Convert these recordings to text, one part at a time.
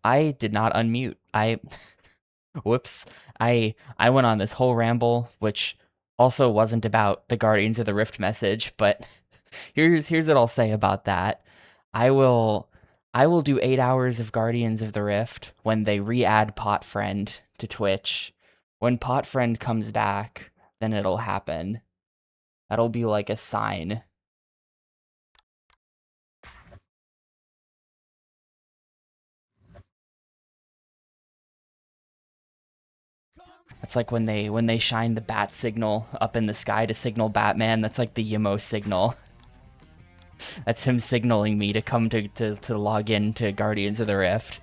I did not unmute. Whoops. I went on this whole ramble, which also wasn't about the Guardians of the Rift message, but here's what I'll say about that. I will I will do 8 hours of Guardians of the Rift when they re-add Potfriend to Twitch. When Potfriend comes back, then it'll happen. That'll be like a sign. That's like when they shine the bat signal up in the sky to signal Batman. That's like the Yimo signal. That's him signaling me to come to log in to Guardians of the Rift.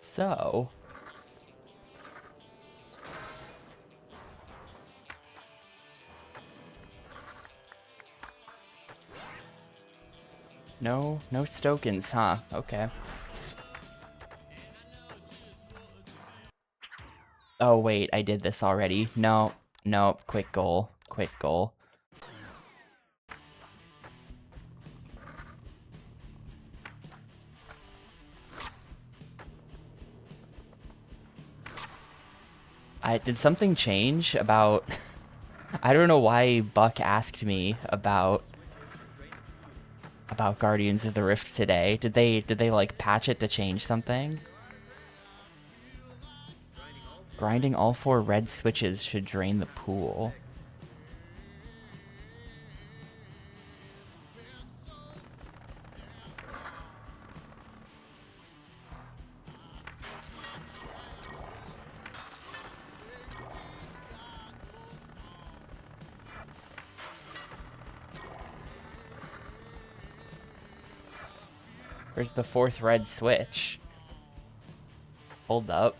So, no Stokens, huh? Okay. Oh wait, I did this already. No, quick goal, quick goal. Did something change about? I don't know why Buck asked me about Guardians of the Rift today. Did they like patch it to change something? Grinding all 4 red switches should drain the pool. Where's the 4th red switch? Hold up.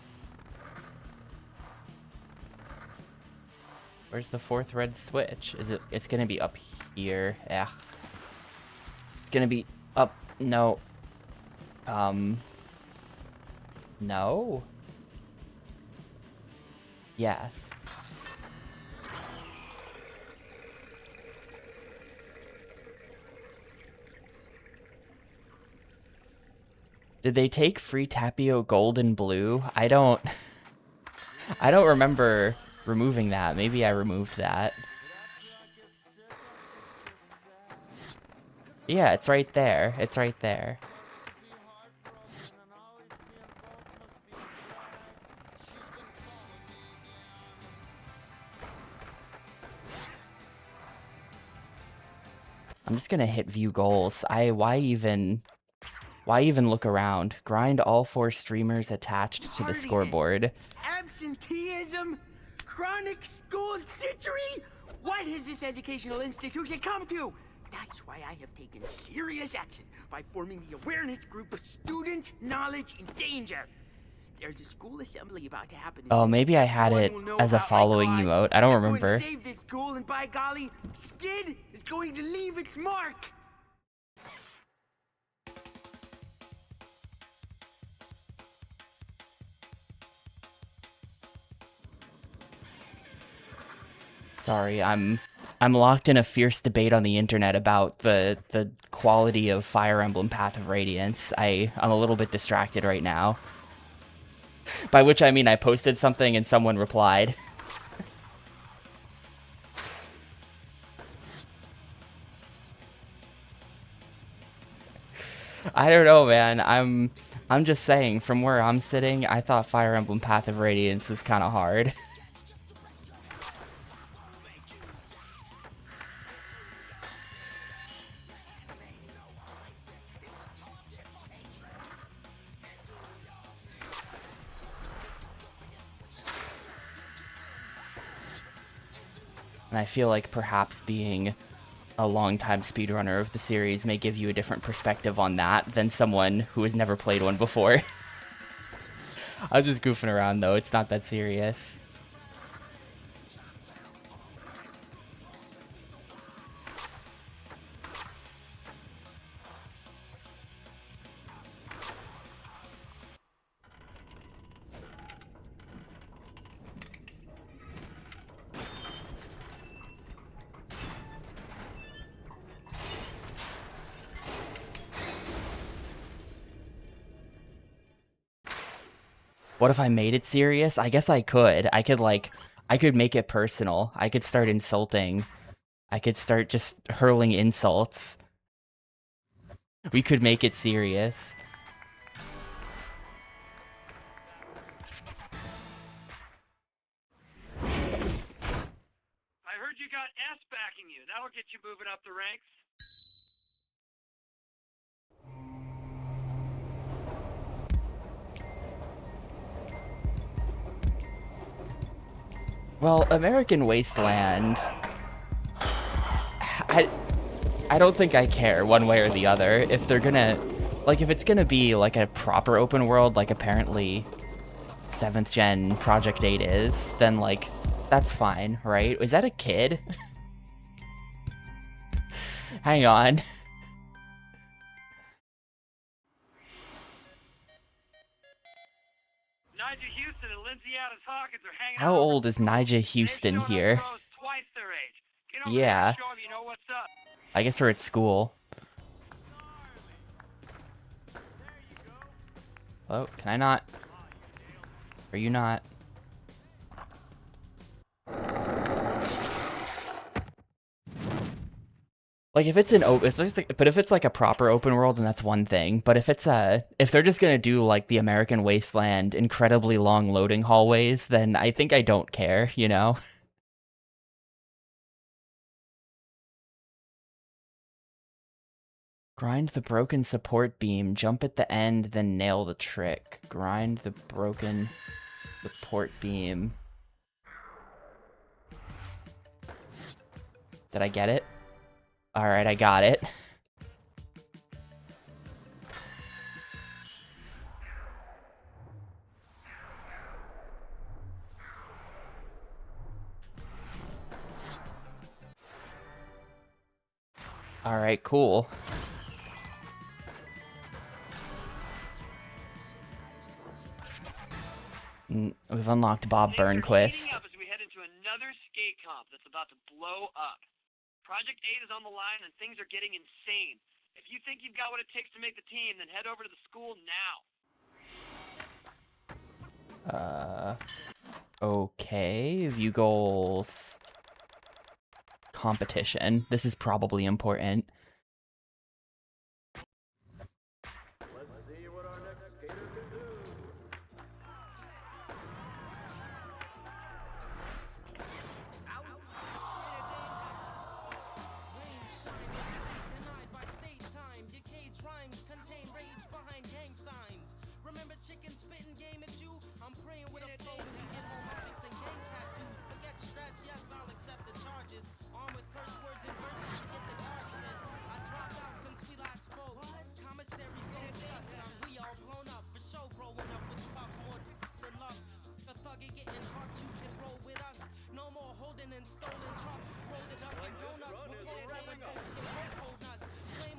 Where's the 4th red switch? It's gonna be up here. Yeah. It's gonna be up. No. No. Yes. Did they take free Tapio gold and blue? I don't remember removing that. Maybe I removed that. Yeah, it's right there. It's right there. I'm just gonna hit view goals. Why even look around? Grind all 4 streamers attached to the scoreboard. Absenteeism? Chronic school ditchery? What has this educational institution come to? That's why I have taken serious action by forming the awareness group of Student Knowledge in Danger. There's a school assembly about to happen. Oh, maybe I had it as a following emote. I don't remember. I'm going to save this school, and by golly, Skid is going to leave its mark. Sorry, I'm locked in a fierce debate on the internet about the quality of Fire Emblem Path of Radiance. I'm a little bit distracted right now. By which I mean I posted something and someone replied. I don't know, man. I'm just saying, from where I'm sitting, I thought Fire Emblem Path of Radiance was kind of hard. And I feel like perhaps being a longtime speedrunner of the series may give you a different perspective on that than someone who has never played one before. I'm just goofing around, though. It's not that serious. What if I made it serious? I guess I could. I could make it personal. I could start insulting. I could start just hurling insults. We could make it serious. I heard you got S backing you. That'll get you moving up the ranks. Well, American Wasteland... I don't think I care one way or the other. If they're gonna... Like, if it's gonna be, like, a proper open world, like apparently 7th Gen Project 8 is, then, like, that's fine, right? Is that a kid? Hang on. Nigel Houston and Lindsay Adams Hawkins are hanging How out. old is Nigel Houston They've shown here? up pros twice their age. Get over there Yeah. and show 'em you know what's up. I guess we're at school. Oh, can I not? Are you not? Like, if it's an open, but if it's like a proper open world, then that's one thing. But if it's if they're just gonna do like the American Wasteland, incredibly long loading hallways, then I think I don't care, you know? Grind the broken support beam, jump at the end, then nail the trick. Grind the broken support beam. Did I get it? Alright, I got it. Alright, cool. We've unlocked Bob Things are Burnquist. heating up as we head into another skate comp that's about to blow up. Project 8 is on the line and things are getting insane. If you think you've got what it takes to make the team, then head over to the school now. Okay. View goals. Competition. This is probably important.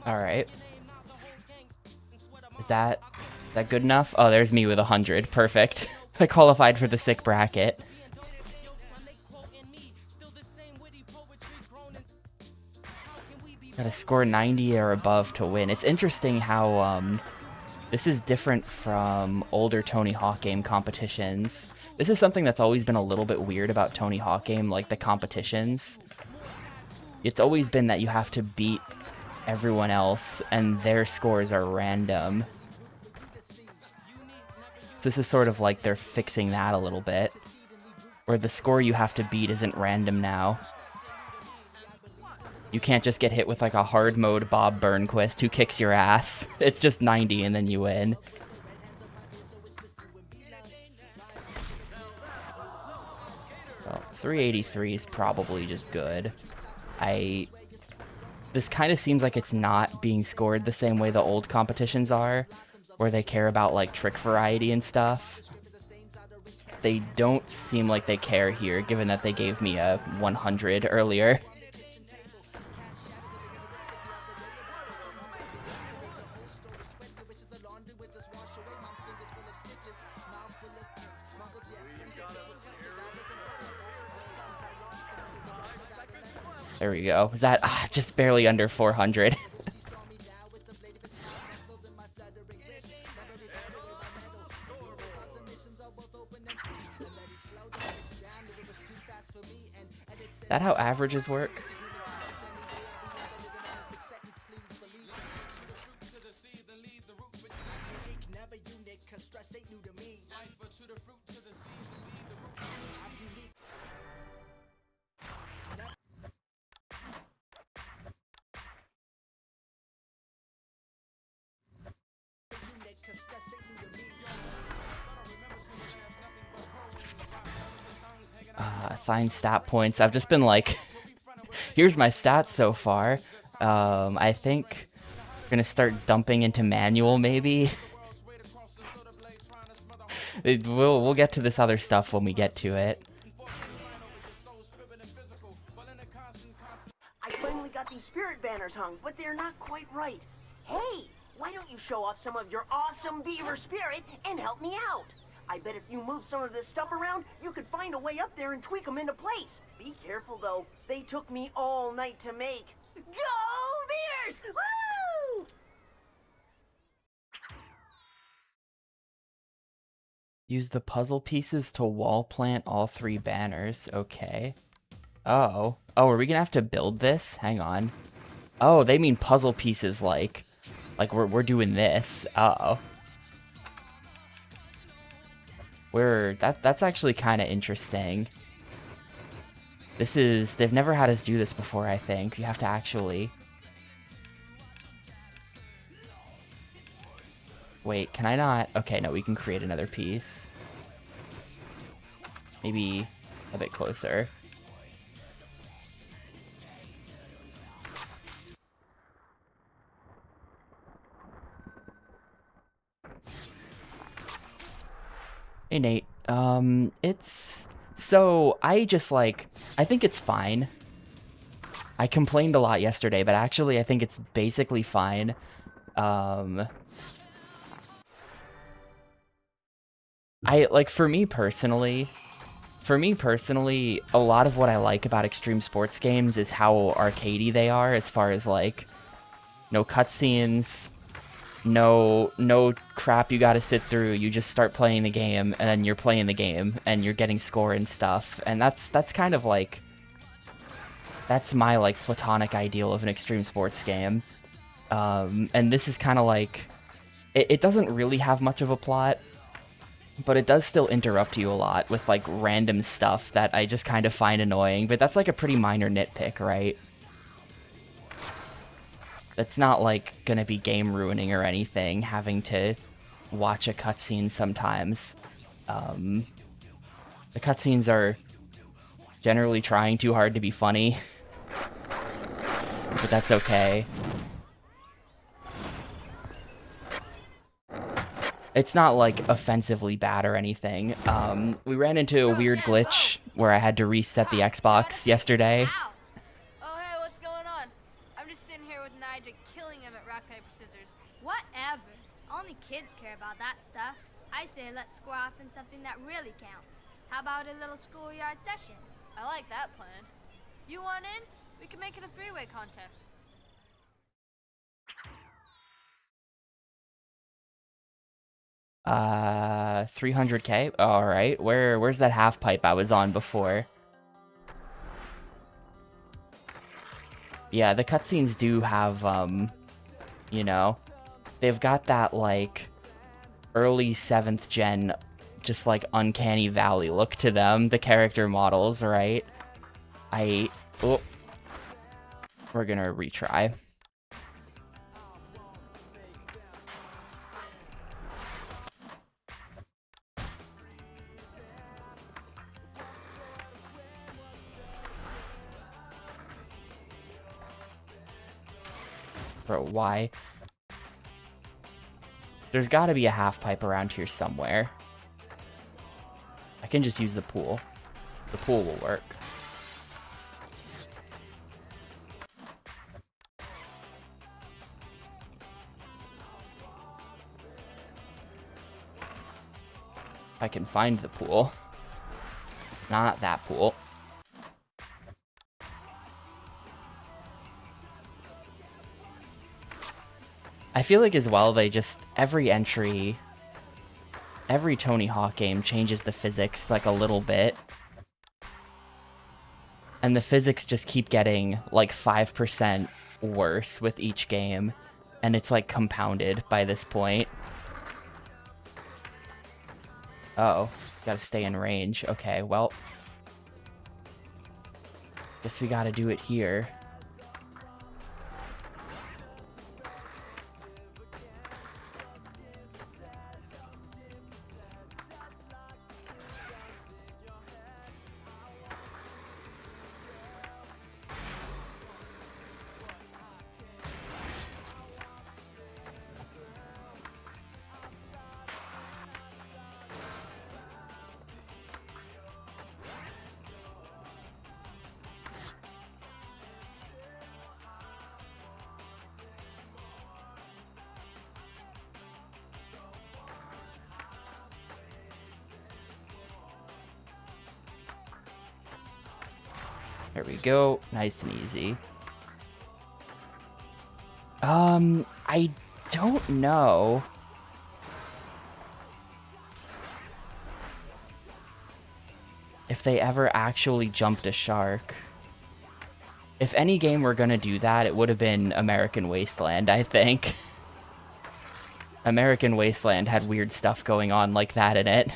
Alright. Is that good enough? Oh, there's me with 100. Perfect. I qualified for the sick bracket. Gotta score 90 or above to win. It's interesting how, this is different from older Tony Hawk game competitions. This is something that's always been a little bit weird about Tony Hawk game, like the competitions. It's always been that you have to beat everyone else, and their scores are random. So this is sort of like they're fixing that a little bit. Or the score you have to beat isn't random now. You can't just get hit with like a hard mode Bob Burnquist who kicks your ass. It's just 90 and then you win. So 383 is probably just good. This kind of seems like it's not being scored the same way the old competitions are, where they care about like trick variety and stuff. They don't seem like they care here, given that they gave me a 100 earlier. There we go. Was that just barely under 400? that how averages work? Assign stat points. I've just been like, here's my stats so far. I think I'm gonna start dumping into manual maybe. We'll get to this other stuff when we get to it. I finally got these spirit banners hung, but they're not quite right. Hey, why don't you show off some of your awesome beaver spirit and help me out? I bet if you move some of this stuff around, you could find a way up there and tweak them into place. Be careful, though. They took me all night to make. Go Beavers! Woo! Use the puzzle pieces to wall plant all 3 banners. Okay. Oh. Oh, are we gonna have to build this? Hang on. Oh, they mean puzzle pieces like we're doing this. Uh-oh. That's actually kind of interesting. They've never had us do this before, I think. You have to actually... Wait, can I not? Okay, no, we can create another piece. Maybe a bit closer. Hey, Nate. It's... So, I think it's fine. I complained a lot yesterday, but actually I think it's basically fine. For me personally, a lot of what I like about extreme sports games is how arcadey they are, as far as, like, no cutscenes, no crap you gotta sit through. You just start playing the game, and then you're playing the game, and you're getting score and stuff. And that's kind of like... That's my, like, platonic ideal of an extreme sports game. And this is kind of like... It doesn't really have much of a plot, but it does still interrupt you a lot with, like, random stuff that I just kind of find annoying. But that's, like, a pretty minor nitpick, right? It's not, like, gonna be game-ruining or anything, having to watch a cutscene sometimes. The cutscenes are generally trying too hard to be funny. But that's okay. It's not, like, offensively bad or anything. We ran into a weird glitch where I had to reset the Xbox yesterday. Ow. Oh, hey, what's going on? I'm just sitting here with Nigel killing him at rock, paper, scissors. Whatever. Only kids care about that stuff. I say let's score off in something that really counts. How about a little schoolyard session? I like that plan. You want in? We can make it a 3-way contest. $300K? Alright. Where's that half pipe I was on before? Yeah, the cutscenes do have, you know, they've got that, like, early 7th gen, just, like, uncanny valley look to them, the character models, right? Oh. We're gonna retry. Bro, why? There's gotta be a half pipe around here somewhere. I can just use the pool. The pool will work. If I can find the pool. Not that pool. I feel like as well, they just, every Tony Hawk game changes the physics like a little bit. And the physics just keep getting like 5% worse with each game. And it's like compounded by this point. Oh, gotta stay in range. Okay, well. Guess we gotta do it here. There we go. Nice and easy. I don't know. If they ever actually jumped a shark. If any game were gonna do that, it would have been American Wasteland, I think. American Wasteland had weird stuff going on like that in it.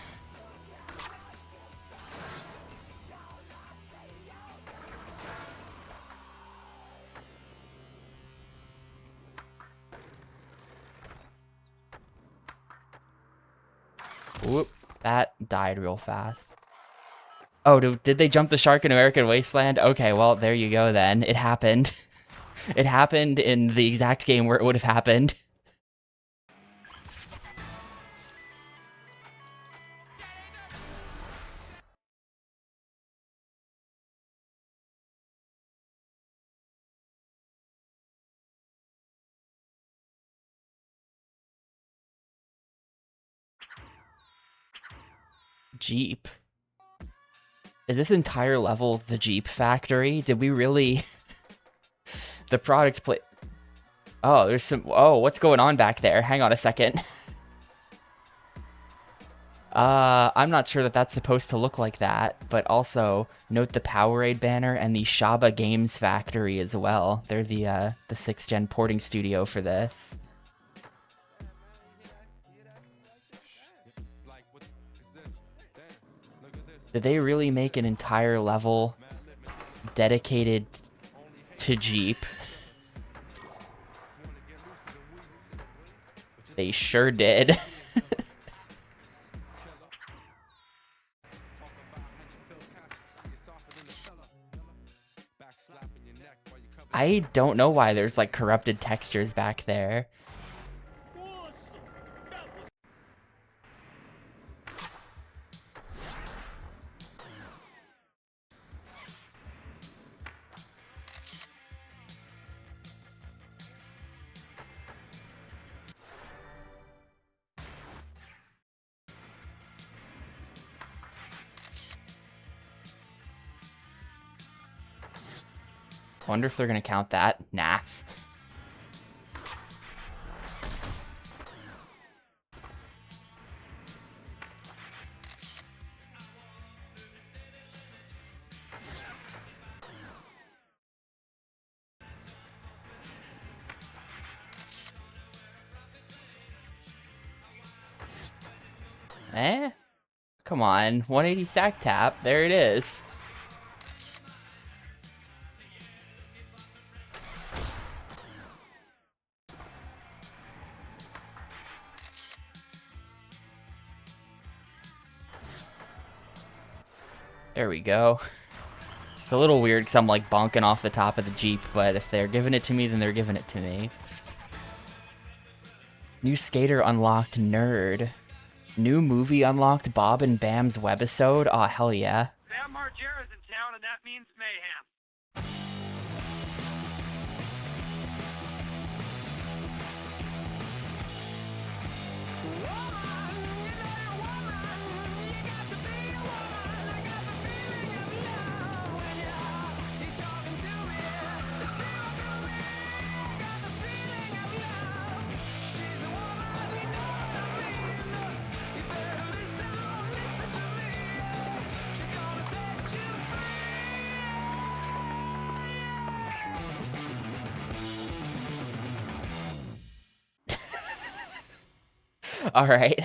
Whoop, that died real fast. Oh, did they jump the shark in American Wasteland? Okay, well, there you go then. It happened. It happened in the exact game where it would have happened. Jeep. Is this entire level the Jeep factory? Did we really... The product play... Oh, there's some... Oh, what's going on back there? Hang on a second. I'm not sure that that's supposed to look like that, but also note the Powerade banner and the Shaba Games Factory as well. They're the 6th gen porting studio for this. Did they really make an entire level dedicated to Jeep? They sure did. I don't know why there's like corrupted textures back there. Wonder if they're gonna count that. Nah. Eh? Come on, 180 sack tap. There it is. There we go. It's a little weird because I'm like bonking off the top of the Jeep, but if they're giving it to me, then they're giving it to me. New skater unlocked, nerd. New movie unlocked, Bob and Bam's webisode. Aw, hell yeah. Bam Margera's in town, and that means mayhem. All right.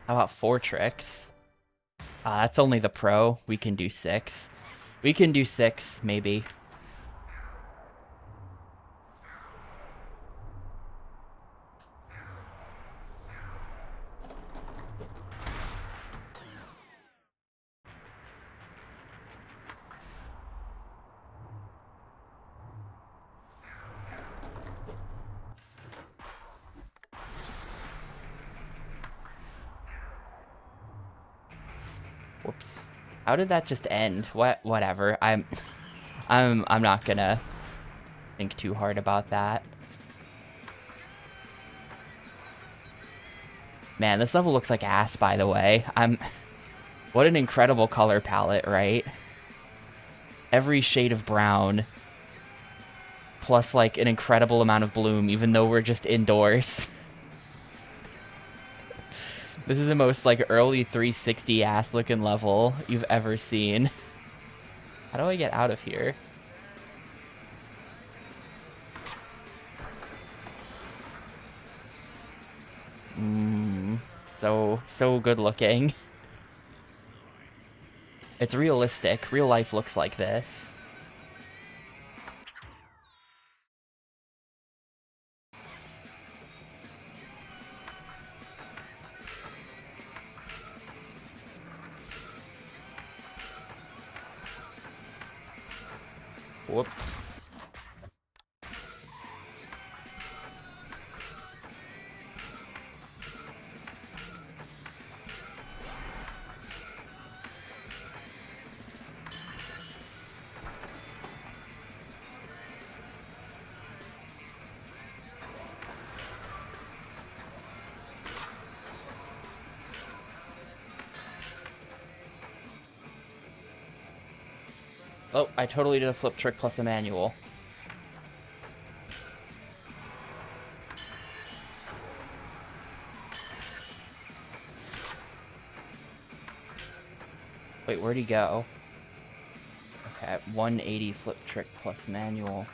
How about 4 tricks? That's only the pro. We can do 6. We can do 6, maybe. Whoops. How did that just end? Whatever. I'm not gonna think too hard about that. Man, this level looks like ass, by the way. What an incredible color palette, right? Every shade of brown, plus like an incredible amount of bloom, even though we're just indoors. This is the most like early 360 ass looking level you've ever seen. How do I get out of here? So good looking. It's realistic. Real life looks like this. Whoops. Oh, I totally did a flip trick plus a manual. Wait, where'd he go? Okay, 180 flip trick plus manual.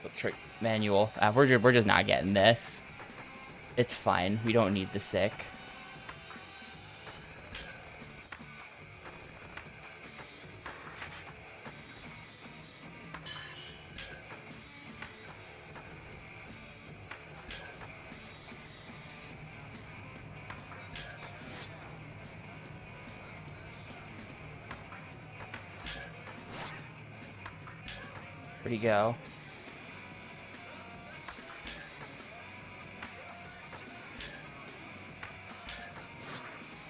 Flip trick manual. We're just not getting this. It's fine. We don't need the sick. Where'd he go?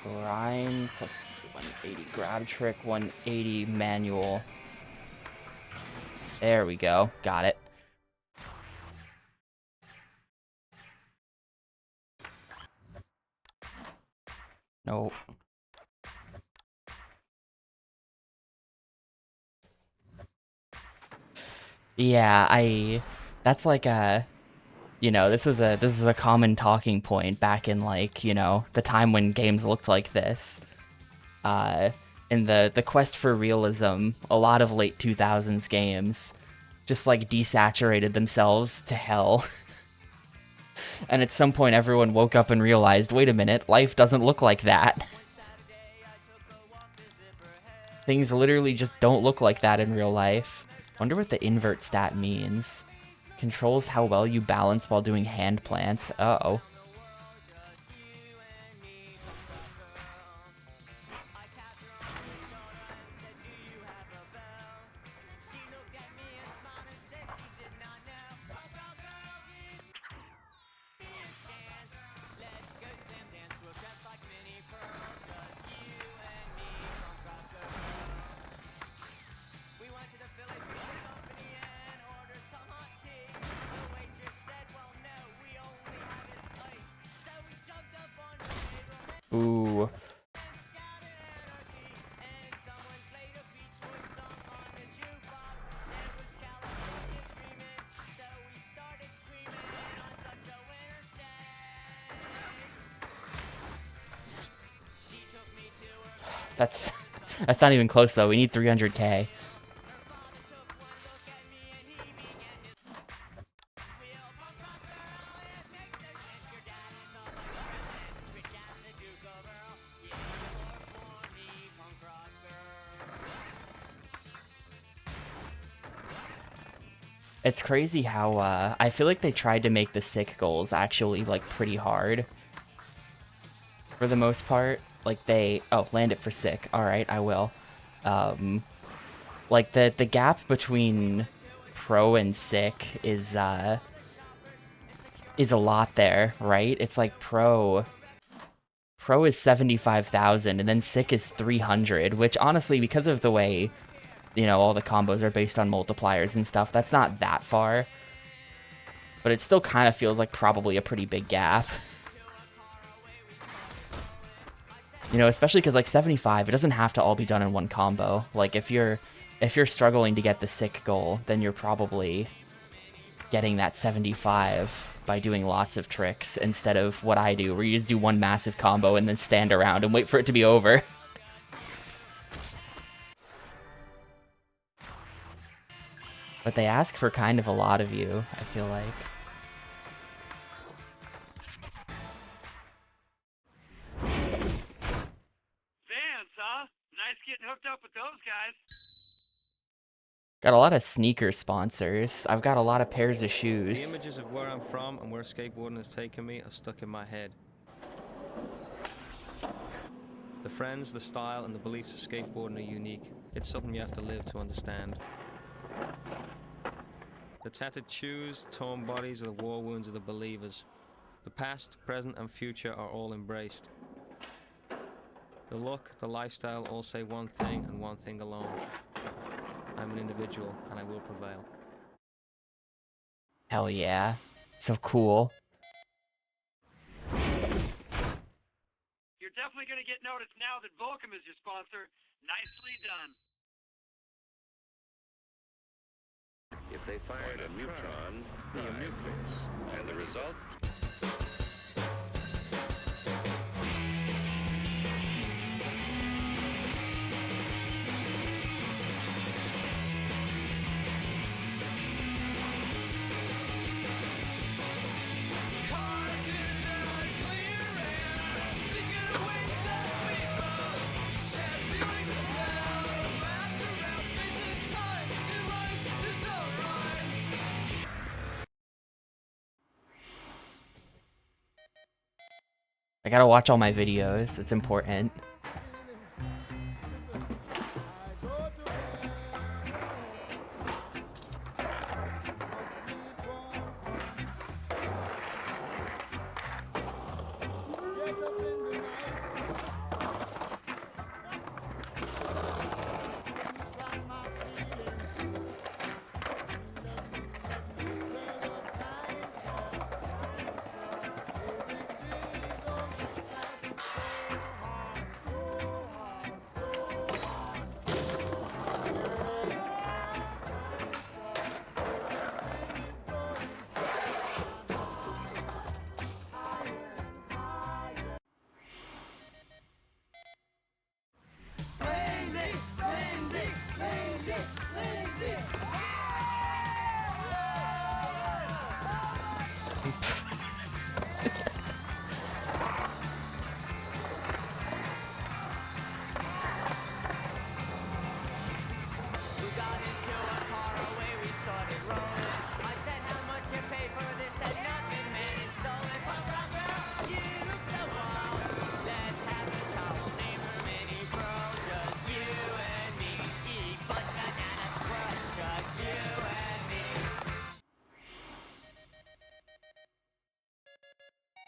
Grind plus 180 grab trick, 180 manual. There we go. Got it. Nope. Yeah, that's like a, this is a common talking point back in like, the time when games looked like this. In the quest for realism, a lot of late 2000s games just like desaturated themselves to hell. And at some point everyone woke up and realized, wait a minute, life doesn't look like that. Things literally just don't look like that in real life. Wonder what the invert stat means. Controls how well you balance while doing hand plants. Uh-oh. Ooh. That's not even close though. We need 300k. It's crazy how I feel like they tried to make the sick goals actually like pretty hard. For the most part, like land it for sick. All right, I will. Like the gap between pro and sick is a lot there, right? It's like pro is 75,000 and then sick is 300, which honestly, because of the way, you know, all the combos are based on multipliers and stuff, that's not that far. But it still kind of feels like probably a pretty big gap. You know, especially because like 75, it doesn't have to all be done in one combo. Like if you're struggling to get the sick goal, then you're probably getting that 75 by doing lots of tricks instead of what I do, where you just do one massive combo and then stand around and wait for it to be over. But they ask for kind of a lot of you, I feel like. Vans, huh? Nice getting hooked up with those guys. Got a lot of sneaker sponsors. I've got a lot of pairs of The shoes. images of where I'm from and where skateboarding has taken me are stuck in my head. The friends, the style, and the beliefs of skateboarding are unique. It's something you have to live to understand. The tattered shoes, torn bodies, are the war wounds of the believers. The past, present, and future are all embraced. The look, the lifestyle all say one thing and one thing alone. I'm an individual, and I will prevail. Hell yeah. So cool. You're definitely going to get noticed now that Volcom is your sponsor. Nicely done. If they fired a neutron, be a nucleus. And the result? I gotta watch all my videos. It's important.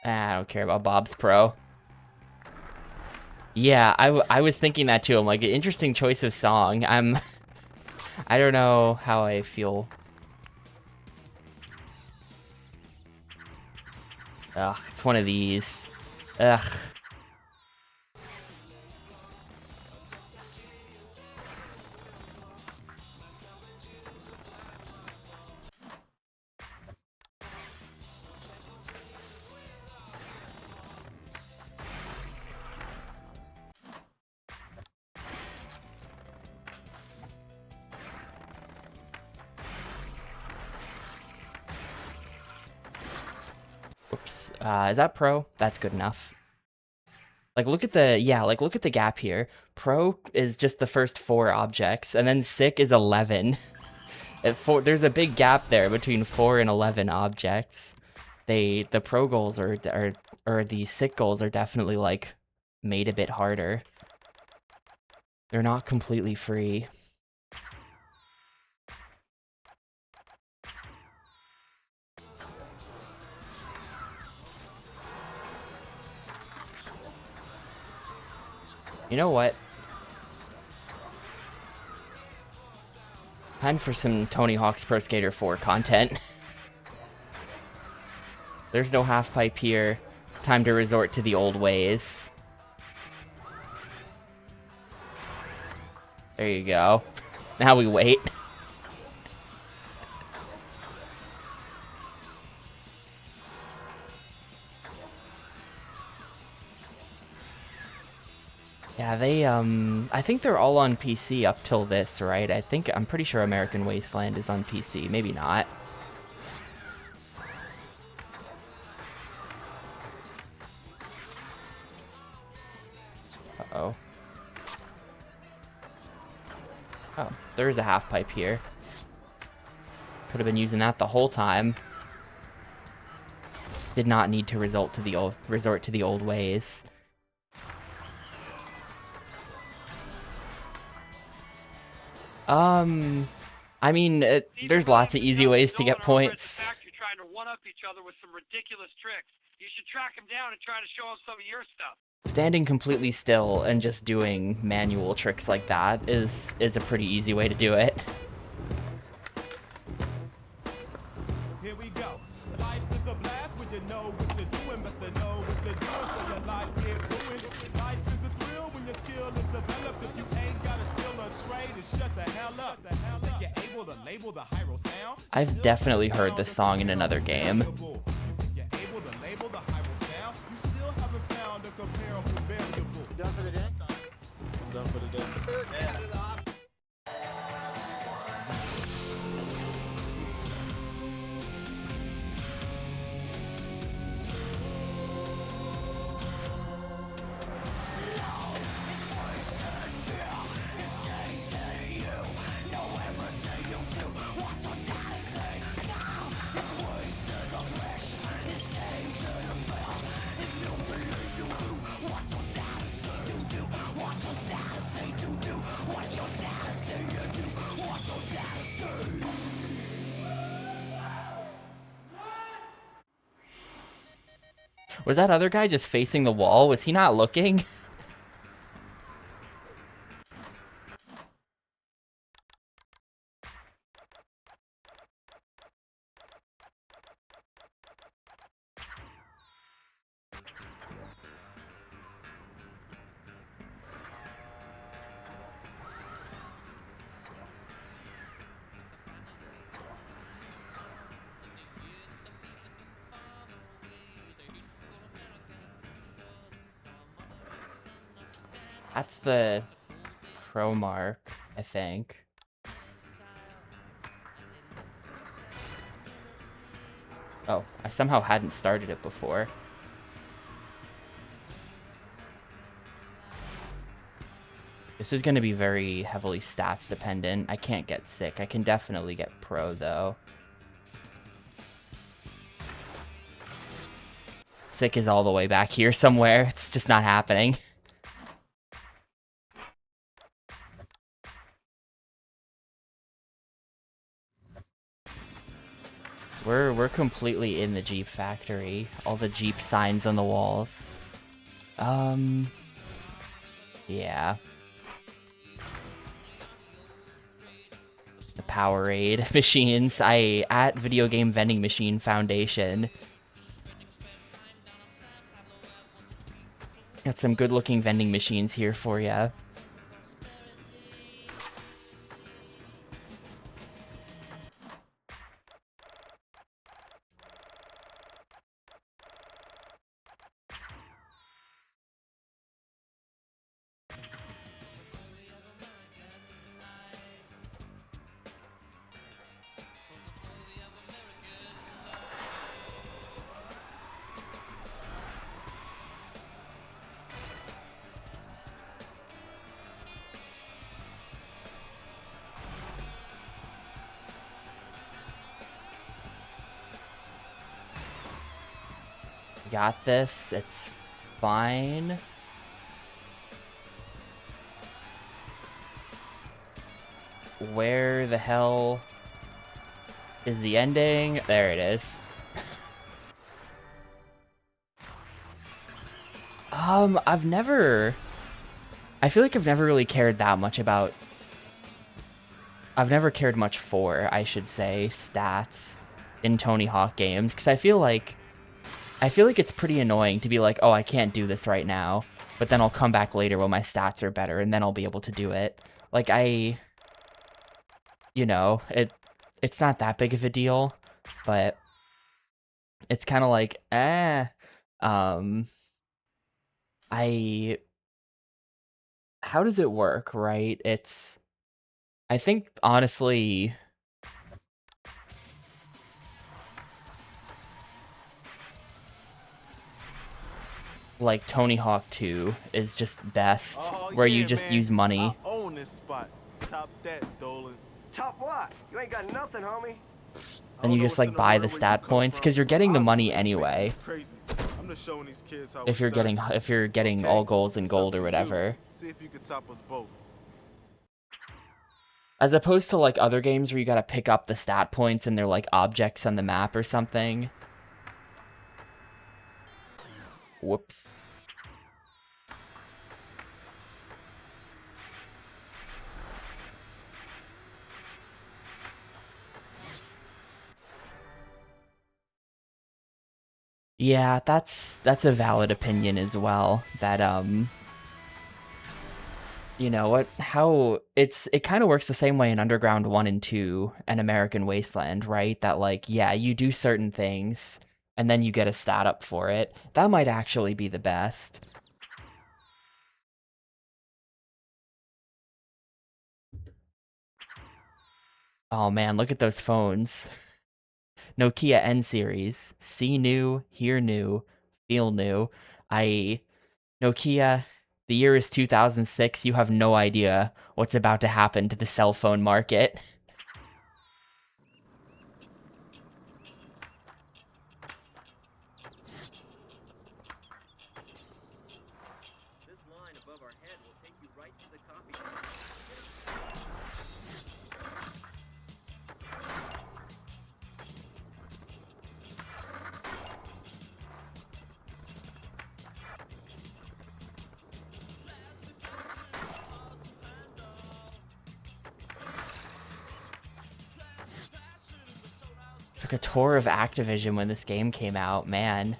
I don't care about Bob's Pro. Yeah, I was thinking that too. I'm like, an interesting choice of song. I don't know how I feel. Ugh, it's one of these. Ugh. Is that pro? That's good enough. Like, look at the gap here. Pro is just the first 4 objects, and then sick is 11. There's a big gap there between 4 and 11 objects. The pro goals or the sick goals are definitely like made a bit harder. They're not completely free. You know what? Time for some Tony Hawk's Pro Skater 4 content. There's no half pipe here. Time to resort to the old ways. There you go. Now we wait. Yeah, I think they're all on PC up till this, right? I'm pretty sure American Wasteland is on PC. Maybe not. Uh-oh. Oh, there is a half pipe here. Could have been using that the whole time. Did not need to resort to the old ways. I mean, there's lots of easy ways to get points. You're trying to one-up each other with some ridiculous tricks. You should track them down and try to show them some of your stuff. Standing completely still and just doing manual tricks like that is a pretty easy way to do it. Here we go. Life is a blast when you know what you're doing, but to know what you're doing for your life get ruined. Life is a thrill when your skill is developed. If you ain't got a skill or trade, then shut the hell up. Think you're able to label the Hyro sound? I've definitely heard this song in another game. You think you're able to label the Hyro sound? You still haven't found a comparable variable. You done for the day? I'm done for the day. Yeah. Was that other guy just facing the wall? Was he not looking? That's the pro mark, I think. Oh, I somehow hadn't started it before. This is going to be very heavily stats dependent. I can't get sick. I can definitely get pro, though. Sick is all the way back here somewhere. It's just not happening. We're completely in the Jeep factory. All the Jeep signs on the walls. Yeah. The Powerade machines. At Video Game Vending Machine Foundation. Got some good looking vending machines here for ya. got this. It's fine. Where the hell is the ending? There it is. I feel like I've never really cared that much about... I've never cared much for, I should say, stats in Tony Hawk games, because I feel like it's pretty annoying to be like, oh, I can't do this right now, but then I'll come back later when my stats are better, and then I'll be able to do it. Like, you know, it's not that big of a deal, but it's kind of like, how does it work, right? I think, honestly, like, Tony Hawk 2 is just best, where you just use money. I own this spot. Top that, Dolan. Top what? You ain't got nothing, homie. And you just, like, buy the stat points, because you're getting the money anyway. I'm just showing these kids how if you're getting all goals and gold or whatever. See if you can top us both. As opposed to, like, other games where you gotta pick up the stat points and they're, like, objects on the map or something. Whoops. Yeah, that's a valid opinion as well. That you know what? It kind of works the same way in Underground 1 and 2 and American Wasteland, right? That, like, yeah, you do certain things and then you get a stat up for it. That might actually be the best. Oh man, look at those phones. Nokia N series. See new, hear new, feel new. Nokia, the year is 2006. You have no idea what's about to happen to the cell phone market. This line above our head will take you right to the coffee. Took a tour of Activision when this game came out, man.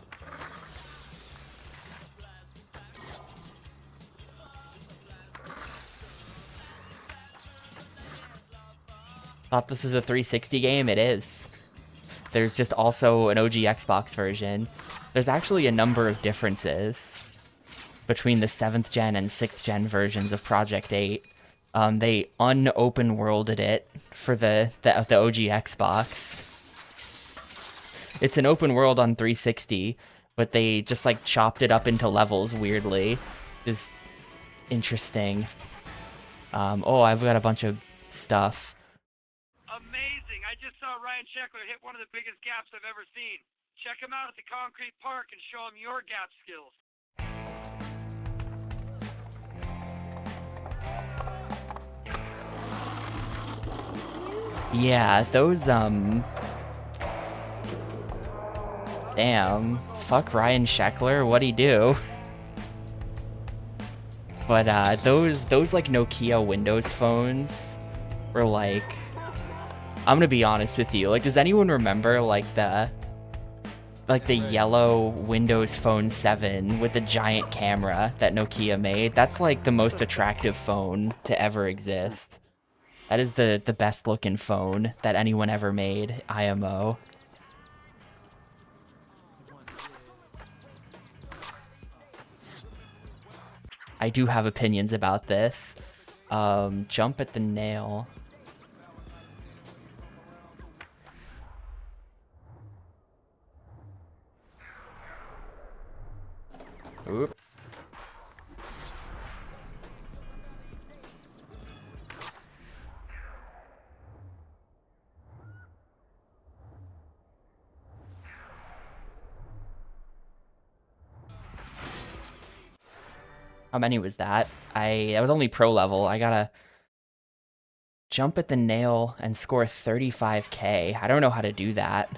Thought this was a 360 game? It is. There's just also an OG Xbox version. There's actually a number of differences between the 7th gen and 6th gen versions of Project 8. They un-open worlded it for the OG Xbox. It's an open world on 360, but they just, like, chopped it up into levels weirdly. Is interesting. Oh, I've got a bunch of stuff. Amazing! I just saw Ryan Sheckler hit one of the biggest gaps I've ever seen. Check him out at the Concrete Park and show him your gap skills. Yeah, those, damn. Fuck Ryan Sheckler, what'd he do? But, those, like, Nokia Windows phones were, like... I'm gonna be honest with you, like, does anyone remember, like, the yellow Windows Phone 7 with the giant camera that Nokia made? That's, like, the most attractive phone to ever exist. That is the best looking phone that anyone ever made, IMO. I do have opinions about this. Jump at the nail. Oop. How many was that? That was only pro level. I gotta jump at the nail and score 35k. I don't know how to do that.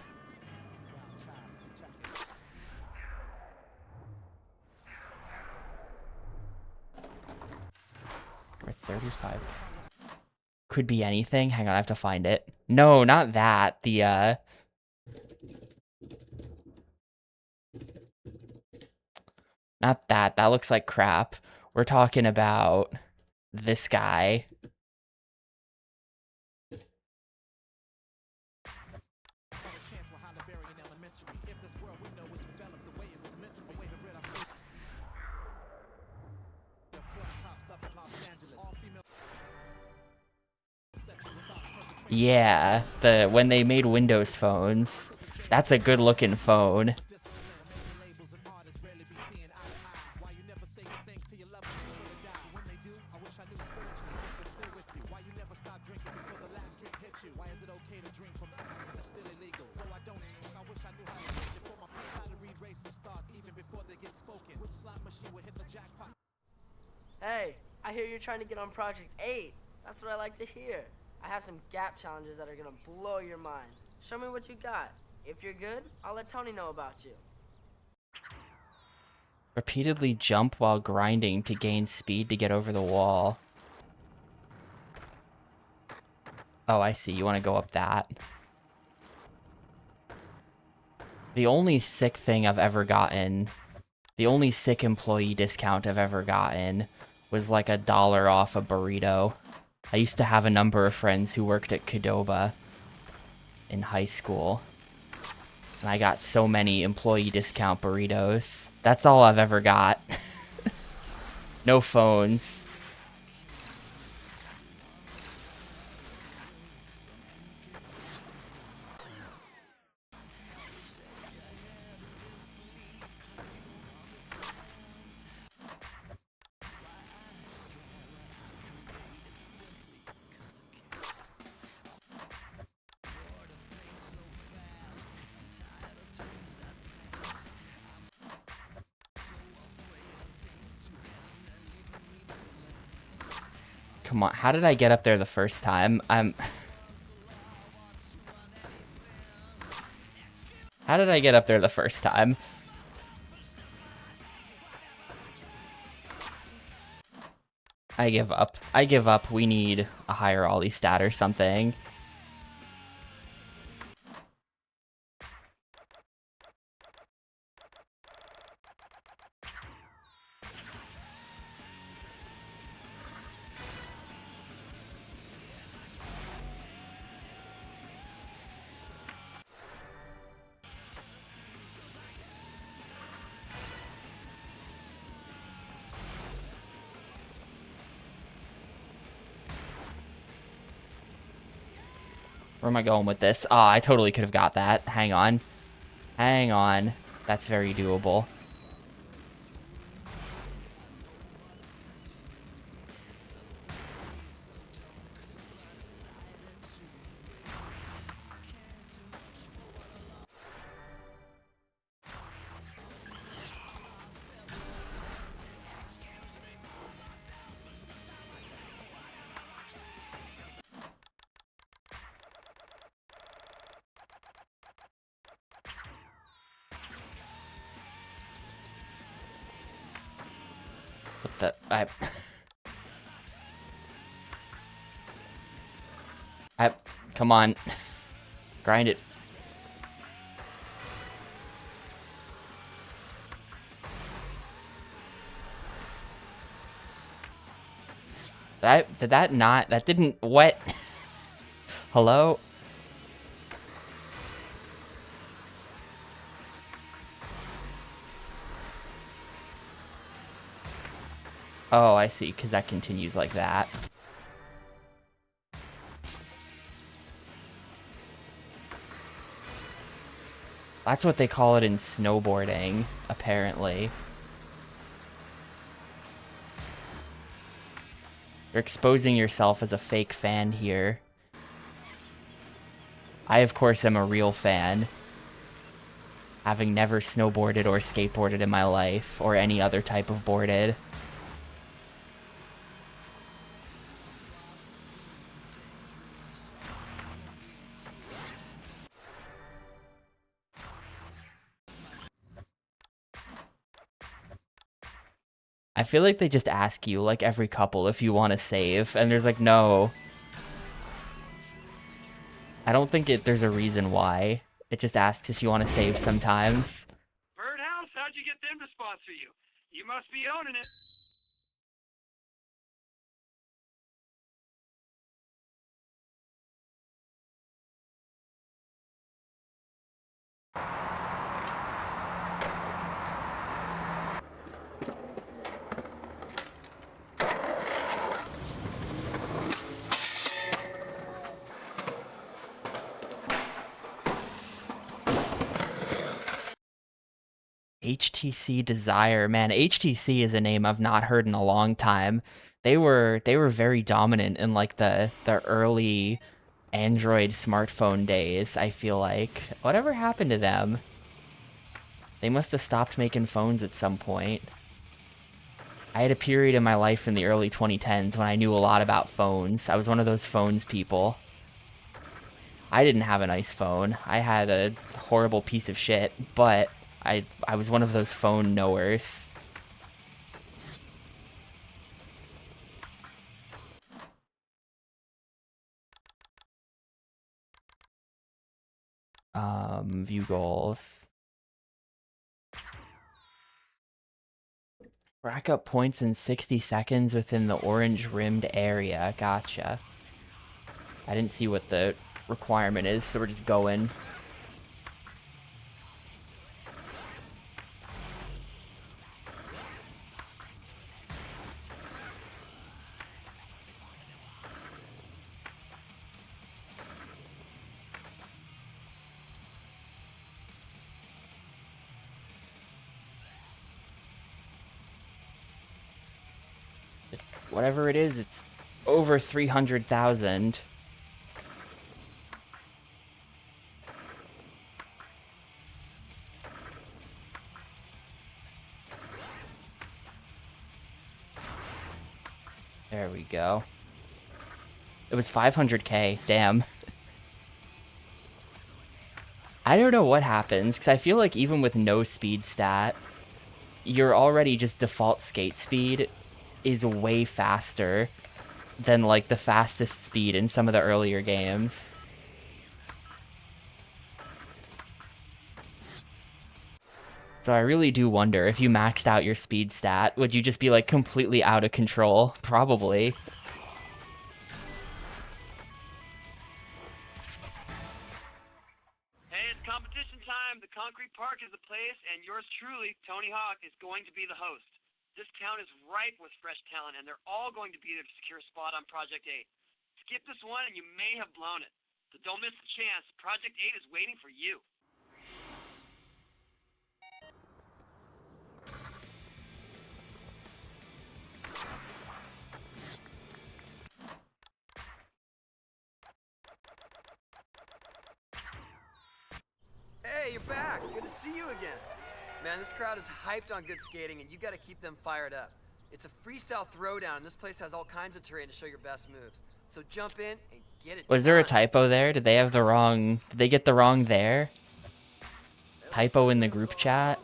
Or 35. Could be anything. Hang on, I have to find it. No, not that. Not that. That looks like crap. We're talking about this guy. Yeah, when they made Windows phones. That's a good looking phone. Hey, I hear you're trying to get on Project 8. That's what I like to hear. I have some gap challenges that are gonna blow your mind. Show me what you got. If you're good, I'll let Tony know about you. Repeatedly jump while grinding to gain speed to get over the wall. Oh, I see. You want to go up that. The only sick thing I've ever gotten, the only sick employee discount I've ever gotten was like $1 off a burrito. I used to have a number of friends who worked at Qdoba in high school. And I got so many employee discount burritos. That's all I've ever got. No phones. Come on, how did I get up there the first time? How did I get up there the first time? I give up. I give up. We need a higher Ollie stat or something. Where am I going with this? Ah, I totally could have got that. Hang on. Hang on. That's very doable. Come on. Grind it. Did that not? That didn't. What? Hello? Oh, I see, because that continues like that. That's what they call it in snowboarding, apparently. You're exposing yourself as a fake fan here. I, of course, am a real fan. Having never snowboarded or skateboarded in my life, or any other type of boarded. I feel like they just ask you, like every couple, if you want to save, and there's like, no. I don't think there's a reason why. It just asks if you want to save sometimes. Birdhouse, how'd you get them to sponsor you? You must be owning it. HTC Desire, man, HTC is a name I've not heard in a long time. They were very dominant in like the early Android smartphone days, I feel like. Whatever happened to them? They must have stopped making phones at some point. I had a period in my life in the early 2010s when I knew a lot about phones. I was one of those phones people. I didn't have a nice phone. I had a horrible piece of shit, but I was one of those phone knowers. View goals. Rack up points in 60 seconds within the orange rimmed area. Gotcha. I didn't see what the requirement is, so we're just going. Whatever it is, it's over 300,000. There we go. It was 500k, damn. I don't know what happens, because I feel like even with no speed stat, you're already just default skate speed is way faster than like the fastest speed in some of the earlier games. So I really do wonder, if you maxed out your speed stat, would you just be like completely out of control? Probably. Hey, it's competition time. The Concrete Park is the place, and yours truly, Tony Hawk, is going to be the host. This town is ripe with fresh talent, and they're all going to be there to secure a spot on Project 8. Skip this one, and you may have blown it. So don't miss the chance. Project 8 is waiting for you. Hey, you're back. Good to see you again. Man, this crowd is hyped on good skating, and you gotta keep them fired up. It's a freestyle throwdown, and this place has all kinds of terrain to show your best moves. So jump in and get it Was there a done. typo there? Did they have the wrong... Did they get the wrong there? Typo in the group chat?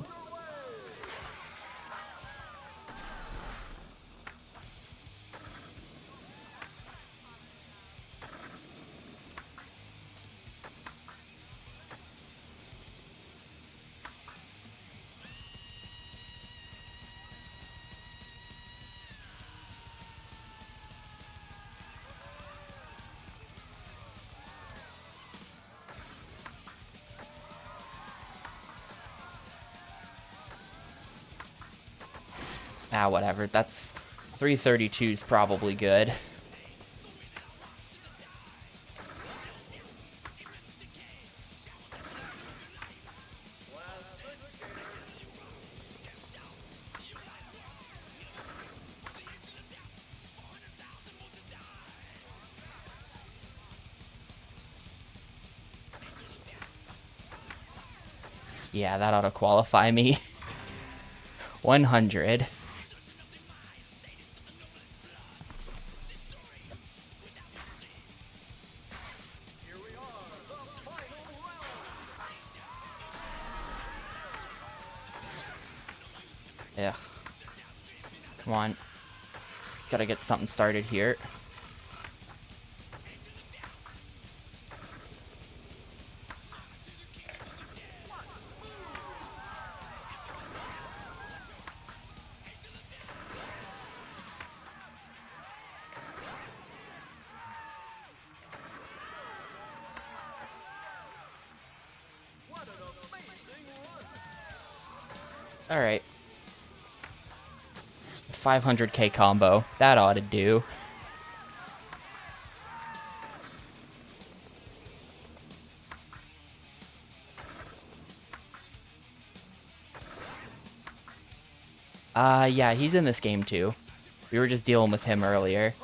Ah, whatever. That's 332 is probably good. Yeah, that ought to qualify me. 100. Yeah. Come on. Gotta get something started here. Alright. 500k combo. That ought to do. Yeah, he's in this game too. We were just dealing with him earlier.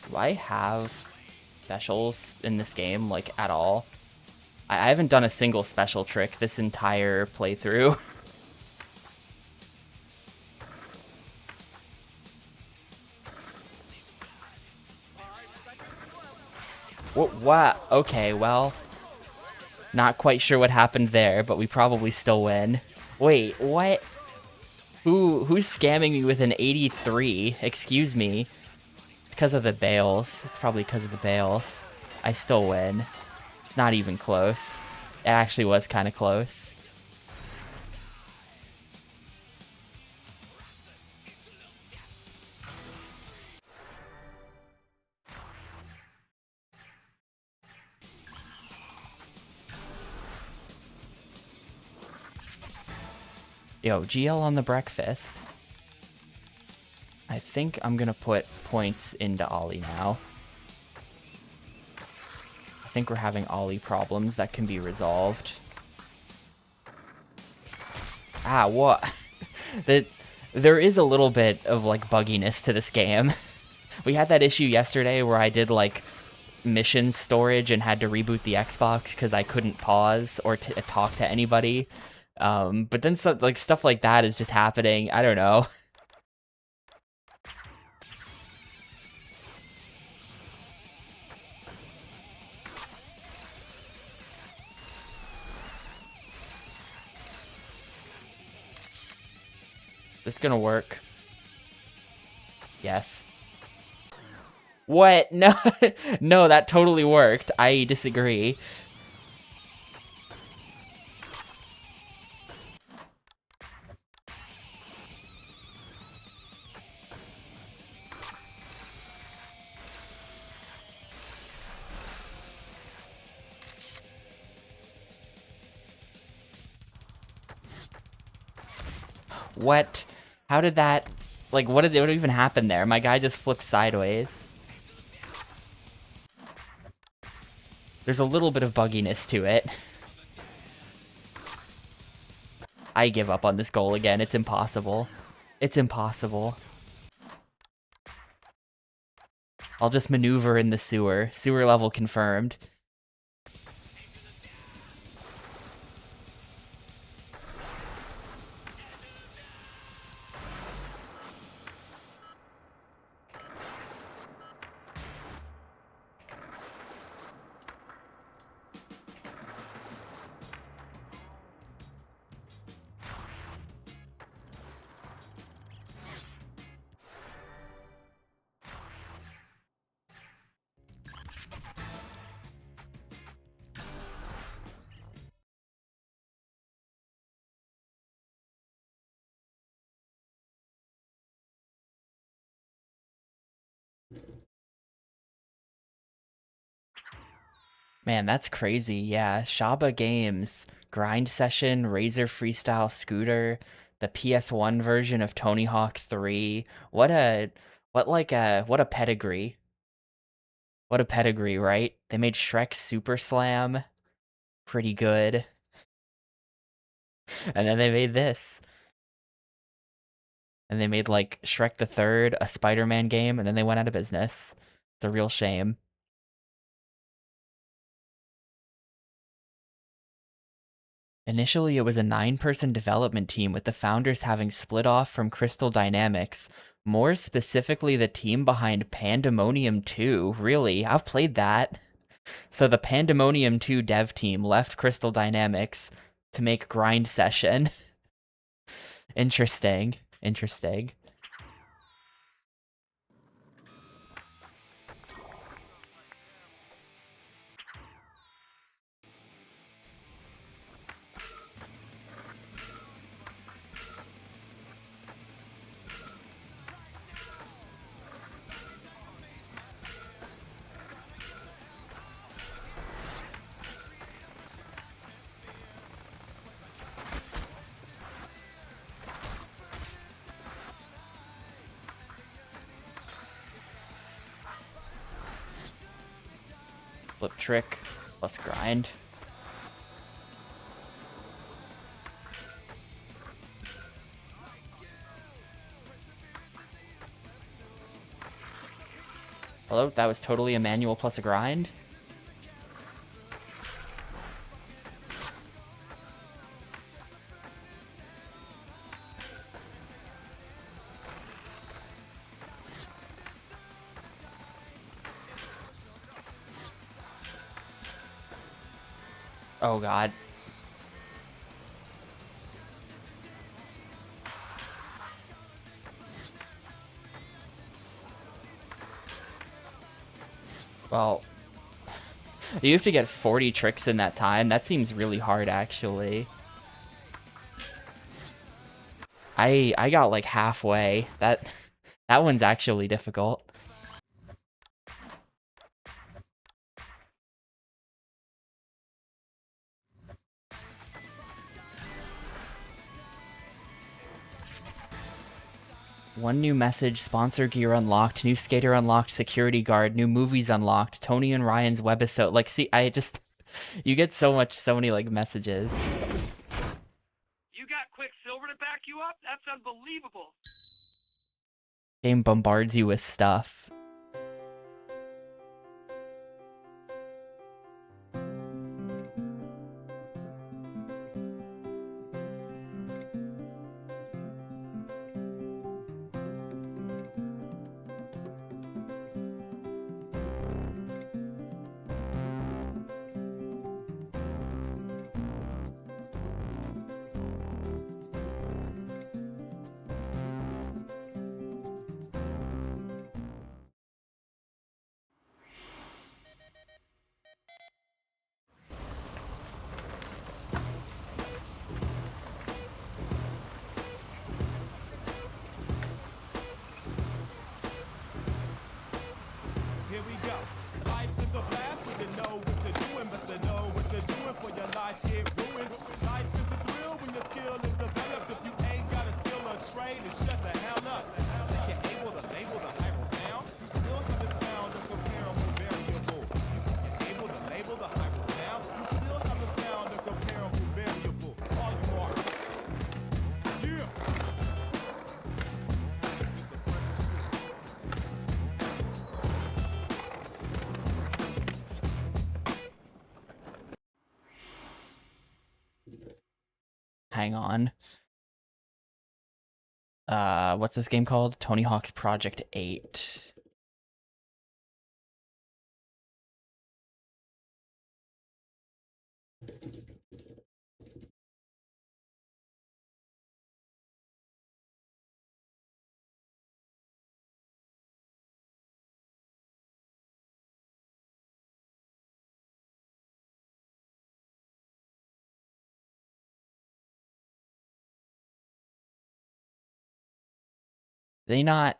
Do I have specials in this game, like, at all? I haven't done a single special trick this entire playthrough. What? Okay, well, not quite sure what happened there, but we probably still win. Wait, what? Who's scamming me with an 83? Excuse me. Because of the bales. It's probably because of the bales. I still win. It's not even close. It actually was kind of close. Yo, GL on the breakfast. I think I'm gonna put points into Ollie now. I think we're having Ollie problems that can be resolved. Ah, what? There is a little bit of, like, bugginess to this game. We had that issue yesterday where I did, like, mission storage and had to reboot the Xbox because I couldn't pause or talk to anybody. But then stuff like that is just happening. I don't know. This gonna work. Yes. What? No, no, that totally worked. I disagree. What? How did that... Like, what even happened there? My guy just flipped sideways. There's a little bit of bugginess to it. I give up on this goal again. It's impossible. It's impossible. I'll just maneuver in the sewer. Sewer level confirmed. Man, that's crazy. Yeah, Shaba Games, Grind Session, Razor Freestyle Scooter, the PS1 version of Tony Hawk 3. What a pedigree. What a pedigree, right? They made Shrek Super Slam. Pretty good. And then they made this. And they made, like, Shrek the Third, a Spider-Man game, and then they went out of business. It's a real shame. Initially, it was a 9-person development team with the founders having split off from Crystal Dynamics. More specifically, the team behind Pandemonium 2. Really? I've played that. So the Pandemonium 2 dev team left Crystal Dynamics to make Grind Session. Interesting. Interesting. Flip trick plus grind. Hello, that was totally a manual plus a grind. Oh god. Well, you have to get 40 tricks in that time. That seems really hard, actually. I got like halfway. That one's actually difficult. One new message, sponsor gear unlocked, new skater unlocked, security guard, new movies unlocked, Tony and Ryan's webisode. Like, see, you get so many like messages. You got Quicksilver to back you up? That's unbelievable. Game bombards you with stuff. Here we go. Life is a blast when you know what you're doing, but to know what you're doing for your life get ruined. Life is a thrill when your skill is developed. If you ain't got a skill or trade, then shut the hell up. If you're able to label the hyper sound, you still can be found a comparable variable. If you're able to label the hyper sound, you still have to found a comparable variable. All smart. Yeah. Hang on. What's this game called? Tony Hawk's Project 8. They not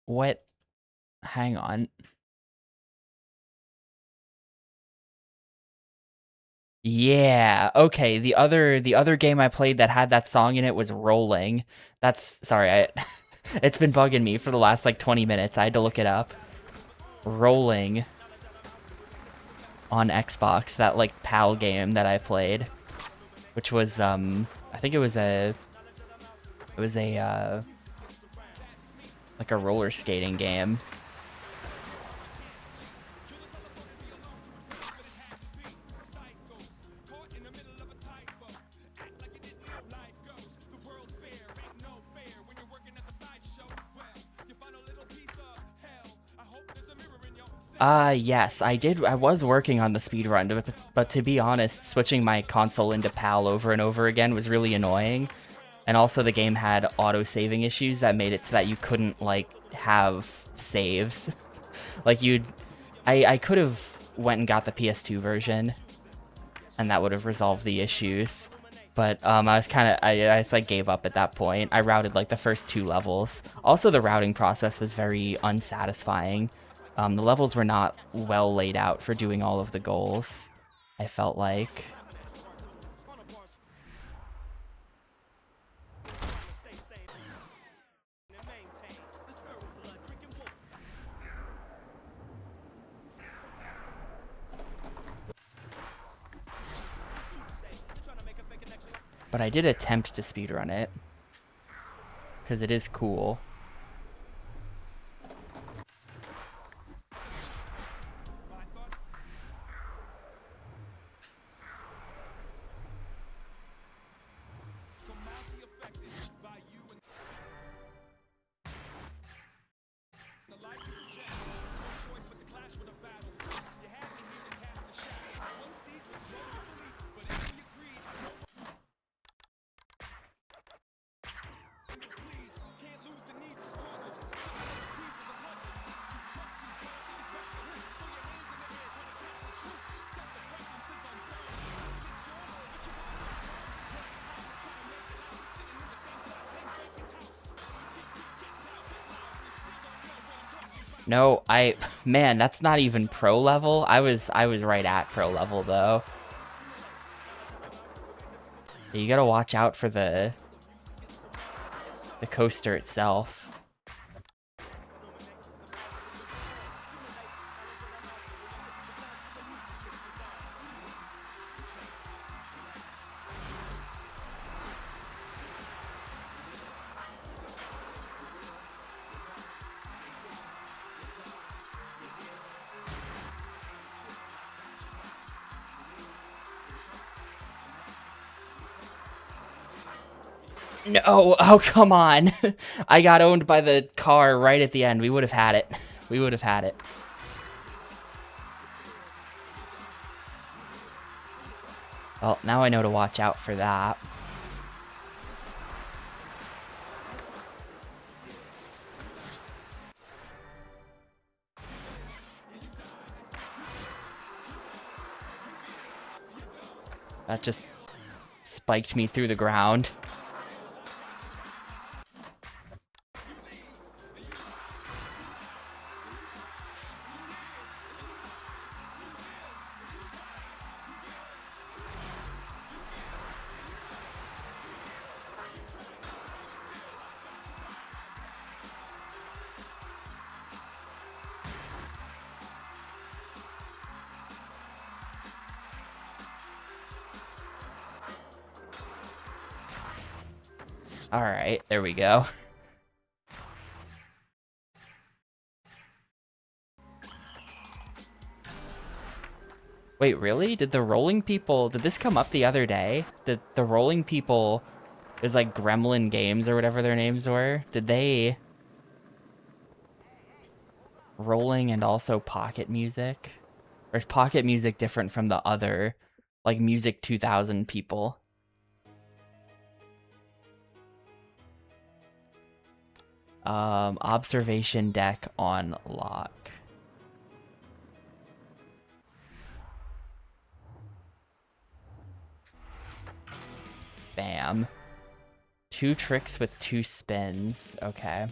what? Hang on. Yeah, okay. The other game I played that had that song in it was Rolling. Sorry, it's been bugging me for the last like 20 minutes. I had to look it up. Rolling on Xbox, that like PAL game that I played, which was I think it was a like a roller skating game. Yes, I did. I was working on the speedrun, but to be honest, switching my console into PAL over and over again was really annoying. And also the game had auto-saving issues that made it so that you couldn't, like, have saves. Like, I could have went and got the PS2 version, and that would have resolved the issues. But I was kind of, I just like gave up at that point. I routed like the first 2 levels. Also, the routing process was very unsatisfying. The levels were not well laid out for doing all of the goals, I felt like. But I did attempt to speedrun it, because it is cool. No, man, that's not even pro level. I was right at pro level though. You gotta watch out for the coaster itself. No, oh come on. I got owned by the car right at the end. We would have had it. We would have had it. Well, now I know to watch out for that. That just spiked me through the ground. Alright, there we go. Wait, really? Did the Rolling People... Did this come up the other day? Did the Rolling People... Is like Gremlin Games or whatever their names were? Did they... Rolling and also Pocket Music? Or is Pocket Music different from the other, like, Music 2000 people? Observation deck on lock. Bam. 2 tricks with 2 spins. Okay.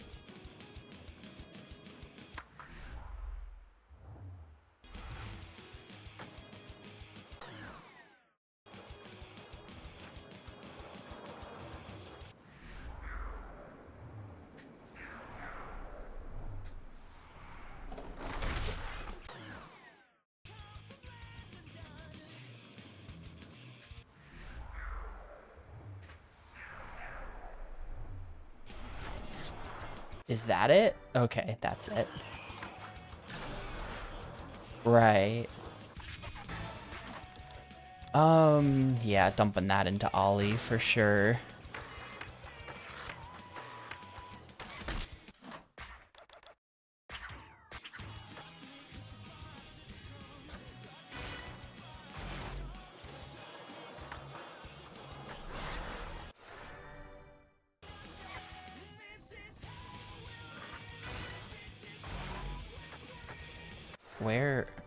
Is that it? Okay, that's it. Right. Yeah, dumping that into Ollie for sure.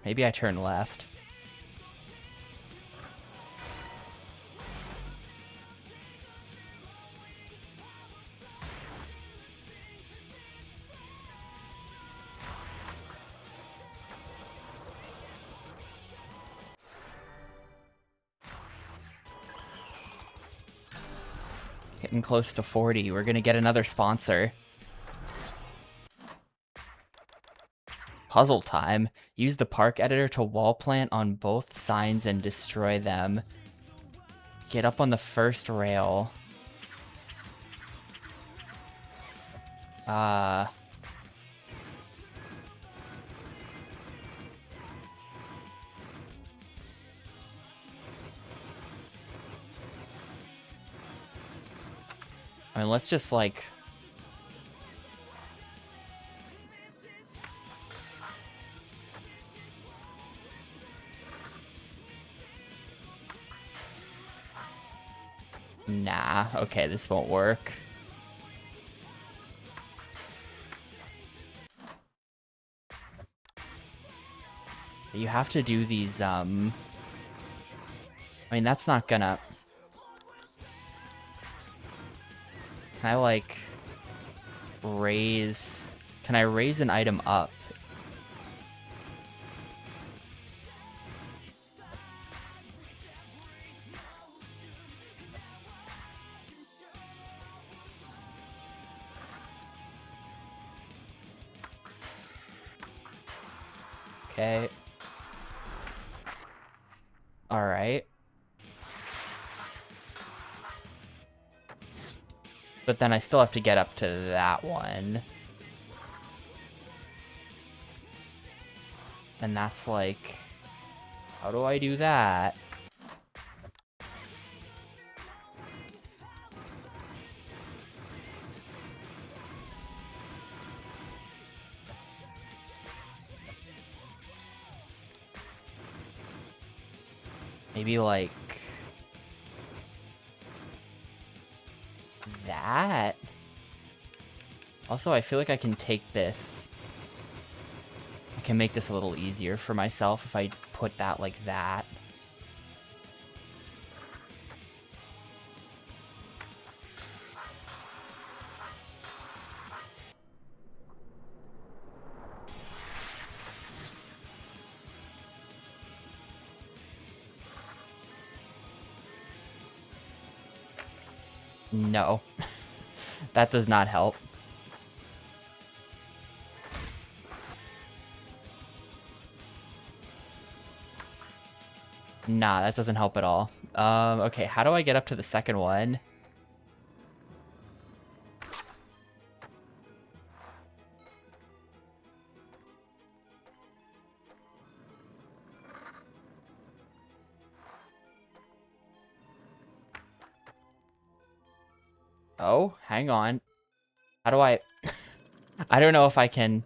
Maybe I turn left. Getting close to 40. We're gonna get another sponsor. Puzzle time. Use the park editor to wall plant on both signs and destroy them. Get up on the first rail. I mean, let's just, like... Nah, okay, this won't work. You have to do these, I mean, that's not gonna... Can I, like, raise... Can I raise an item up? Okay. Alright. But then I still have to get up to that one. And that's like... How do I do that? Maybe like... that? Also, I feel like I can take this. I can make this a little easier for myself if I put that like that. No. That does not help. Nah, that doesn't help at all. Okay, how do I get up to the second one? Oh, hang on. How do I... I don't know if I can...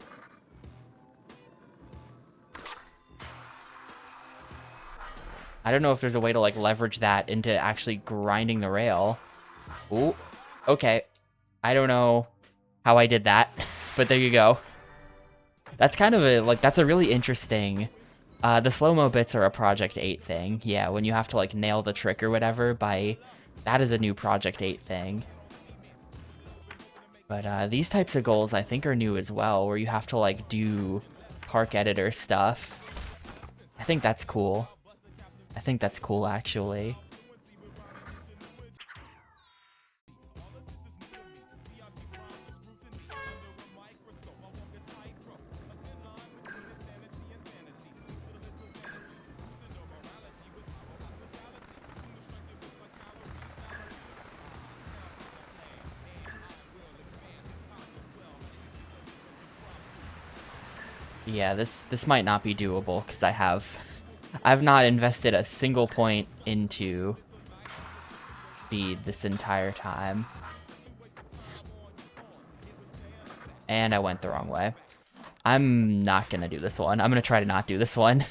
I don't know if there's a way to, like, leverage that into actually grinding the rail. Ooh, okay. I don't know how I did that, but there you go. That's kind of a, like, that's a really interesting... the slow-mo bits are a Project 8 thing. Yeah, when you have to, like, nail the trick or whatever by... That is a new Project 8 thing. But these types of goals, I think, are new as well, where you have to, like, do park editor stuff. I think that's cool. I think that's cool, actually. Yeah, this might not be doable, because I've not invested a single point into speed this entire time. And I went the wrong way. I'm not gonna do this one. I'm gonna try to not do this one.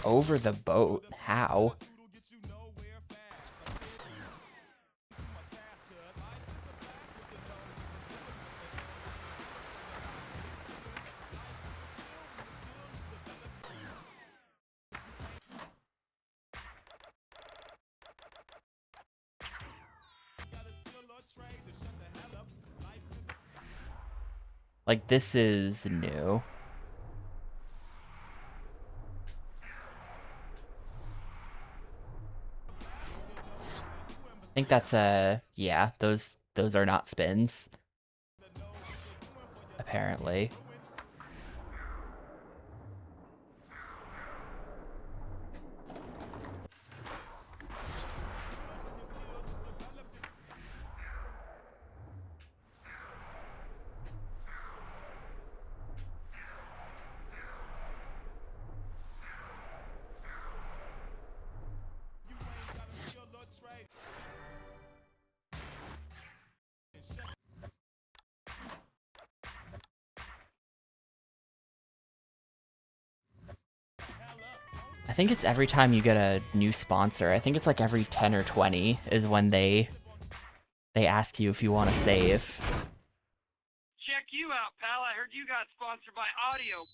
Over the boat? How? Like, this is new. I think that's yeah, those are not spins. Apparently. I think it's every time you get a new sponsor. I think it's like every 10 or 20 is when they ask you if you want to save. Check you out, pal. I heard you got sponsored by Audio.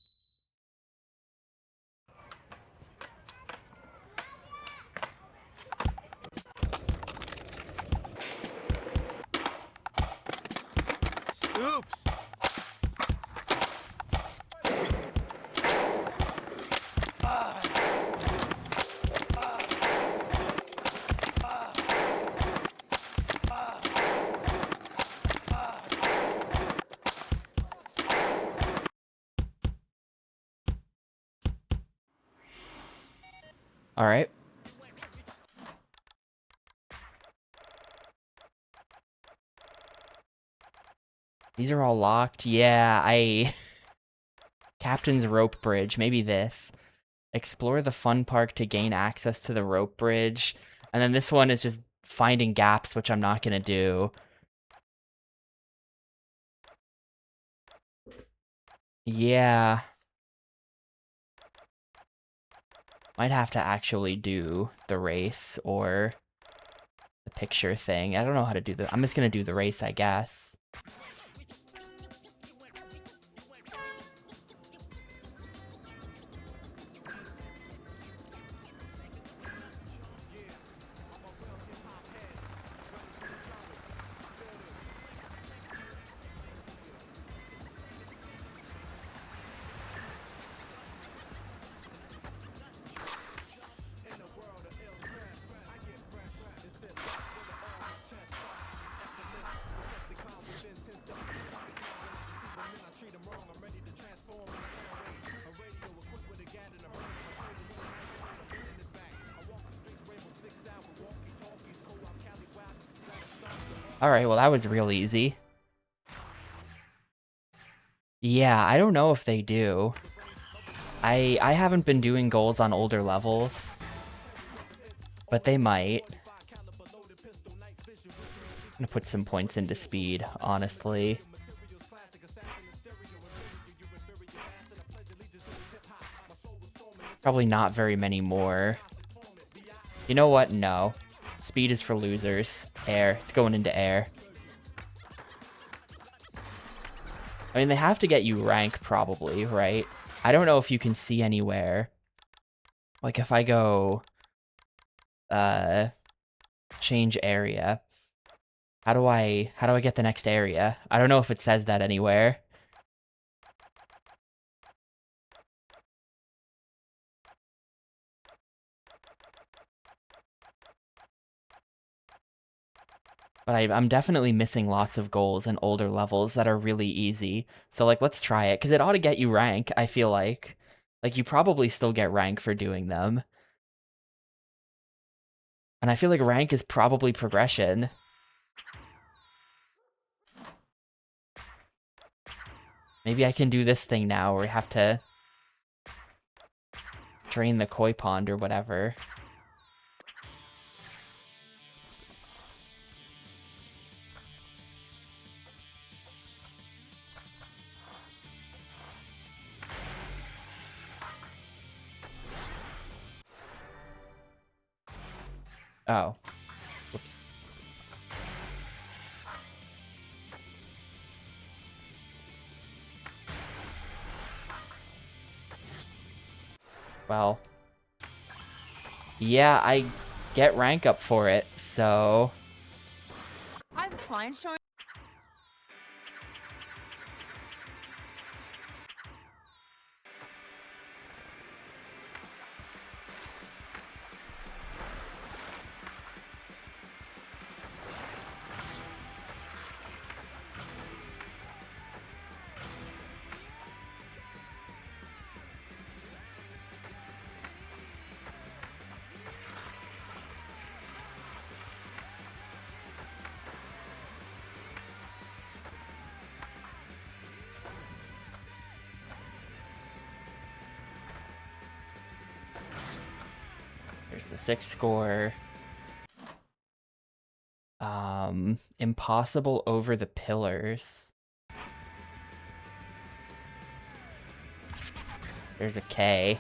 Oops. All right. These are all locked. Yeah, Captain's Rope Bridge. Maybe this. Explore the fun park to gain access to the rope bridge. And then this one is just finding gaps, which I'm not going to do. Yeah. Might have to actually do the race or the picture thing. I don't know how to do the... I'm just going to do the race, I guess. Alright, well that was real easy. Yeah, I don't know if they do. I haven't been doing goals on older levels, but they might. I'm gonna put some points into speed, honestly. Probably not very many more. You know what? No. Speed is for losers. Air. It's going into air. I mean, they have to get you rank, probably, right? I don't know if you can see anywhere. Like, if I go... change area. How do I get the next area? I don't know if it says that anywhere. But I'm definitely missing lots of goals in older levels that are really easy. So, like, let's try it. Because it ought to get you rank, I feel like. Like, you probably still get rank for doing them. And I feel like rank is probably progression. Maybe I can do this thing now where we have to drain the koi pond or whatever. Oh. Whoops. Well. Yeah, I get rank up for it, so... I have clients showing. There's the 6 score. Impossible over the pillars. There's a K.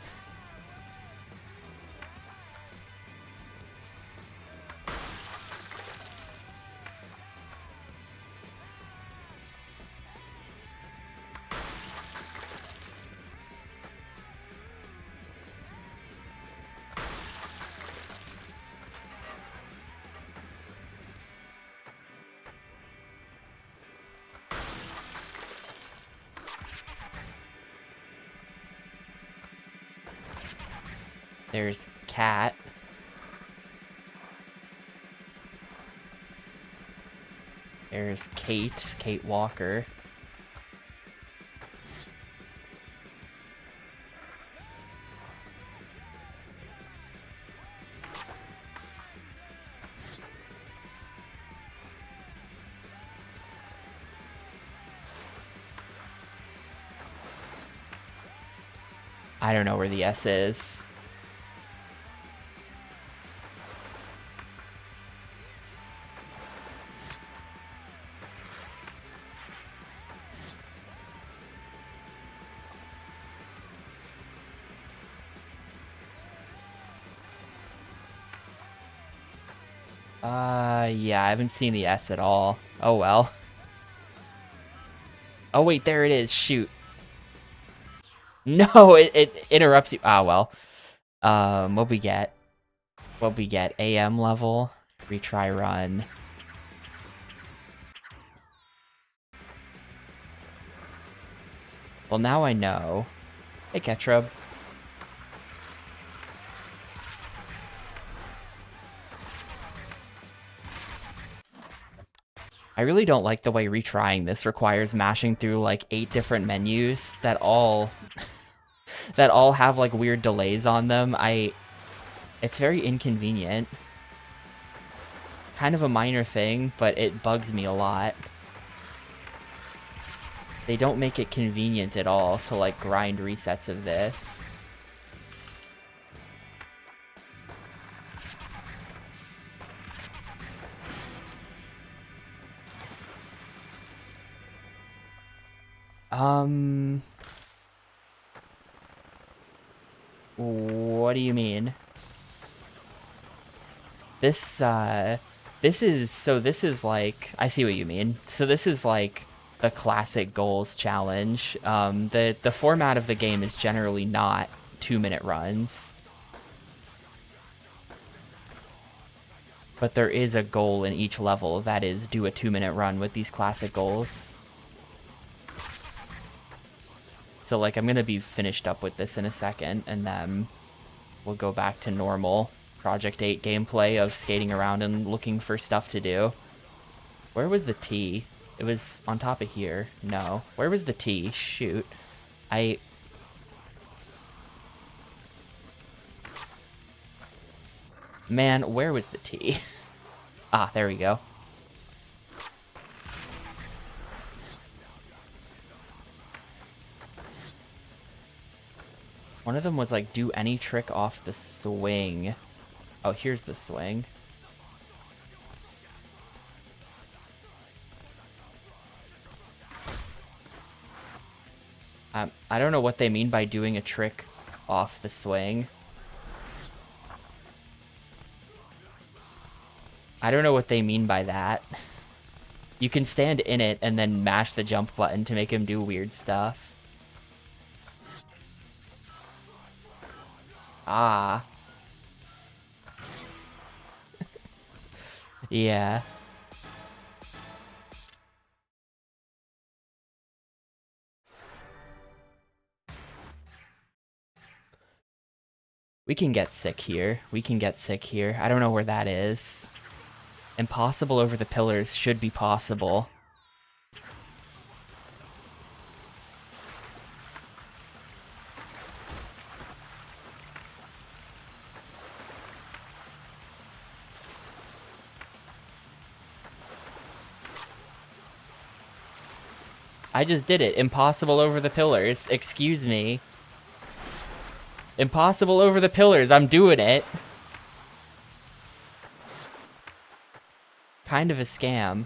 There's Cat. There's Kate Walker. I don't know where the S is. Yeah, I haven't seen the S at all. Oh well. Oh wait, there it is. Shoot. No, it interrupts you. Ah, well. What we get? What we get? AM level. Retry run. Well, now I know. Hey, Ketrub. I really don't like the way retrying this requires mashing through like 8 different menus that all that all have like weird delays on them. It's very inconvenient. Kind of a minor thing, but it bugs me a lot. They don't make it convenient at all to like grind resets of this. What do you mean? This is like, I see what you mean. So this is like the classic goals challenge. The format of the game is generally not 2-minute runs. But there is a goal in each level, that is do a 2-minute run with these classic goals. So like I'm gonna be finished up with this in a second, and then we'll go back to normal Project 8 gameplay of skating around and looking for stuff to do. Where was the T? It was on top of here. No. Where was the T? Shoot. Man, where was the T? Ah, there we go. One of them was like, do any trick off the swing. Oh, here's the swing. I don't know what they mean by doing a trick off the swing. I don't know what they mean by that. You can stand in it and then mash the jump button to make him do weird stuff. Ah. Yeah. We can get sick here. We can get sick here. I don't know where that is. Impossible over the pillars should be possible. I just did it. Impossible over the pillars. Excuse me. Impossible over the pillars. I'm doing it. Kind of a scam.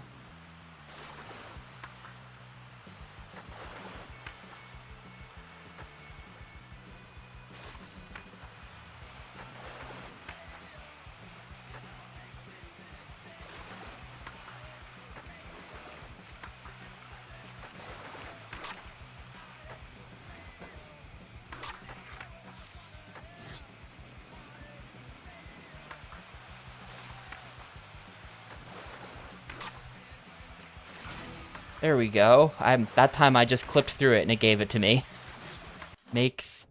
There we go. That time I just clipped through it and it gave it to me. Makes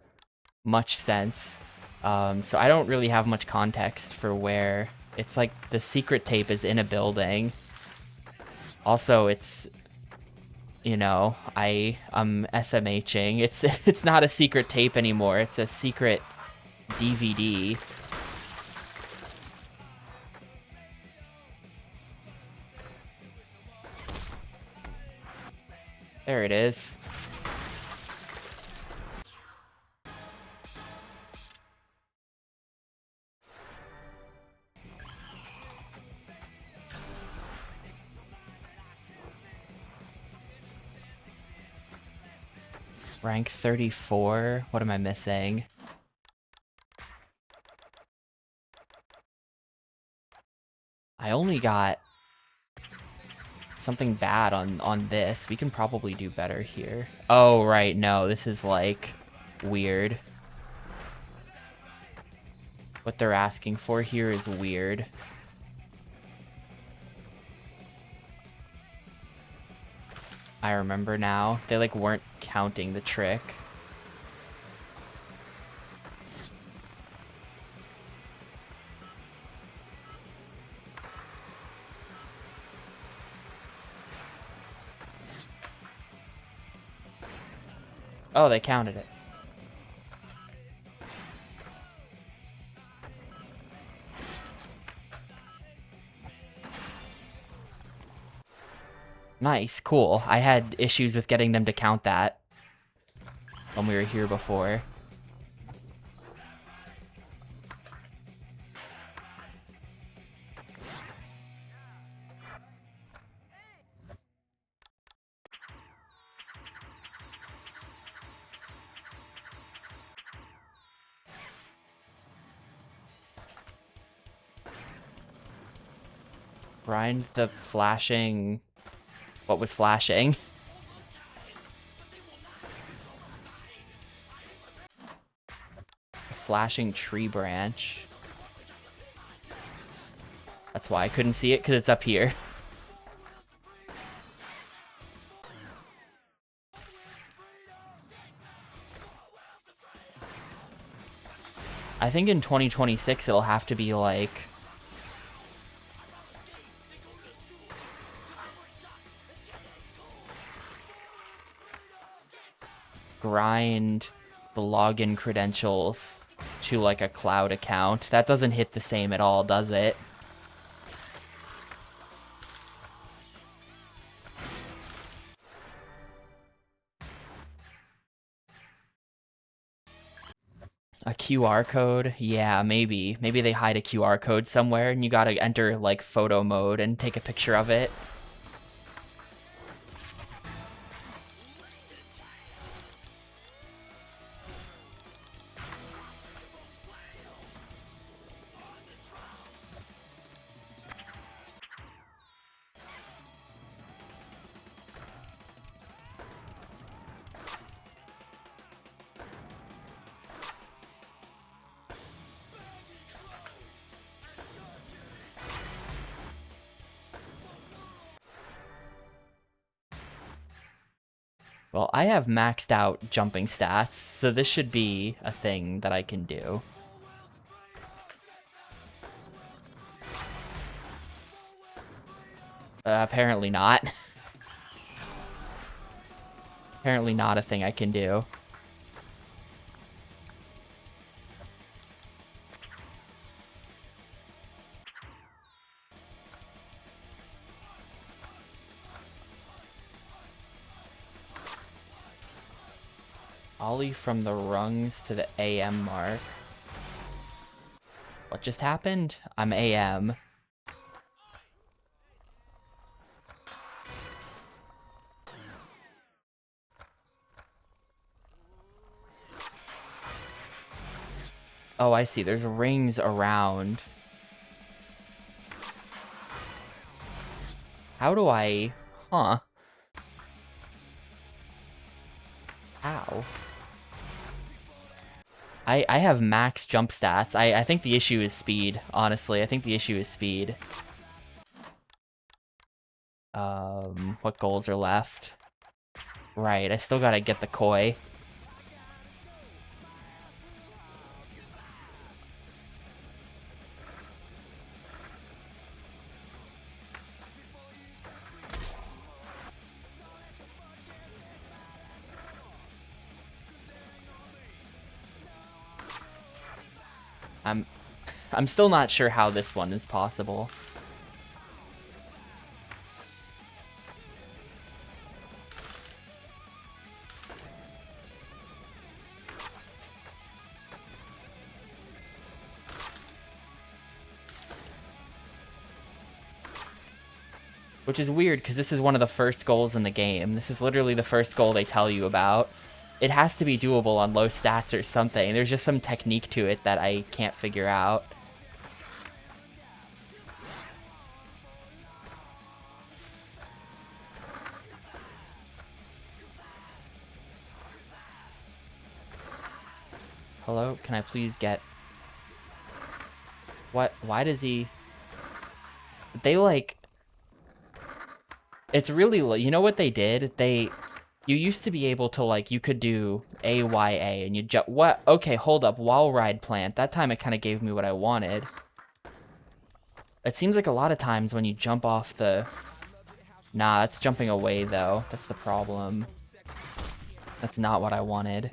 much sense. So I don't really have much context for where... It's like the secret tape is in a building. Also, it's... You know, I'm SMHing. It's not a secret tape anymore. It's a secret DVD. There it is. Rank 34? What am I missing? I only got something bad on this. We can probably do better here. Oh, right, no, this is like weird. What they're asking for here is weird. I remember now. They like weren't counting the trick. Oh, they counted it. Nice, cool. I had issues with getting them to count that when we were here before. Grind the flashing... What was flashing? Flashing tree branch. That's why I couldn't see it, because it's up here. I think in 2026 it'll have to be like... grind the login credentials to like a cloud account. That doesn't hit the same at all, does it? A QR code? Yeah, maybe. Maybe they hide a QR code somewhere and you gotta enter like photo mode and take a picture of it. Well, I have maxed out jumping stats, so this should be a thing that I can do. Apparently not. Apparently not a thing I can do. Ollie from the rungs to the AM mark. What just happened? I'm AM. Oh, I see. There's rings around. How do I... Huh. Ow. I have max jump stats. I think the issue is speed, honestly. I think the issue is speed. What goals are left? Right, I still gotta get the koi. I'm still not sure how this one is possible. Which is weird, because this is one of the first goals in the game. This is literally the first goal they tell you about. It has to be doable on low stats or something. There's just some technique to it that I can't figure out. Hello? Can I please get... What? Why does he... They, like... It's really... You know what they did? You used to be able to, like, you could do AYA and you jump... What? Okay, hold up. Wall ride plant. That time it kind of gave me what I wanted. It seems like a lot of times when you jump off the... Nah, that's jumping away, though. That's the problem. That's not what I wanted.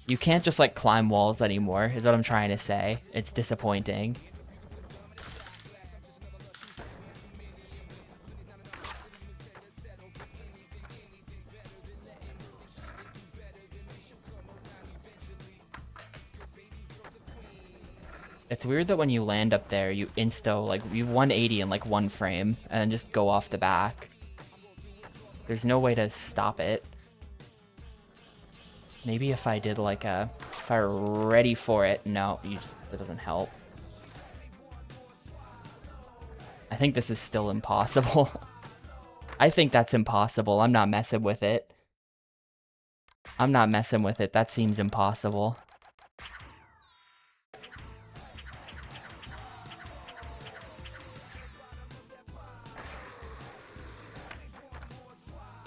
You can't just, like, climb walls anymore, is what I'm trying to say. It's disappointing. It's weird that when you land up there, you insto, like, you 180 in, like, one frame, and then just go off the back. There's no way to stop it. Maybe if I did, like, if I were ready for it. No, that doesn't help. I think this is still impossible. I think that's impossible. I'm not messing with it. I'm not messing with it. That seems impossible.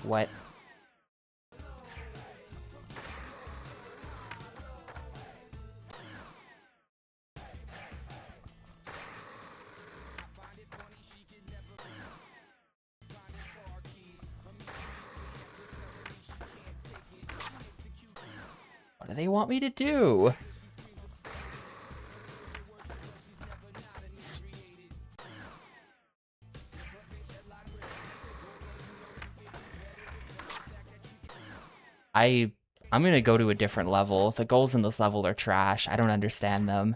What? What do they want me to do? I'm gonna go to a different level. The goals in this level are trash. I don't understand them.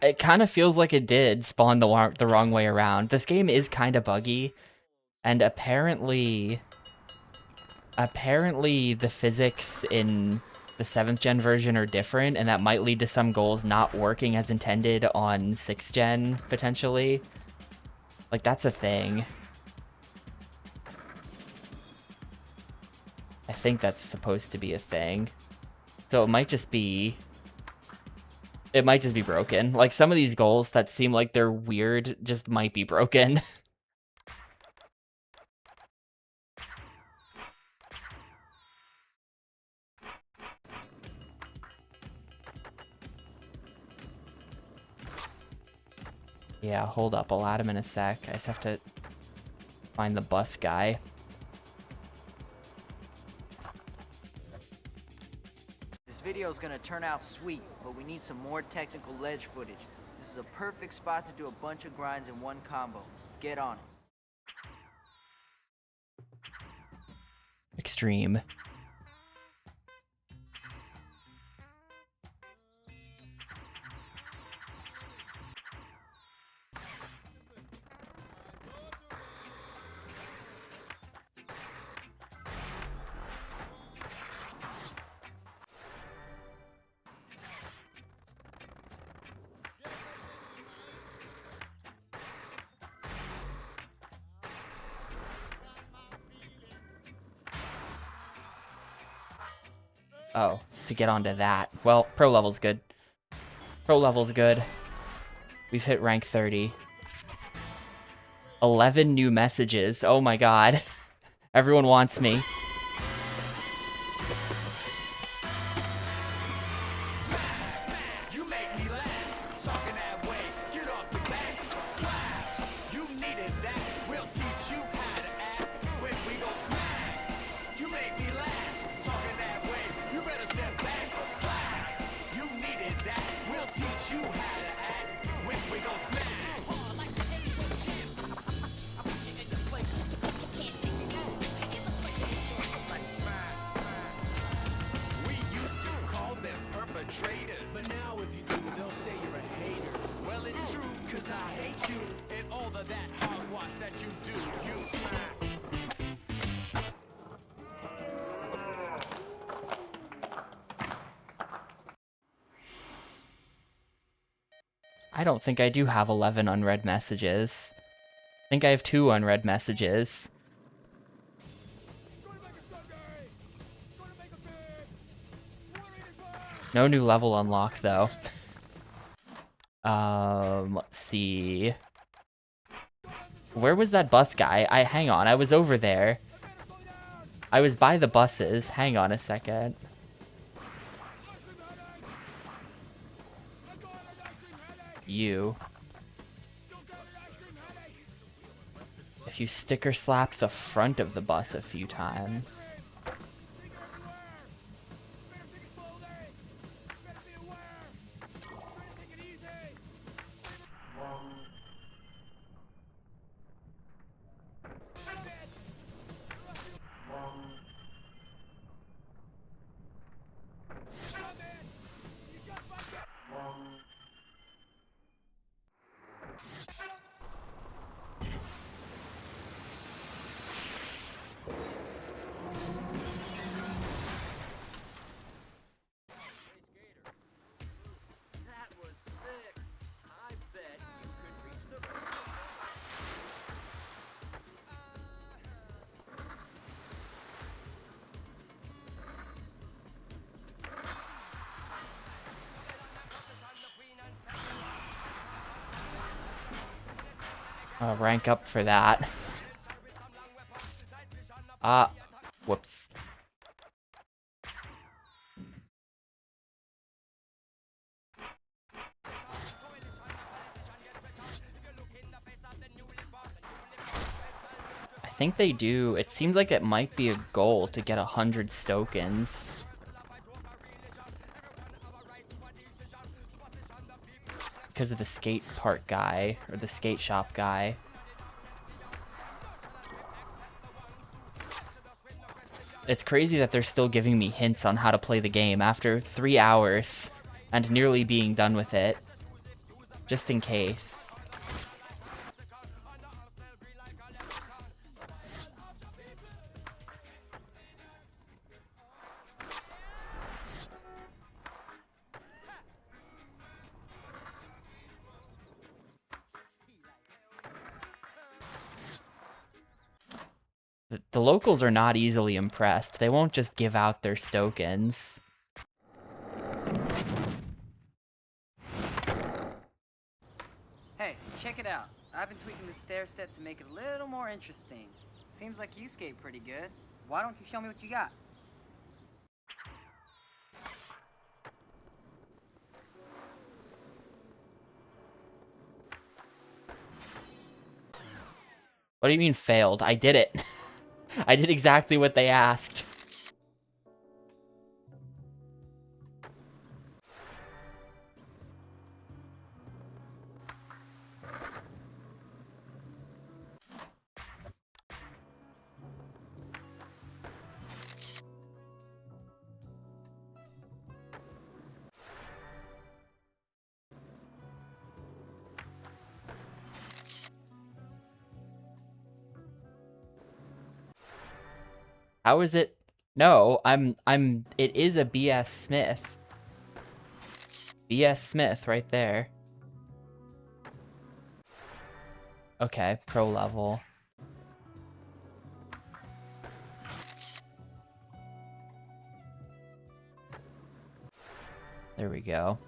It kind of feels like it did spawn the wrong way around. This game is kind of buggy, and apparently the physics in the 7th gen version are different, and that might lead to some goals not working as intended on 6th gen, potentially. Like, that's a thing. I think that's supposed to be a thing. So it might just be... It might just be broken. Like, some of these goals that seem like they're weird just might be broken. Yeah, hold up. I'll add him in a sec. I just have to find the bus guy. This video is gonna turn out sweet, but we need some more technical ledge footage. This is a perfect spot to do a bunch of grinds in one combo. Get on it. Extreme. Oh, it's to get onto that. Well, pro level's good. Pro level's good. We've hit rank 30. 11 new messages. Oh my god. Everyone wants me. But now if you do, they'll say you're a hater. Well, it's true, cause I hate you and all of that hogwash that you do. You smack. I don't think I do have 11 unread messages. I think I have 2 unread messages. No new level unlock, though. Let's see. Where was that bus guy? Hang on, I was over there. I was by the buses. Hang on a second. You. If you sticker slapped the front of the bus a few times. Rank up for that. Whoops. I think they do. It seems like it might be a goal to get 100 Stokens. Because of the skate park guy, or the skate shop guy. It's crazy that they're still giving me hints on how to play the game after 3 hours and nearly being done with it. Just in case. The locals are not easily impressed. They won't just give out their tokens. Hey, check it out. I've been tweaking the stair set to make it a little more interesting. Seems like you skate pretty good. Why don't you show me what you got? What do you mean failed? I did it. I did exactly what they asked. How is it? No, it is a BS Smith. BS Smith right there. Okay, pro level. There we go.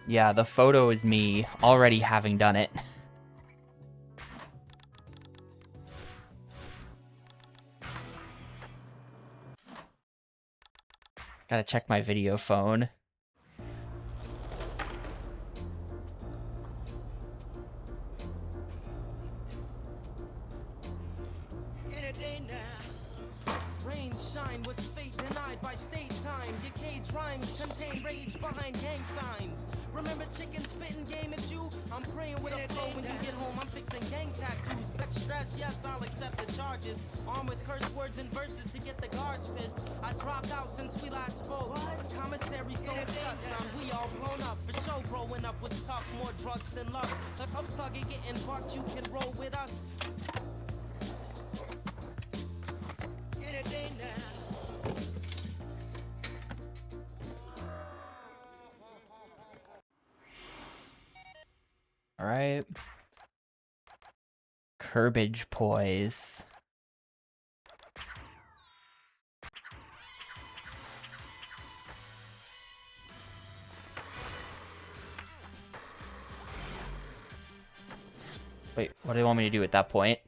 Yeah, the photo is me already having done it. Gotta check my video phone. Rain, shine was fate denied by state time. Your cage rhymes contain rage behind gang signs. Remember chicken spitting game at you? I'm praying with a flow when you get home. I'm fixing gang tattoos. Got stress, yes, I'll accept the charges. Armed with curse words and verses to get the guards pissed. I dropped out since we last spoke. Commissary so shut, son. We all blown up. For show, growing up was tough. More drugs than love. If I'm thugging getting bucked, you can roll with us. All right. Curbage poise. Wait, what do they want me to do at that point?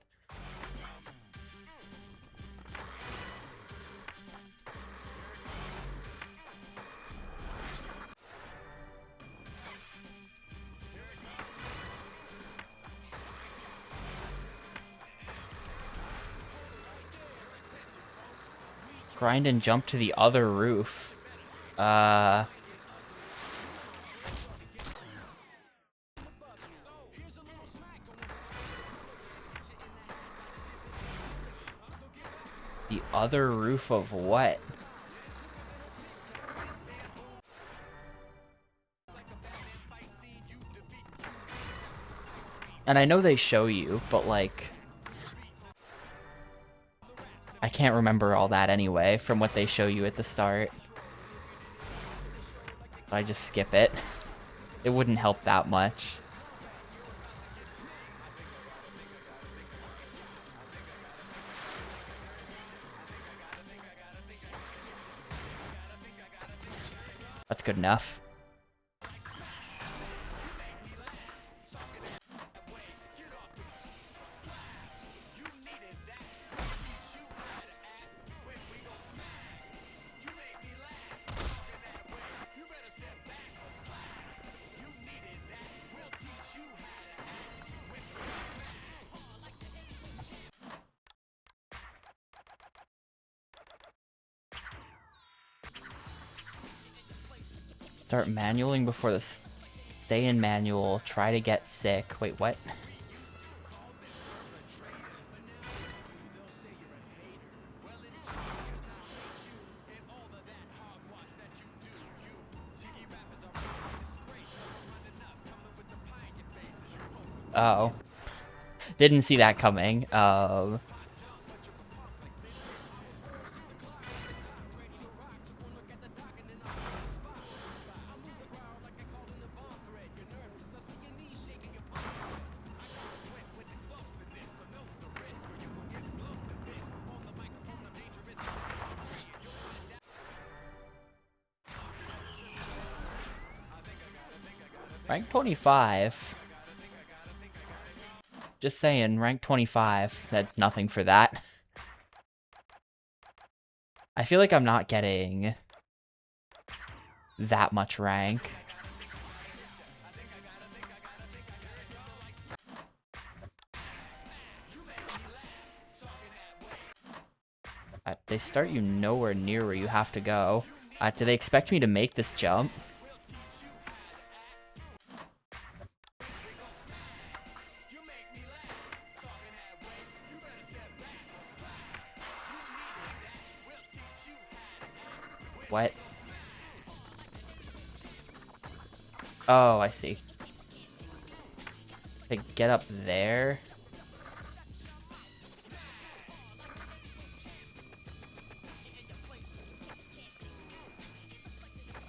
Grind and jump to the other roof. The other roof of what? And I know they show you, but like... I can't remember all that anyway from what they show you at the start. I just skip it. It wouldn't help that much. That's good enough. Start manualing before the stay in manual. Try to get sick. Wait, what? Oh. Didn't see that coming. Rank 25. Just saying, rank 25. Had nothing for that. I feel like I'm not getting that much rank. They start you nowhere near where you have to go. Do they expect me to make this jump? What? Oh, I see. To get up there?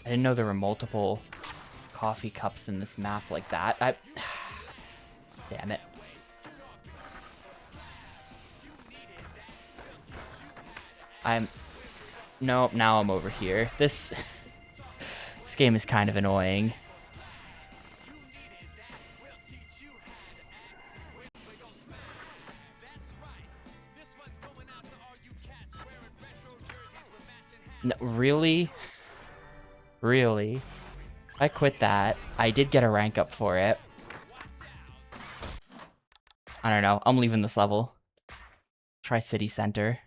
I didn't know there were multiple coffee cups in this map like that. Damn it. Nope, now I'm over here. This game is kind of annoying. No, really? Really? I quit that. I did get a rank up for it. I don't know. I'm leaving this level. Try City Center.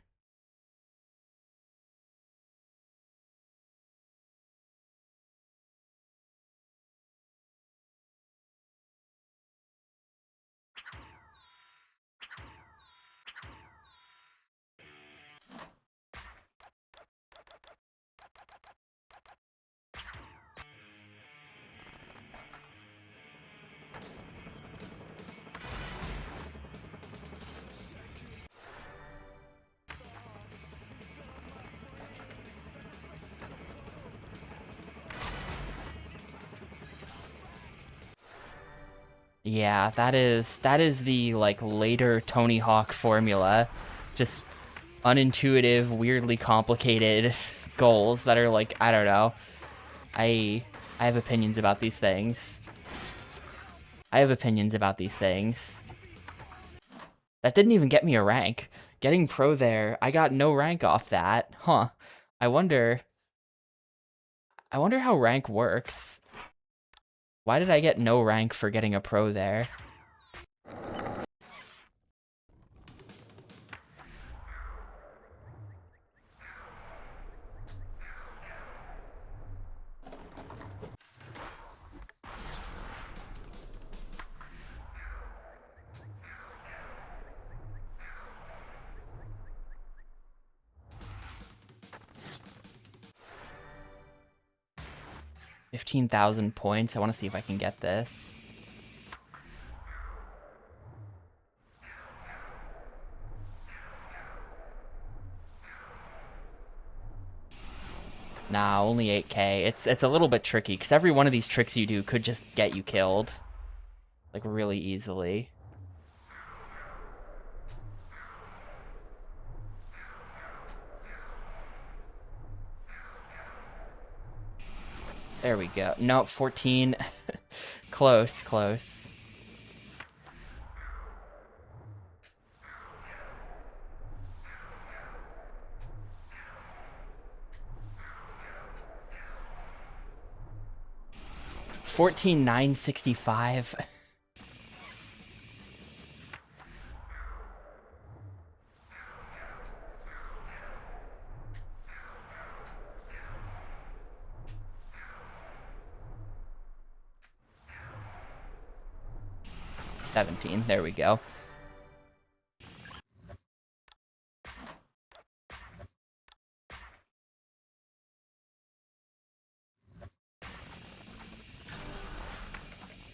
Yeah, that is the like later Tony Hawk formula. Just unintuitive, weirdly complicated goals that are like, I don't know. I have opinions about these things. That didn't even get me a rank. Getting pro there, I got no rank off that. Huh. I wonder how rank works. Why did I get no rank for getting a pro there? $15,000 points. I want to see if I can get this. Nah, only 8K. It's a little bit tricky because every one of these tricks you do could just get you killed, like really easily. There we go. No, 14. Close. 14,965. $17. There we go.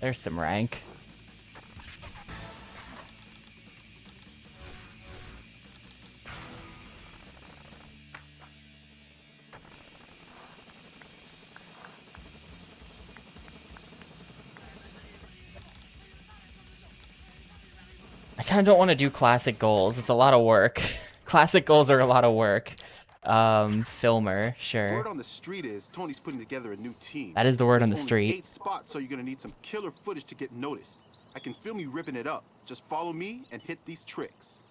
There's some rank. I kind of don't want to do classic goals. It's a lot of work. Classic goals are a lot of work. filmer, sure. Word on the street is Tony's putting together a new team. That is the word on the There's street. only 8 spots, so you're gonna need some killer footage to get noticed. I can film you ripping it up. Just follow me and hit these tricks.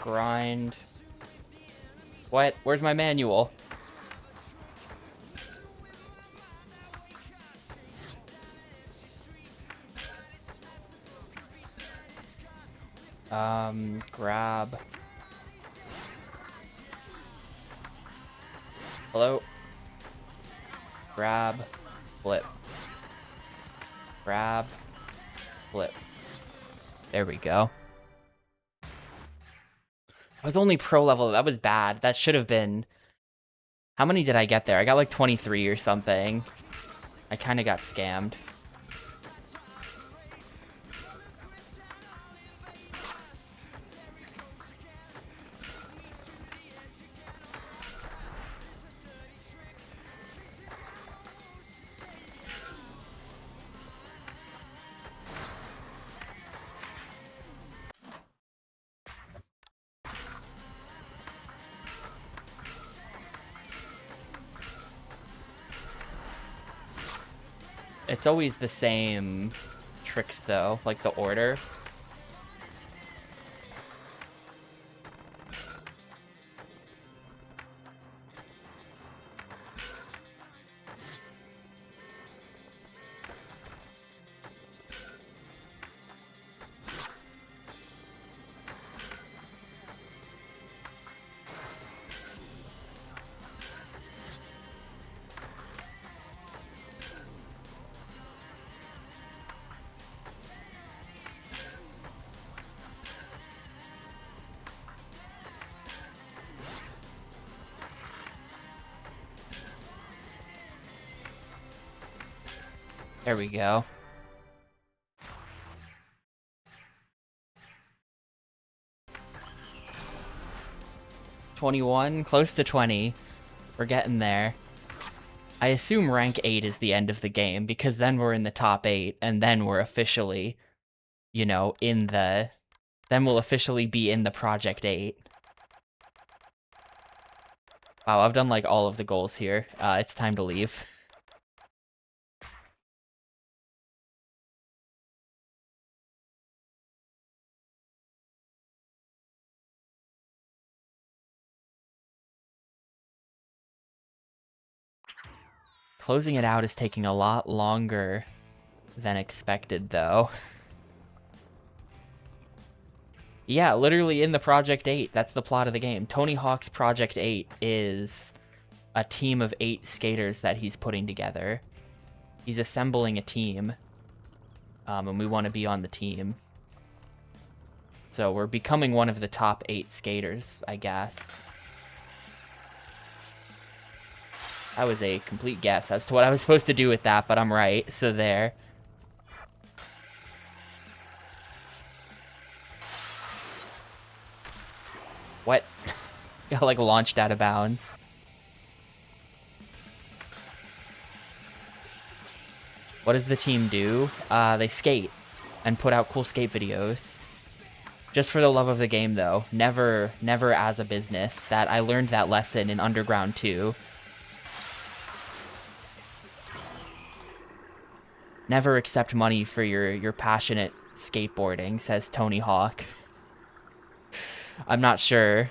Grind. What? Where's my manual? Grab. Hello? Grab. Flip. Grab. Flip. There we go. I was only pro level. That was bad. That should have been... How many did I get there? I got like 23 or something. I kind of got scammed. It's always the same tricks though, like the order. There we go. $21, close to 20. We're getting there. I assume rank 8 is the end of the game, because then we're in the top 8, and then we're officially, you know, in the... Then we'll officially be in the Project 8. Wow, I've done, like, all of the goals here. It's time to leave. Closing it out is taking a lot longer than expected, though. Yeah, literally in the Project 8. That's the plot of the game. Tony Hawk's Project 8 is a team of 8 skaters that he's putting together. He's assembling a team, and we want to be on the team. So we're becoming one of the top 8 skaters, I guess. That was a complete guess as to what I was supposed to do with that, but I'm right, so there. What? Got, like, launched out of bounds. What does the team do? They skate and put out cool skate videos. Just for the love of the game, though. Never as a business. That I learned that lesson in Underground 2. Never accept money for your passionate skateboarding, says Tony Hawk. I'm not sure.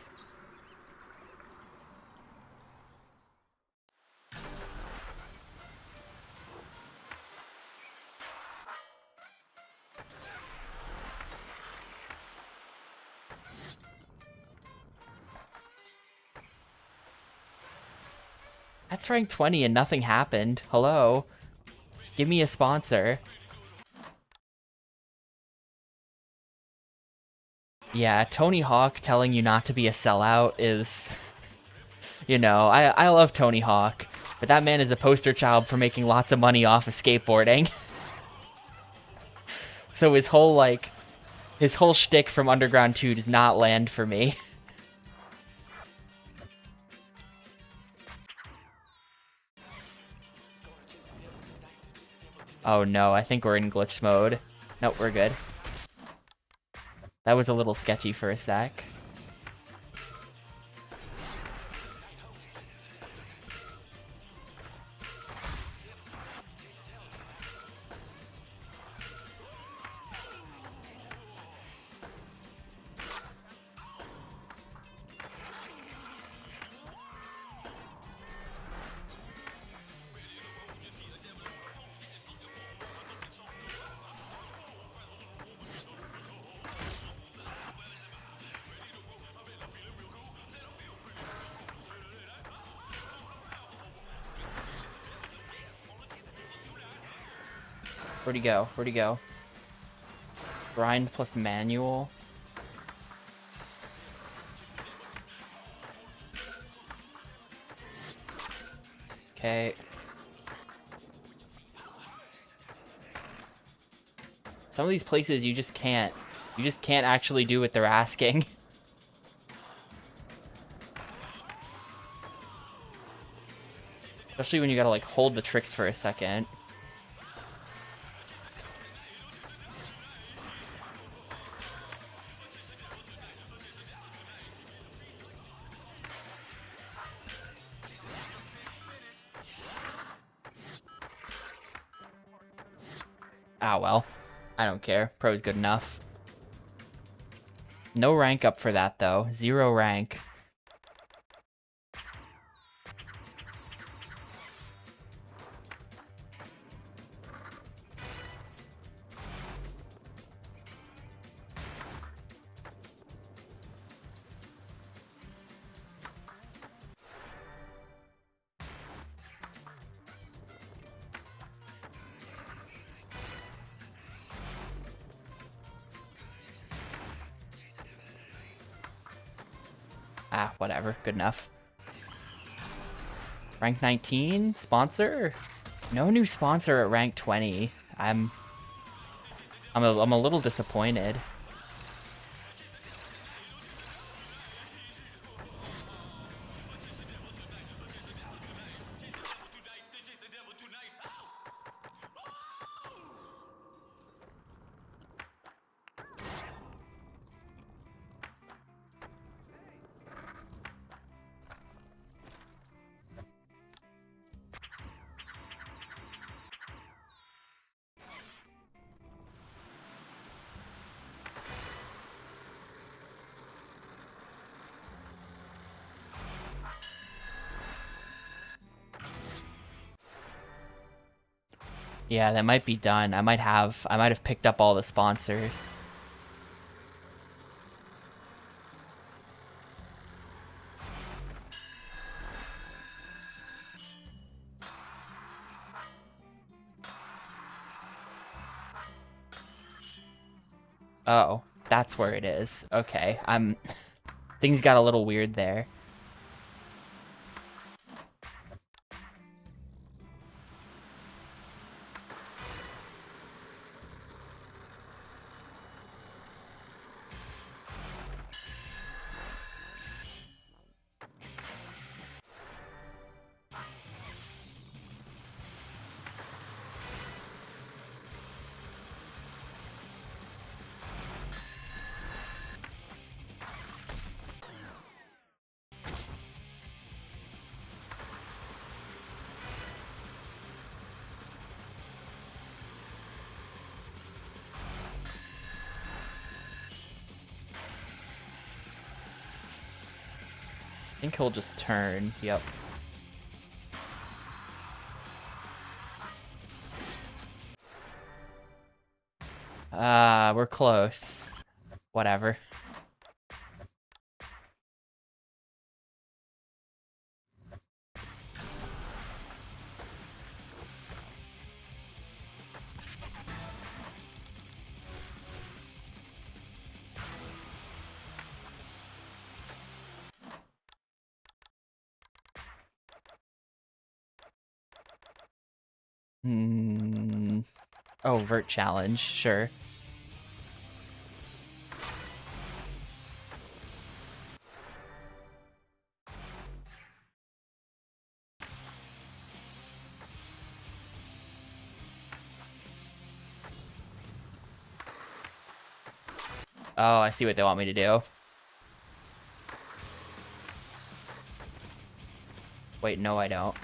That's rank 20 and nothing happened. Hello? Give me a sponsor. Yeah, Tony Hawk telling you not to be a sellout is... You know, I love Tony Hawk, but that man is a poster child for making lots of money off of skateboarding. So his whole shtick from Underground 2 does not land for me. Oh no, I think we're in glitch mode. Nope, we're good. That was a little sketchy for a sec. Where'd he go? Where'd he go? Grind plus manual. Okay. Some of these places you just can't actually do what they're asking. Especially when you gotta like hold the tricks for a second. Ah, well. I don't care. Pro's good enough. No rank up for that, though. 0 rank. Ah, whatever. Good enough. Rank 19? Sponsor? No new sponsor at rank 20. I'm a little disappointed. Yeah, that might be done. I might have picked up all the sponsors. Oh, that's where it is. Okay, things got a little weird there. I think he'll just turn. Yep. We're close. Whatever. Oh, vert challenge, sure. Oh, I see what they want me to do. Wait, no, I don't.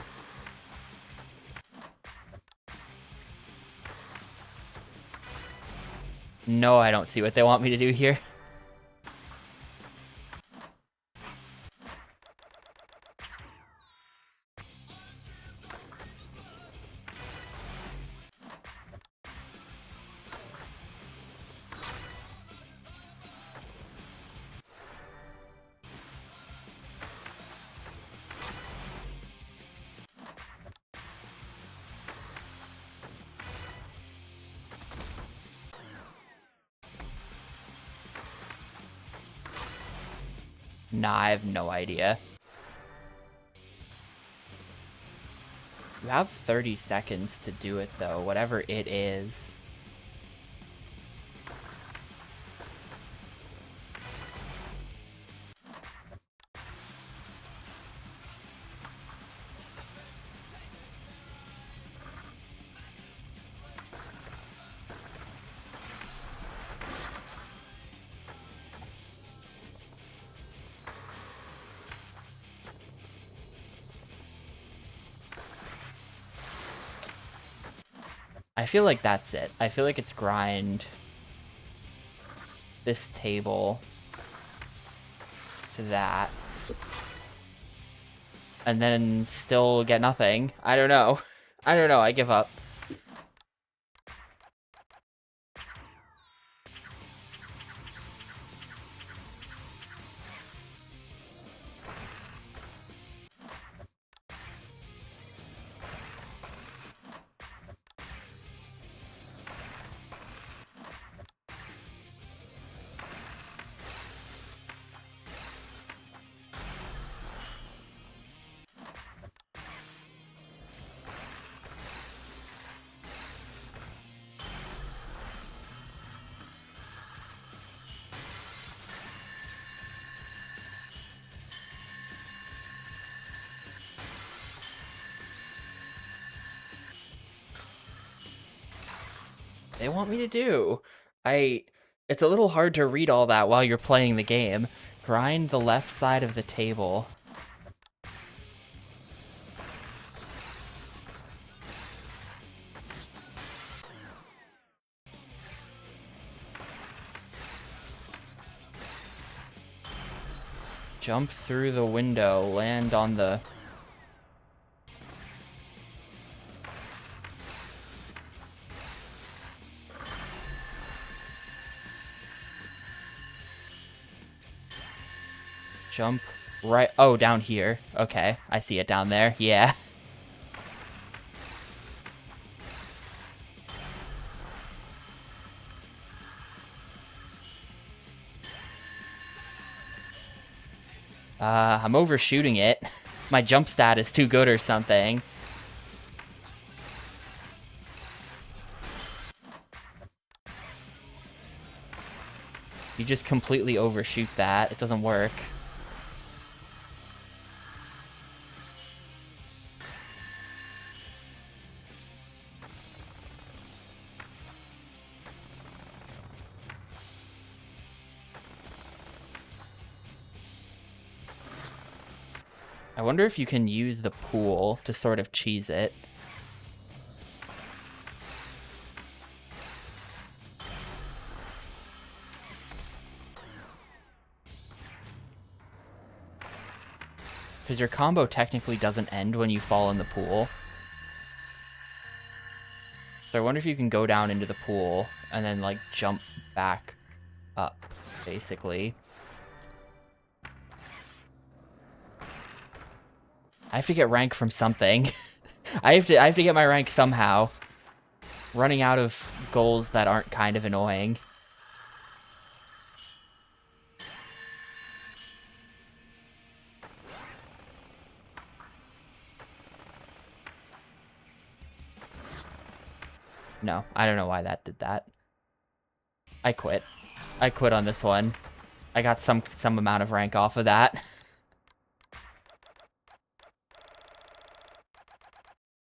No, I don't see what they want me to do here. Nah, I have no idea. You have 30 seconds to do it, though, whatever it is. I feel like that's it. I feel like it's grind this table to that. And then still get nothing. I don't know. I don't know. I give up. They want me to do. It's a little hard to read all that while you're playing the game. Grind the left side of the table. Jump through the window, land on the... Jump right... Oh, down here. Okay, I see it down there. Yeah. I'm overshooting it. My jump stat is too good or something. You just completely overshoot that. It doesn't work. I wonder if you can use the pool to sort of cheese it. Because your combo technically doesn't end when you fall in the pool. So I wonder if you can go down into the pool and then, like, jump back up, basically. I have to get rank from something. I have to get my rank somehow. Running out of goals that aren't kind of annoying. No, I don't know why that did that. I quit. I quit on this one. I got some amount of rank off of that.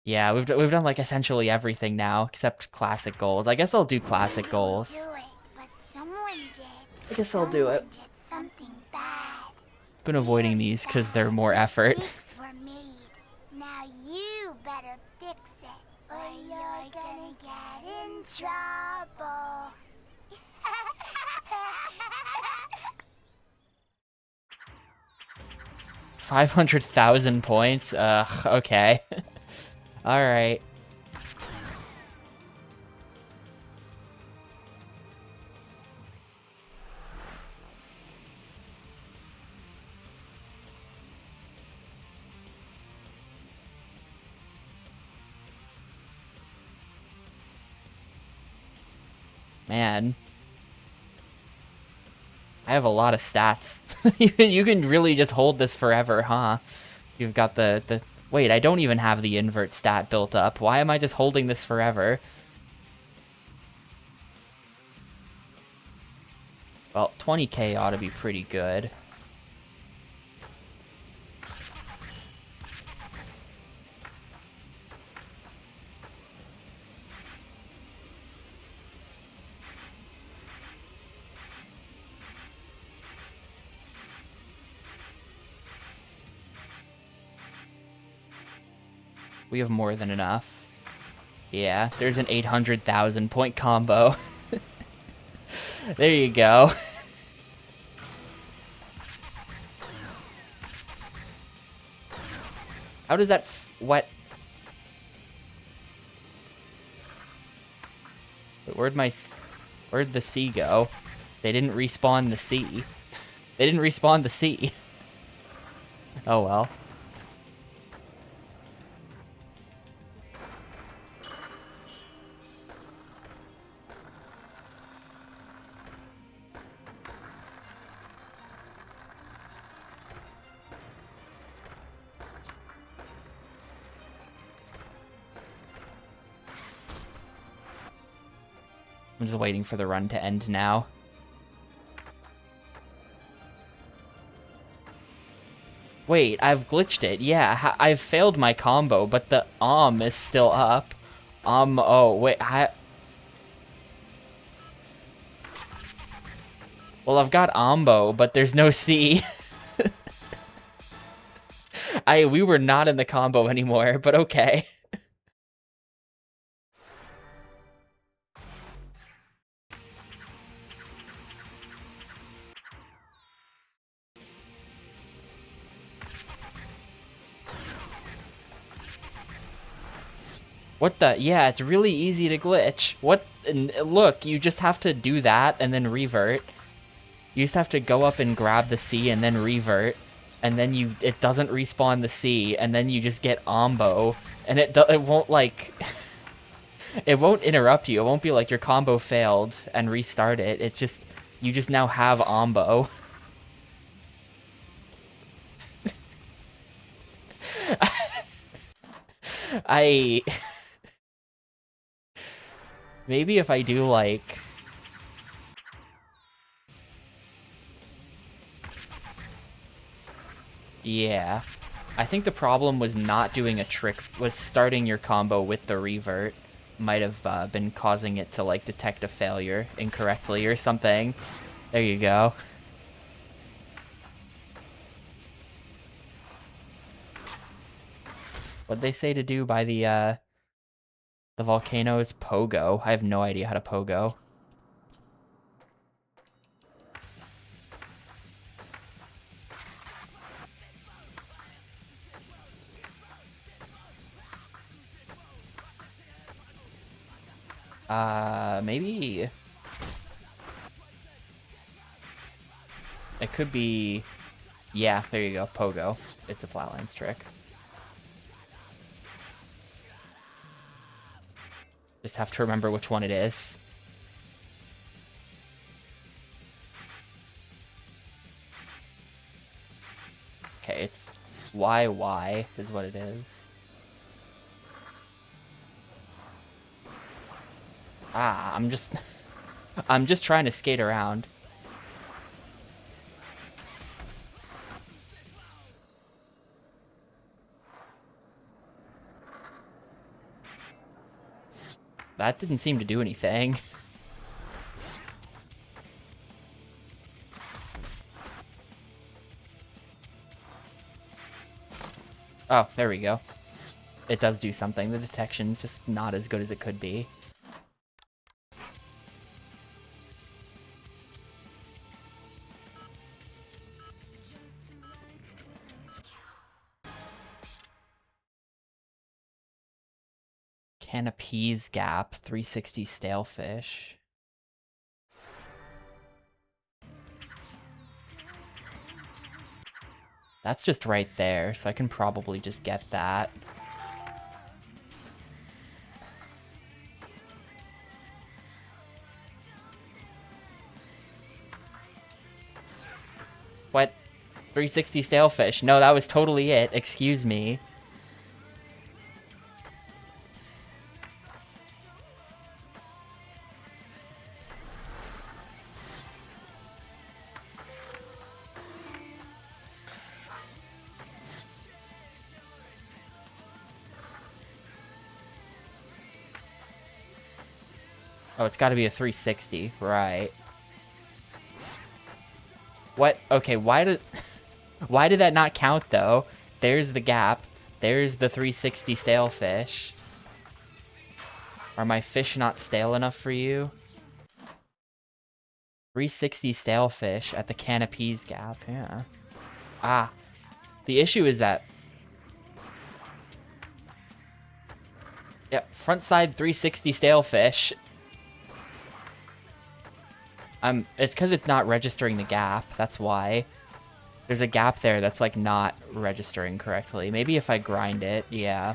Yeah, we've done like essentially everything now except classic goals. I guess I'll do classic goals. But someone did. I guess I'll do it. Did something bad. Been avoiding these because they're more effort. Mistakes were made. Now you better fix it, or you're gonna get in trouble. 500,000 points? Ugh, okay. Alright. Man. I have a lot of stats. You can really just hold this forever, huh? You've got the... Wait, I don't even have the invert stat built up. Why am I just holding this forever? Well, 20k ought to be pretty good. We have more than enough. Yeah, there's an 800,000 point combo. There you go. How does that what? Wait, where'd the C go? They didn't respawn the C. They didn't respawn the C. Oh well. I'm just waiting for the run to end now. Wait, I've glitched it. Yeah, I've failed my combo, but the is still up. Oh, wait, well, I've got Ombo, but there's no C. We were not in the combo anymore, but okay. What the? Yeah, it's really easy to glitch. What? Look, you just have to do that and then revert. You just have to go up and grab the C and then revert. And then it doesn't respawn the C, and then you just get Ombo. And it won't, like... it won't interrupt you. It won't be like your combo failed and restart it. It's just... you just now have Ombo. Maybe if I do, like... Yeah. I think the problem was not doing a trick, was starting your combo with the revert. Might have been causing it to, like, detect a failure incorrectly or something. There you go. What'd they say to do by the volcanoes? Pogo. I have no idea how to pogo. Maybe... it could be... yeah, there you go, pogo. It's a flatlines trick. Just have to remember which one it is. Okay, it's YY is what it is. Ah, I'm just... I'm just trying to skate around. That didn't seem to do anything. Oh, there we go. It does do something. The detection's just not as good as it could be. Canopies Gap, 360 Stalefish. That's just right there, so I can probably just get that. What? 360 Stalefish. No, that was totally it. Excuse me. Oh, it's got to be a 360, right? What? Okay, why did that not count though? There's the gap. There's the 360 Stalefish. Are my fish not stale enough for you? 360 Stalefish at the Canopies Gap, yeah. Ah, the issue is that... Yep, front side 360 Stalefish. It's because it's not registering the gap, that's why. There's a gap there that's like not registering correctly. Maybe if I grind it, yeah.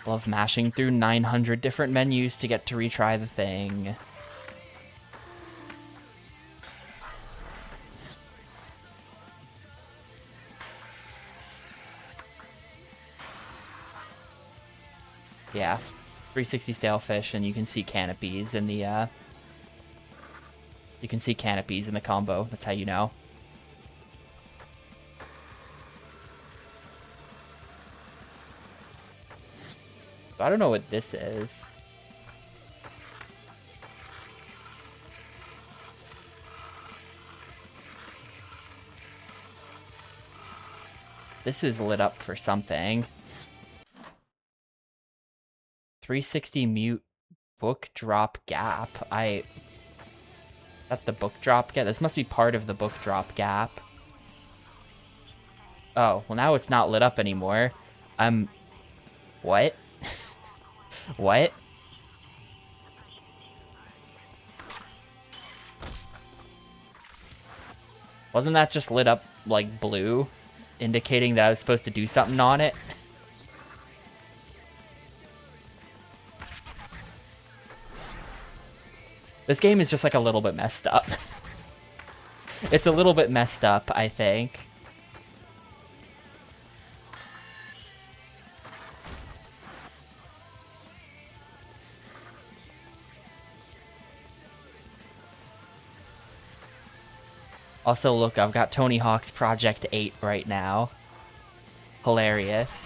Love mashing through 900 different menus to get to retry the thing. Yeah, 360 Stalefish, and you can see canopies in the, you can see canopies in the combo. That's how you know. I don't know what this is. This is lit up for something. 360 mute book drop gap. That the book drop gap? This must be part of the book drop gap. Oh, well now it's not lit up anymore. What? What? Wasn't that just lit up like blue, indicating that I was supposed to do something on it? This game is just like a little bit messed up. It's a little bit messed up, I think. Also, look, I've got Tony Hawk's Project 8 right now. Hilarious.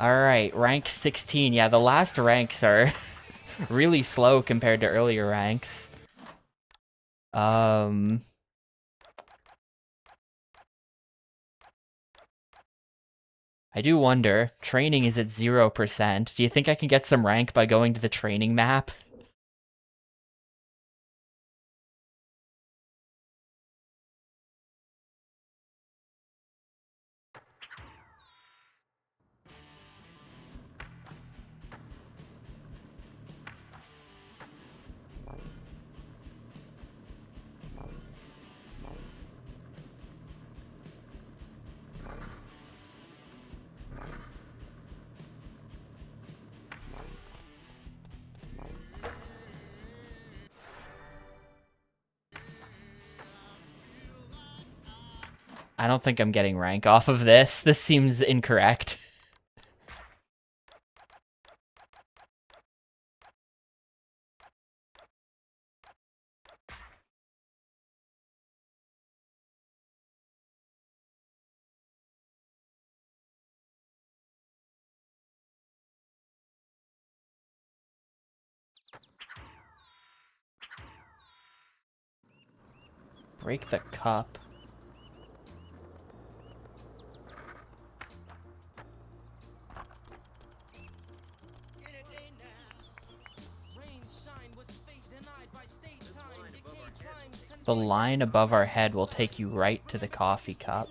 Alright, rank 16. Yeah, the last ranks are really slow compared to earlier ranks. I do wonder, training is at 0%. Do you think I can get some rank by going to the training map? I don't think I'm getting rank off of this. This seems incorrect. Break the cup. The line above our head will take you right to the coffee cup.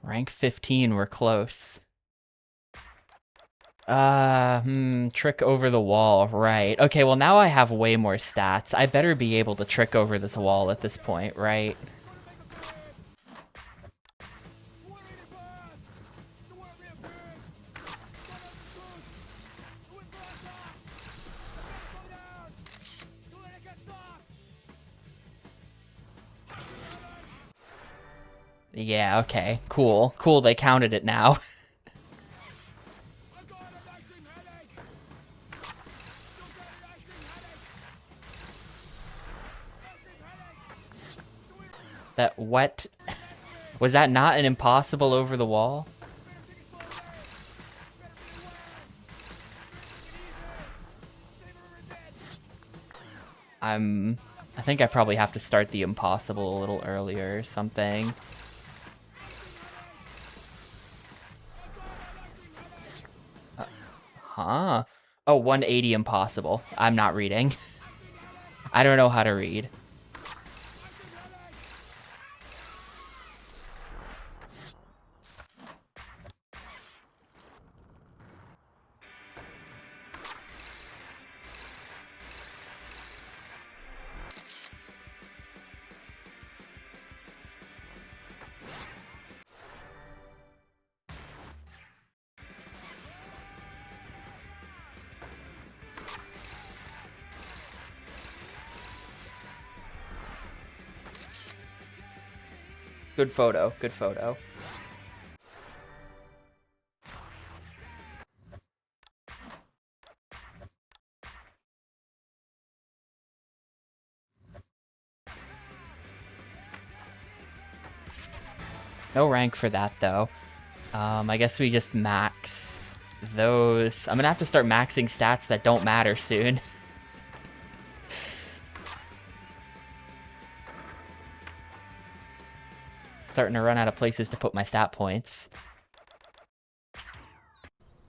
Rank 15, we're close. Trick over the wall, right. Okay, well now I have way more stats. I better be able to trick over this wall at this point, right? Yeah, okay. Cool. Cool, they counted it now. That what? Was that not an impossible over the wall? I think I probably have to start the impossible a little earlier or something. Huh? Oh, 180 impossible. I'm not reading. I don't know how to read. Good photo, good photo. No rank for that though. I guess we just max those. I'm gonna have to start maxing stats that don't matter soon. Starting to run out of places to put my stat points.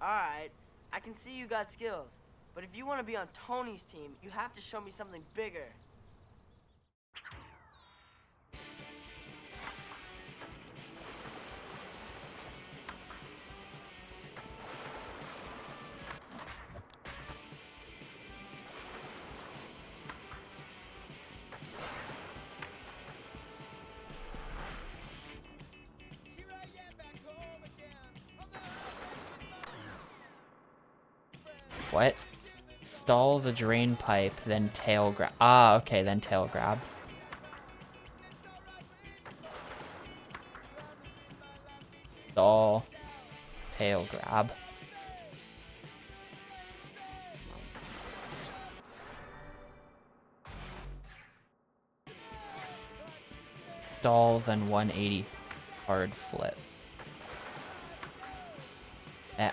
Alright, I can see you got skills, but if you want to be on Tony's team, you have to show me something bigger. What? Stall the drain pipe, then tail grab. Ah, okay, then tail grab. Stall, tail grab. Stall, then 180 hard flip. Yeah.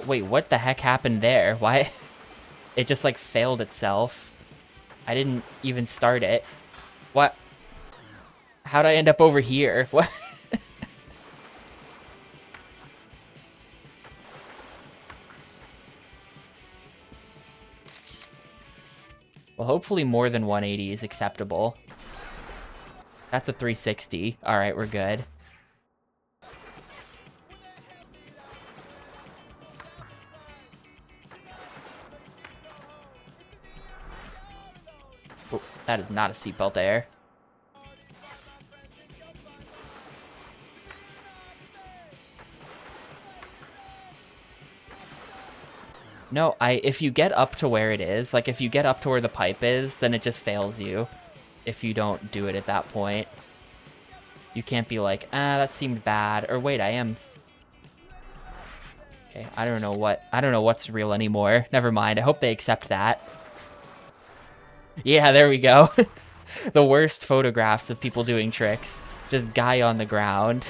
Wait, what the heck happened there? Why? It just like failed itself. I didn't even start it. What? How'd I end up over here? What? Well, hopefully more than 180 is acceptable. That's a 360. Alright, we're good. Oh, that is not a seatbelt there. No, if you get up to where it is, like if you get up to where the pipe is, then it just fails you if you don't do it at that point. You can't be like, that seemed bad, or wait, I am... Okay, I don't know what's real anymore. Never mind, I hope they accept that. Yeah, there we go. The worst photographs of people doing tricks. Just guy on the ground.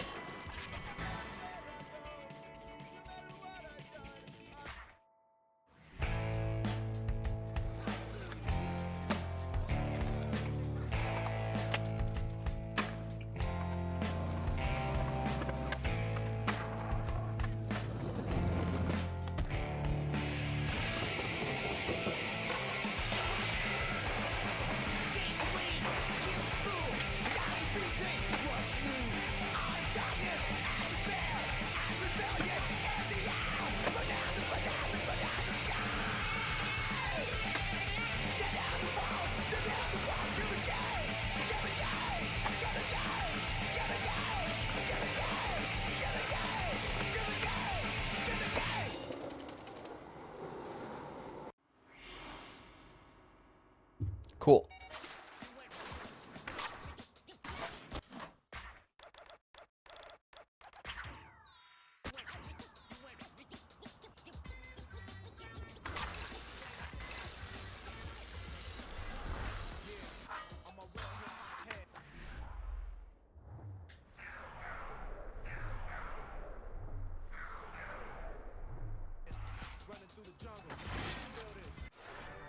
Cool.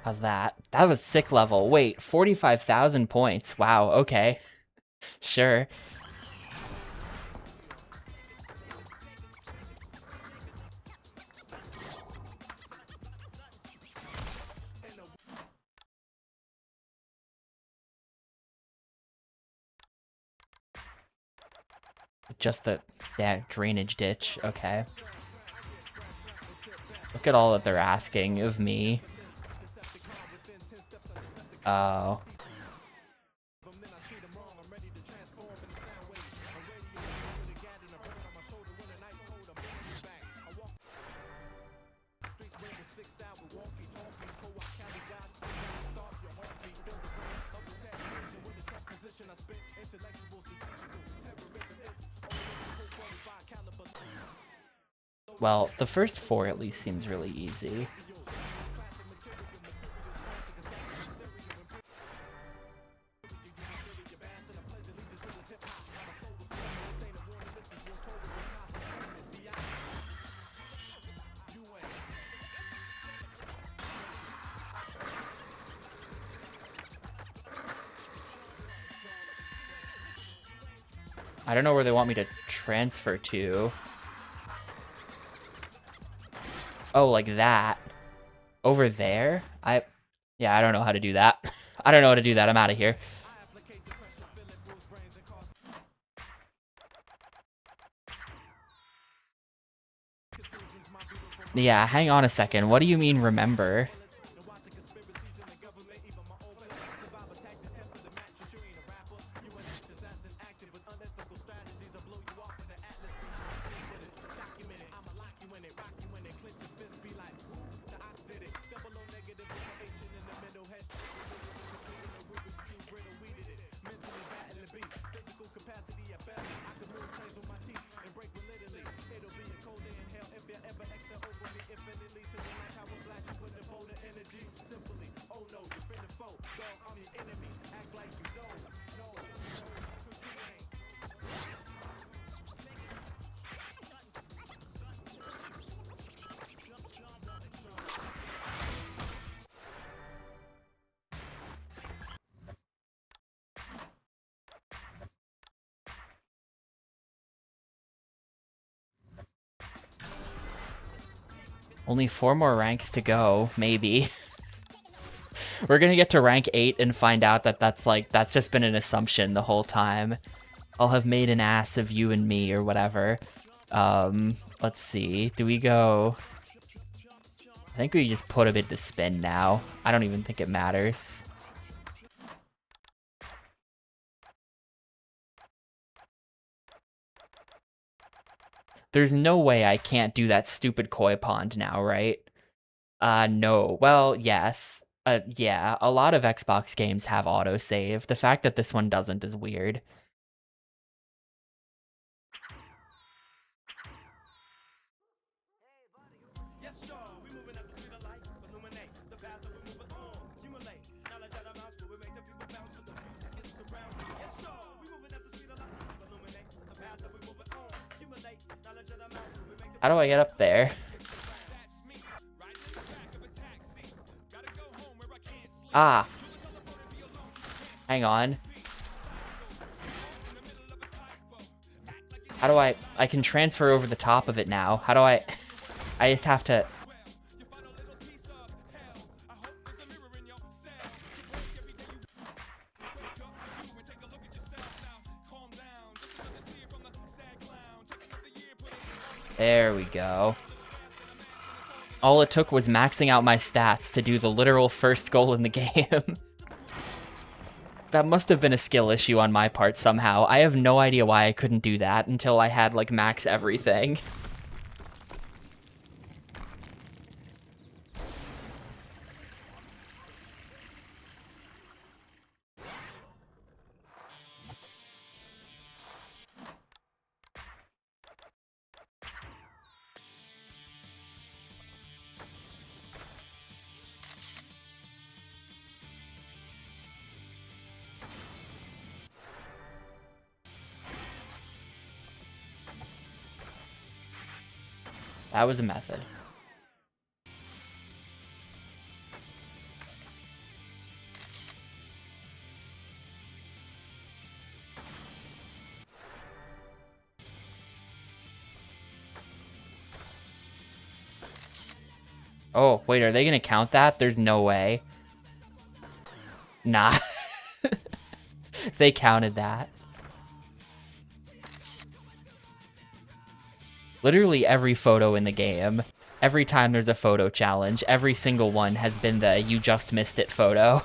How's that? That was sick level. Wait, 45,000 points. Wow, okay. Sure. Just the drainage ditch. Okay. Look at all that they're asking of me. Oh. Well, the first 4 at least seems really easy. I don't know where they want me to transfer to. Oh, like that. Over there? Yeah, I don't know how to do that. I don't know how to do that. I'm out of here. Yeah, hang on a second. What do you mean, remember? Only 4 more ranks to go, maybe. We're gonna get to rank 8 and find out that that's just been an assumption the whole time. I'll have made an ass of you and me or whatever. Let's see. Do we go... I think we just put him into spin now. I don't even think it matters. There's no way I can't do that stupid koi pond now, right? No. Well, yes. Yeah, a lot of Xbox games have autosave. The fact that this one doesn't is weird. How do I get up there? Ah. Hang on. How do I can transfer over the top of it now. How do I just have to... There we go. All it took was maxing out my stats to do the literal first goal in the game. That must have been a skill issue on my part somehow. I have no idea why I couldn't do that until I had, like, max everything. That was a method. Oh, wait, are they gonna count that? There's no way. Nah. If they counted that. Literally every photo in the game, every time there's a photo challenge, every single one has been the "you just missed it" photo.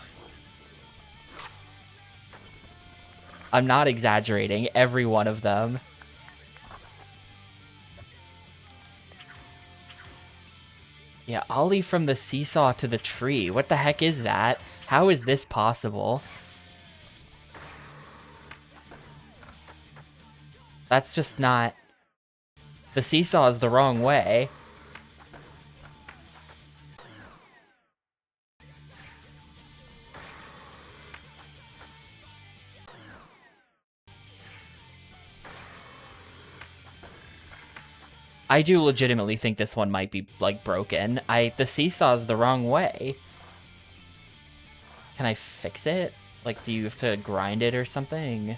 I'm not exaggerating, every one of them. Yeah, ollie from the seesaw to the tree. What the heck is that? How is this possible? That's just not... The seesaw is the wrong way. I do legitimately think this one might be, like, broken. The seesaw is the wrong way. Can I fix it? Like, do you have to grind it or something?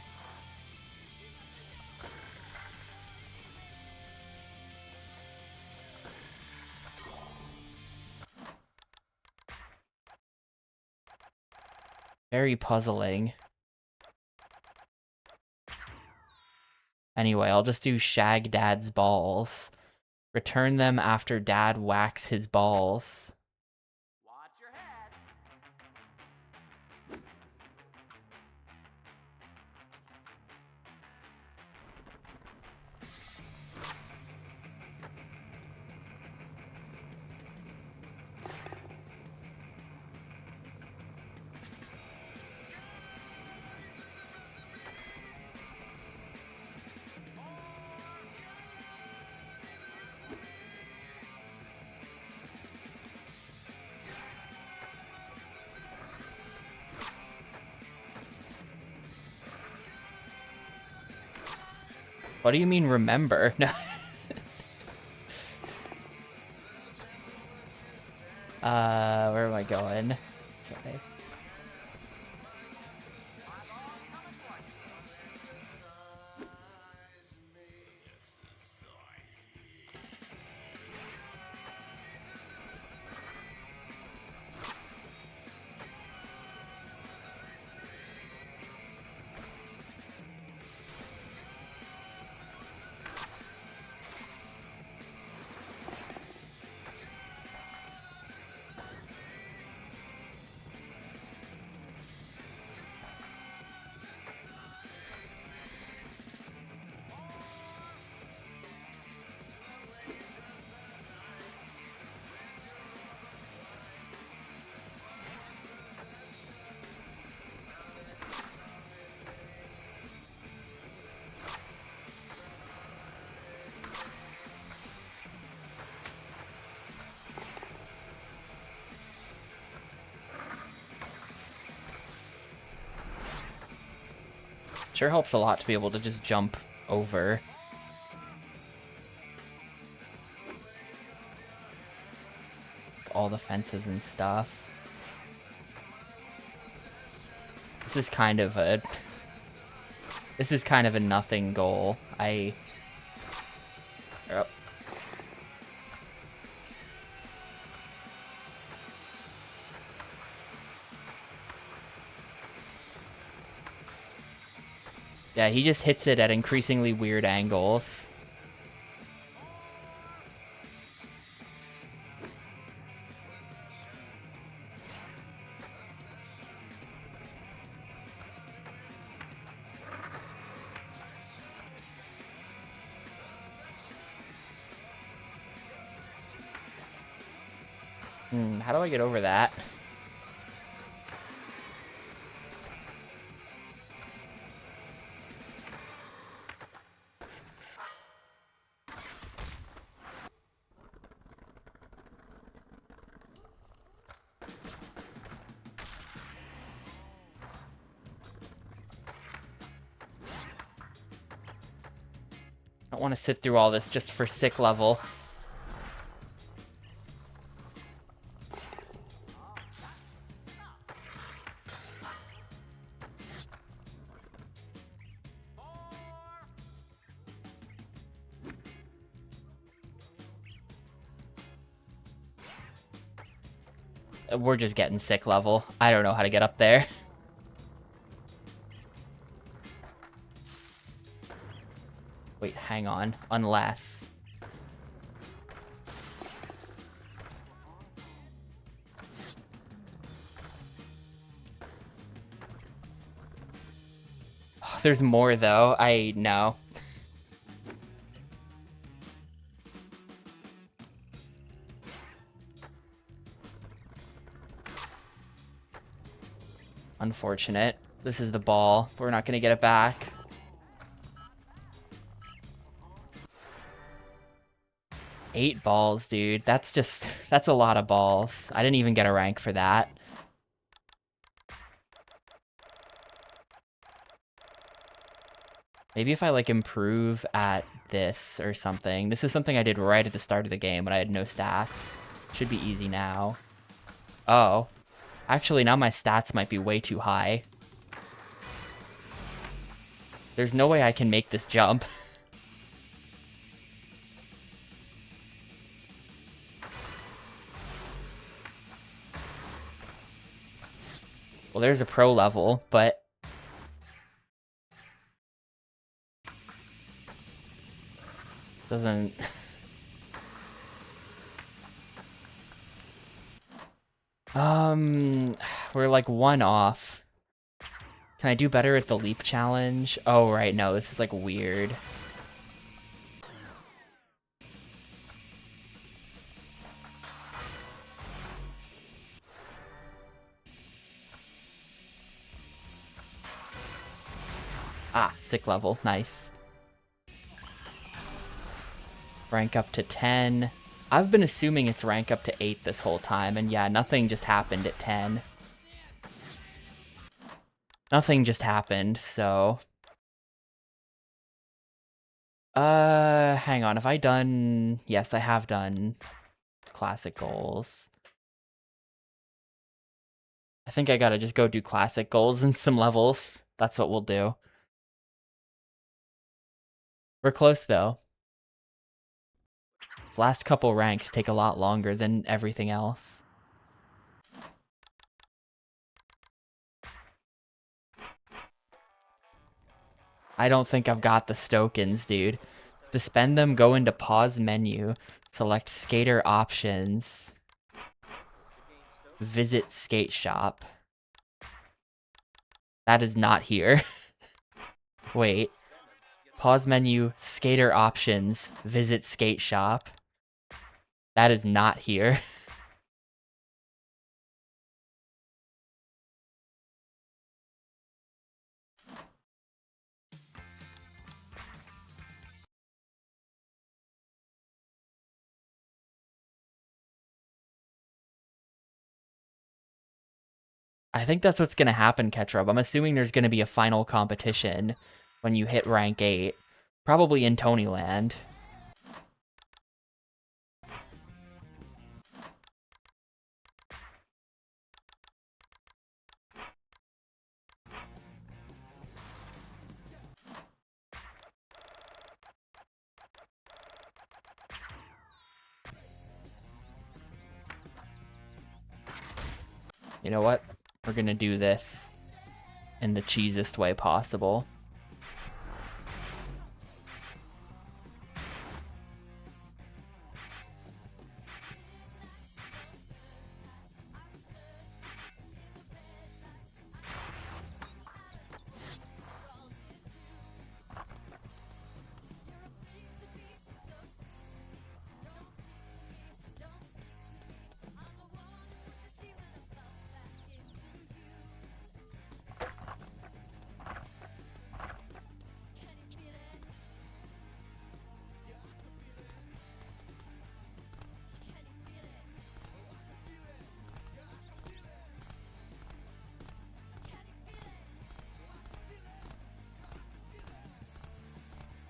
Very puzzling. Anyway, I'll just do shag Dad's balls. Return them after Dad whacks his balls. What do you mean, remember? No. Where am I going? Sorry. Sure helps a lot to be able to just jump over. All the fences and stuff. This is kind of a nothing goal. Oh. Yeah, he just hits it at increasingly weird angles. How do I get over that? I don't want to sit through all this just for sick level. We're just getting sick level. I don't know how to get up there. Wait, hang on. Unless... There's more, though. I know. Unfortunate. This is the ball. We're not going to get it back. Eight balls, dude. That's a lot of balls. I didn't even get a rank for that. Maybe if I, like, improve at this or something. This is something I did right at the start of the game when I had no stats. Should be easy now. Oh. Actually, now my stats might be way too high. There's no way I can make this jump. Well, there's a pro level, but... doesn't... We're like one off. Can I do better at the leap challenge? Oh, right, no, this is like weird. Ah, sick level, nice. Rank up to 10. I've been assuming it's rank up to 8 this whole time, and yeah, nothing just happened at 10. Nothing just happened, so... hang on, have I done... Yes, I have done classic goals. I think I gotta just go do classic goals and some levels. That's what we'll do. We're close, though. These last couple ranks take a lot longer than everything else. I don't think I've got the Stokens, dude. To spend them, go into pause menu, select skater options, visit skate shop. That is not here. Wait. Pause menu, skater options, visit skate shop. That is not here. I think that's what's gonna happen, Ketrub. I'm assuming there's gonna be a final competition when you hit rank 8. Probably in Tonyland. You know what? We're gonna do this in the cheesiest way possible.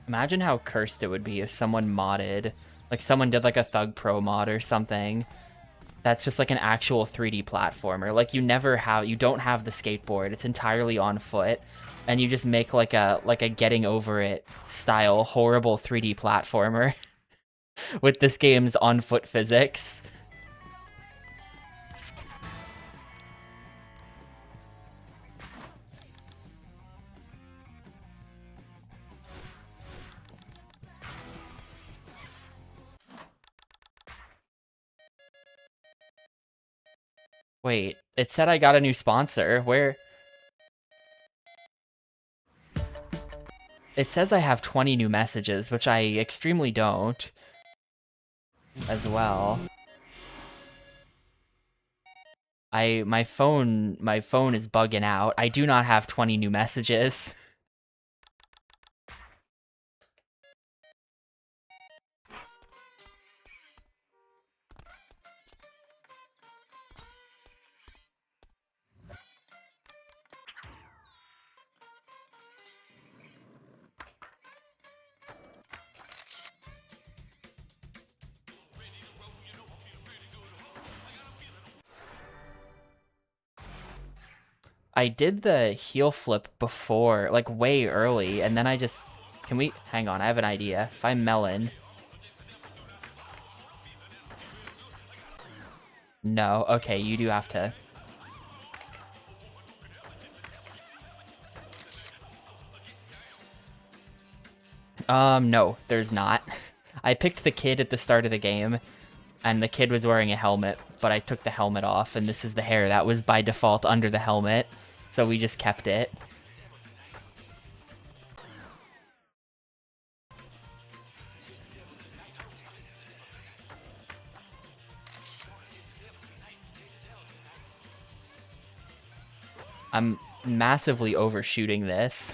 Imagine how cursed it would be if someone modded, like someone did like a Thug Pro mod or something. That's just like an actual 3D platformer. Like you don't have the skateboard. It's entirely on foot, and you just make like a Getting Over It style horrible 3D platformer with this game's on foot physics. Wait, it said I got a new sponsor. Where? It says I have 20 new messages, which I extremely don't. As well. My phone is bugging out. I do not have 20 new messages. I did the heel flip before, like way early, and then I just... Can we... Hang on, I have an idea. If I melon... No, okay, you do have to... No, there's not. I picked the kid at the start of the game, and the kid was wearing a helmet, but I took the helmet off, and this is the hair that was by default under the helmet, so we just kept it. I'm massively overshooting this.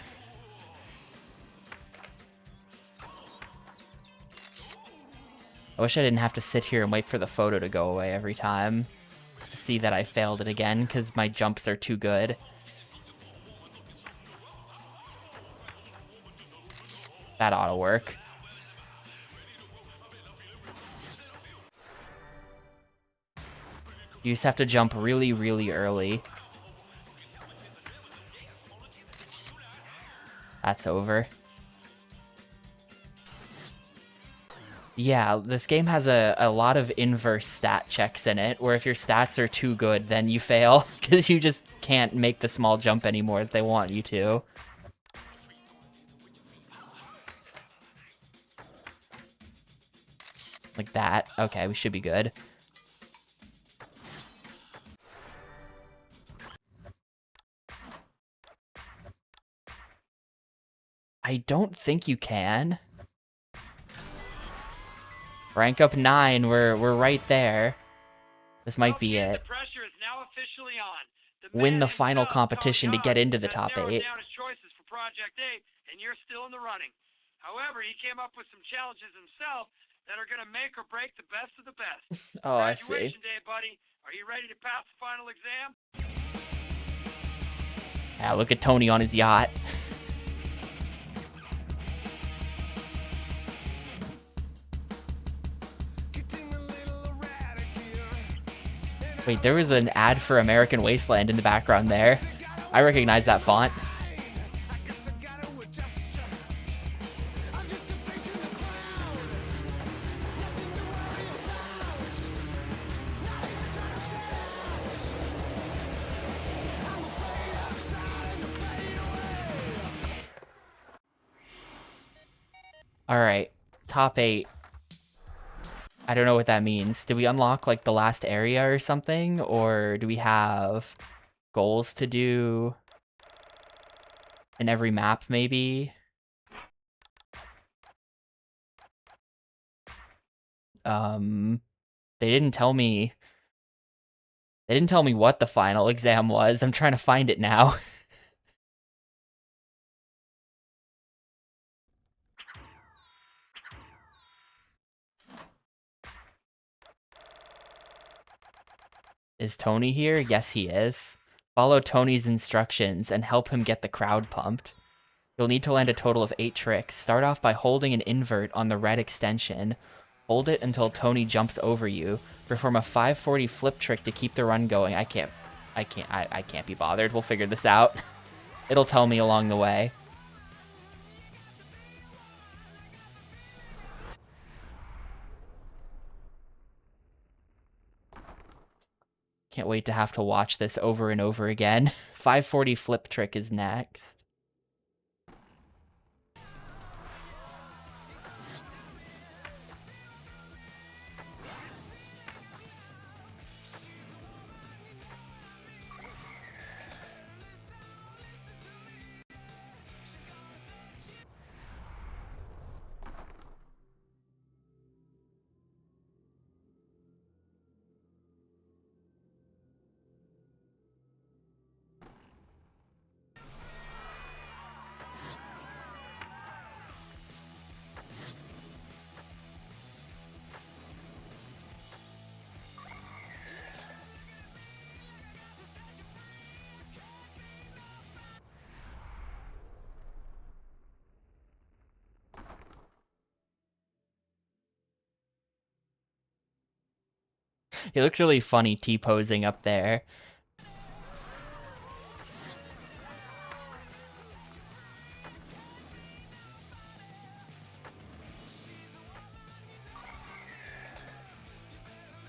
I wish I didn't have to sit here and wait for the photo to go away every time to see that I failed it again, because my jumps are too good. That ought to work. You just have to jump really, really early. That's over. Yeah, this game has a lot of inverse stat checks in it, where if your stats are too good, then you fail, because you just can't make the small jump anymore if they want you to. Like that. Okay, we should be good. I don't think you can. Rank up 9, we're right there. This might be it. The pressure is now officially on. Win the final competition to get into the top 8. Down his choices for Project 8, and you're still in the running. However, he came up with some challenges himself that are going to make or break the best of the best. Oh, I see. Graduation day, buddy. Are you ready to pass the final exam? Yeah, look at Tony on his yacht. Wait, there was an ad for American Wasteland in the background there. I recognize that font. Alright, top 8. I don't know what that means. Did we unlock like the last area or something? Or do we have goals to do in every map maybe? They didn't tell me. They didn't tell me what the final exam was. I'm trying to find it now. Is Tony here? Yes, he is. Follow Tony's instructions and help him get the crowd pumped. You'll need to land a total of 8 tricks. Start off by holding an invert on the red extension. Hold it until Tony jumps over you. Perform a 540 flip trick to keep the run going. I can't be bothered. We'll figure this out. It'll tell me along the way. Can't wait to have to watch this over and over again. 540 flip trick is next. He looks really funny T-posing up there.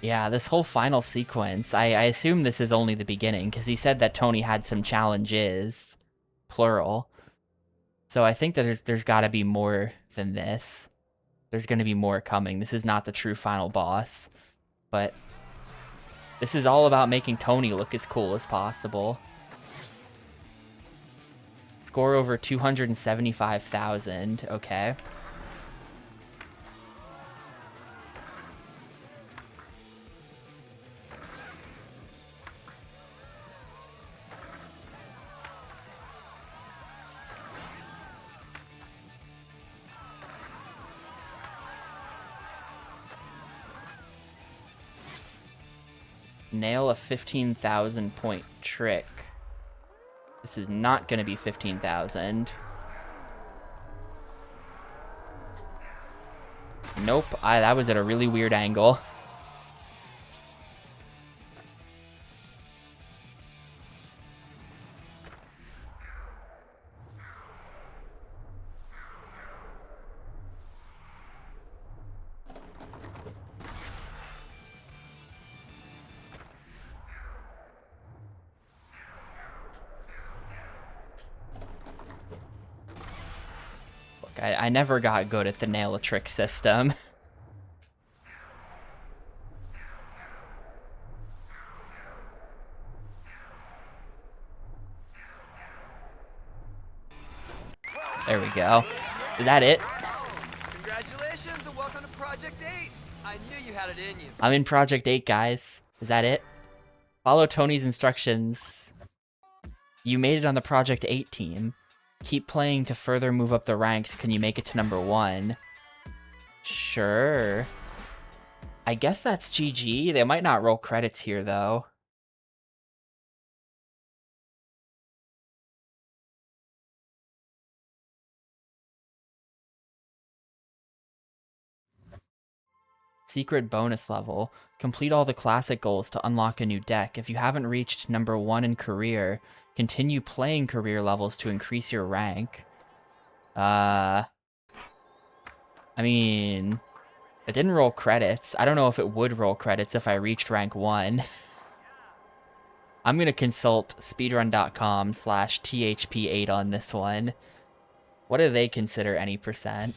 Yeah, this whole final sequence, I assume this is only the beginning, because he said that Tony had some challenges, plural. So I think that there's got to be more than this. There's going to be more coming. This is not the true final boss, but this is all about making Tony look as cool as possible. Score over 275,000, okay. Nail a 15,000 point trick. This is not going to be 15,000. Nope, that was at a really weird angle. I never got good at the nail a trick system. There we go. Is that it? Congratulations and welcome to Project 8. I knew you had it in you. I'm in Project 8, guys. Is that it? Follow Tony's instructions. You made it on the Project 8 team. Keep playing to further move up the ranks. Can you make it to number 1? Sure. I guess that's GG. They might not roll credits here, though. Secret bonus level. Complete all the classic goals to unlock a new deck. If you haven't reached number 1 in career, continue playing career levels to increase your rank. I mean, it didn't roll credits. I don't know if it would roll credits if I reached rank 1. I'm going to consult speedrun.com/THP8 on this one. What do they consider any percent?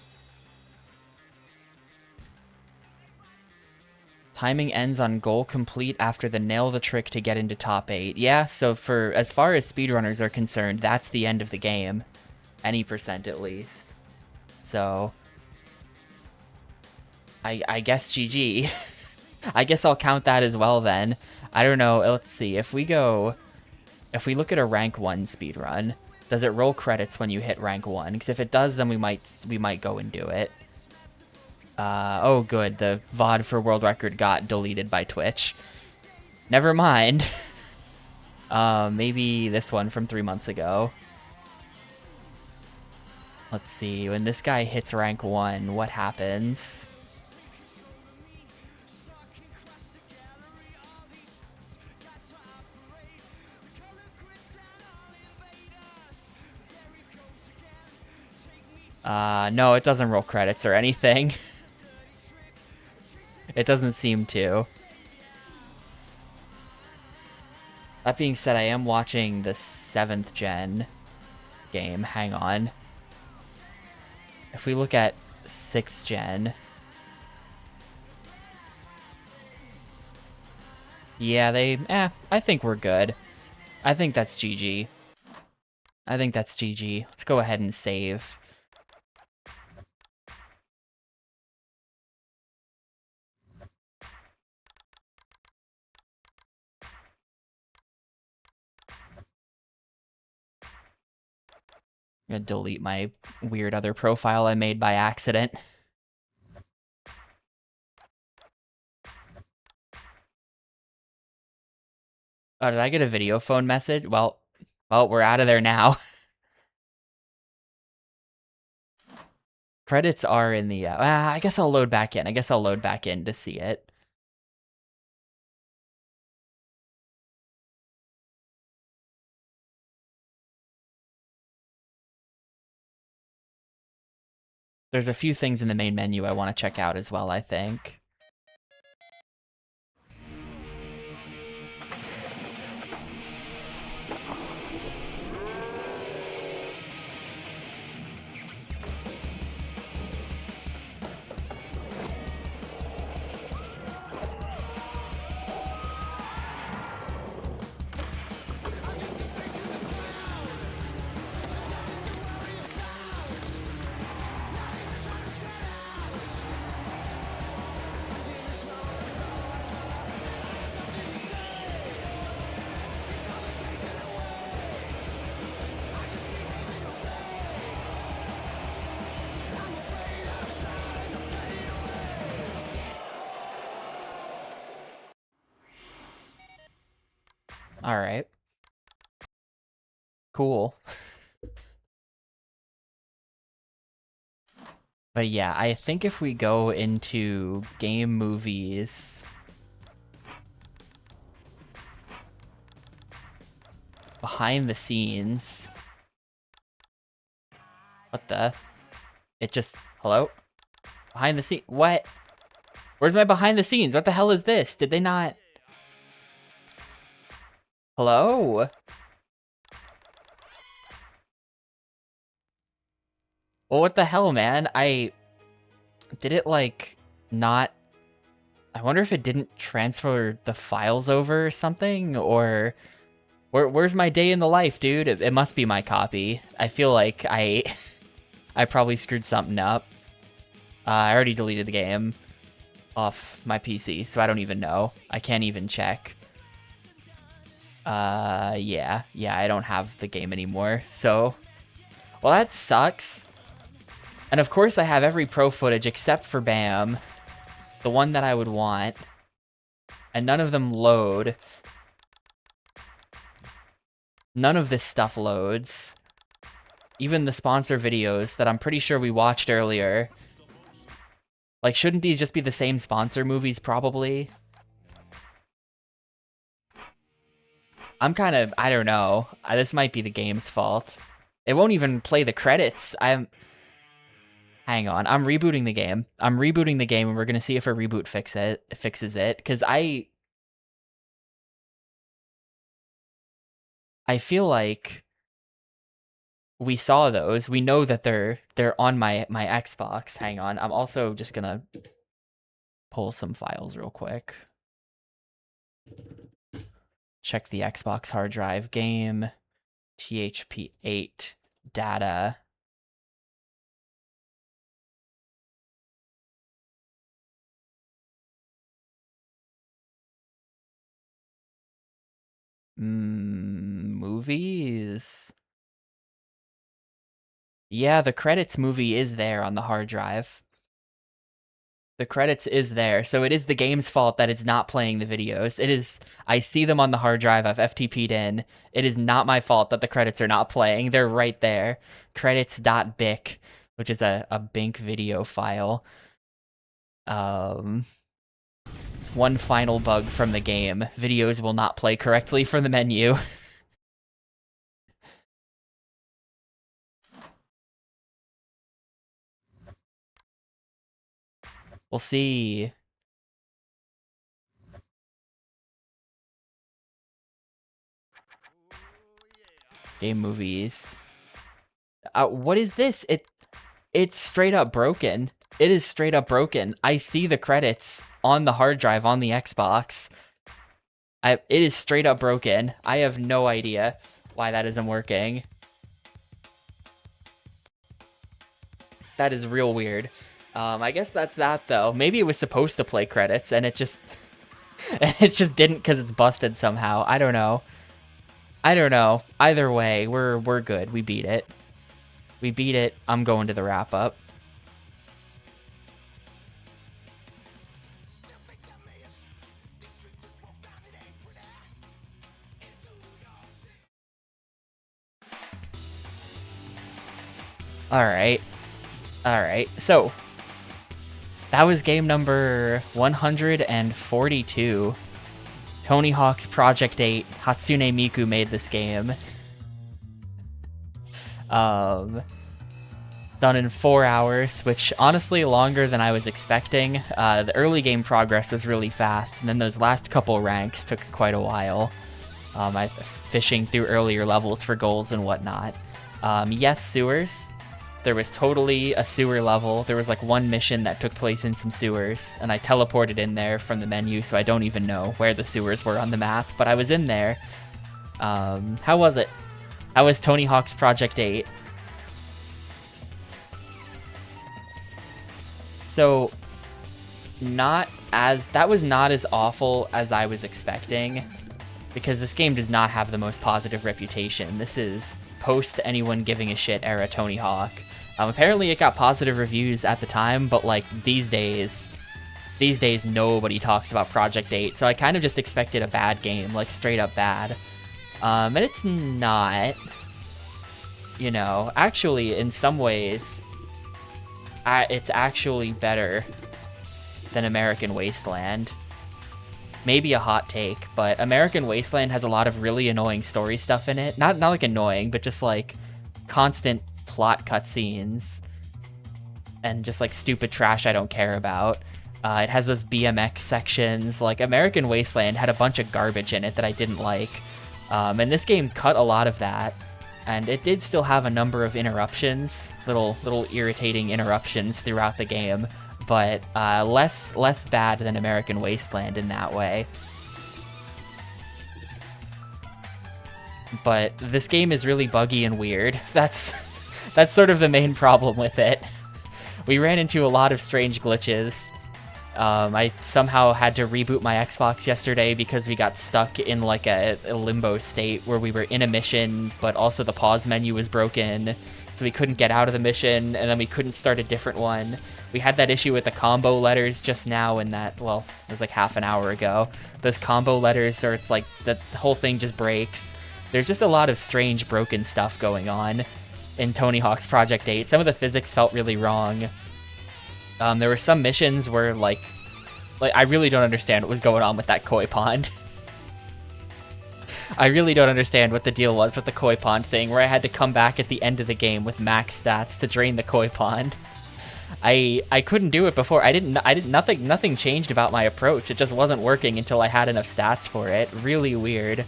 Timing ends on goal complete after the nail the trick to get into top 8. Yeah, so for as far as speedrunners are concerned, that's the end of the game. Any percent at least. So I guess GG. I guess I'll count that as well then. I don't know. Let's see. If we look at a rank 1 speedrun, does it roll credits when you hit rank 1? Because if it does, then we might go and do it. Oh good, the VOD for world record got deleted by Twitch. Never mind. Maybe this one from 3 months ago. Let's see, when this guy hits rank 1, what happens? No, it doesn't roll credits or anything. It doesn't seem to. That being said, I am watching the 7th gen game. Hang on. If we look at 6th gen... Yeah, I think we're good. I think that's GG. I think that's GG. Let's go ahead and save. I'm gonna delete my weird other profile I made by accident. Oh, did I get a video phone message? Well, we're out of there now. Credits are in the... I guess I'll load back in. I guess I'll load back in to see it. There's a few things in the main menu I want to check out as well, I think. Alright. Cool. But yeah, I think if we go into game movies... Behind the scenes... What the? It just... Hello? Behind the scene... What? Where's my behind the scenes? What the hell is this? Did they not... Hello? Well, what the hell, man? Did it, like, not... I wonder if it didn't transfer the files over or something, or... Where's my day in the life, dude? It must be my copy. I feel like I probably screwed something up. I already deleted the game off my PC, so I don't even know. I can't even check. Yeah, I don't have the game anymore, so... Well, that sucks. And of course I have every pro footage except for BAM, the one that I would want, and none of them load. None of this stuff loads. Even the sponsor videos that I'm pretty sure we watched earlier. Like, shouldn't these just be the same sponsor movies, probably? I'm kind of, I don't know. This might be the game's fault. It won't even play the credits. Hang on, I'm rebooting the game. I'm rebooting the game, and we're gonna see if a reboot fixes it. Because I feel like we saw those. We know that they're on my Xbox. Hang on, I'm also just gonna pull some files real quick. Check the Xbox hard drive. Game, THP8, data. Movies. Yeah, the credits movie is there on the hard drive. The credits is there, so it is the game's fault that it's not playing the videos. It is, I see them on the hard drive, I've FTP'd in. It is not my fault that the credits are not playing. They're right there. Credits.bic, which is a BINC video file. One final bug from the game. Videos will not play correctly from the menu. We'll see. Game movies. What is this? It's straight up broken. It is straight up broken. I see the credits on the hard drive on the Xbox. It is straight up broken. I have no idea why that isn't working. That is real weird. I guess that's that though. Maybe it was supposed to play credits and it just didn't because it's busted somehow. I don't know. Either way, we're good. We beat it. We beat it. I'm going to the wrap up. All right. So that was game number 142. Tony Hawk's Project 8. Hatsune Miku made this game. Done in 4 hours, which honestly longer than I was expecting. The early game progress was really fast, and then those last couple ranks took quite a while. I was fishing through earlier levels for goals and whatnot. Yes, sewers. There was totally a sewer level. There was like one mission that took place in some sewers, and I teleported in there from the menu, so I don't even know where the sewers were on the map, but I was in there. How was it? How was Tony Hawk's Project 8? So, that was not as awful as I was expecting, because this game does not have the most positive reputation. This is post anyone giving a shit era Tony Hawk. Apparently it got positive reviews at the time, but like these days nobody talks about Project 8, so I kind of just expected a bad game, like straight up bad. And it's not. You know, actually in some ways, it's actually better than American Wasteland. Maybe a hot take, but American Wasteland has a lot of really annoying story stuff in it. Not like annoying, but just like constant plot cutscenes and just like stupid trash I don't care about. It has those BMX sections. Like American Wasteland had a bunch of garbage in it that I didn't like. And this game cut a lot of that. And it did still have a number of interruptions, little irritating interruptions throughout the game, but less bad than American Wasteland in that way. But this game is really buggy and weird. That's sort of the main problem with it. We ran into a lot of strange glitches. I somehow had to reboot my Xbox yesterday because we got stuck in like a limbo state where we were in a mission, but also the pause menu was broken, so we couldn't get out of the mission, and then we couldn't start a different one. We had that issue with the combo letters just now, and that, well, it was like half an hour ago. Those combo letters, or it's like the whole thing just breaks. There's just a lot of strange broken stuff going on in Tony Hawk's Project 8. Some of the physics felt really wrong. There were some missions where, like I really don't understand what was going on with that koi pond. I really don't understand what the deal was with the koi pond thing, where I had to come back at the end of the game with max stats to drain the koi pond. I couldn't do it before. Nothing changed about my approach. It just wasn't working until I had enough stats for it. Really weird.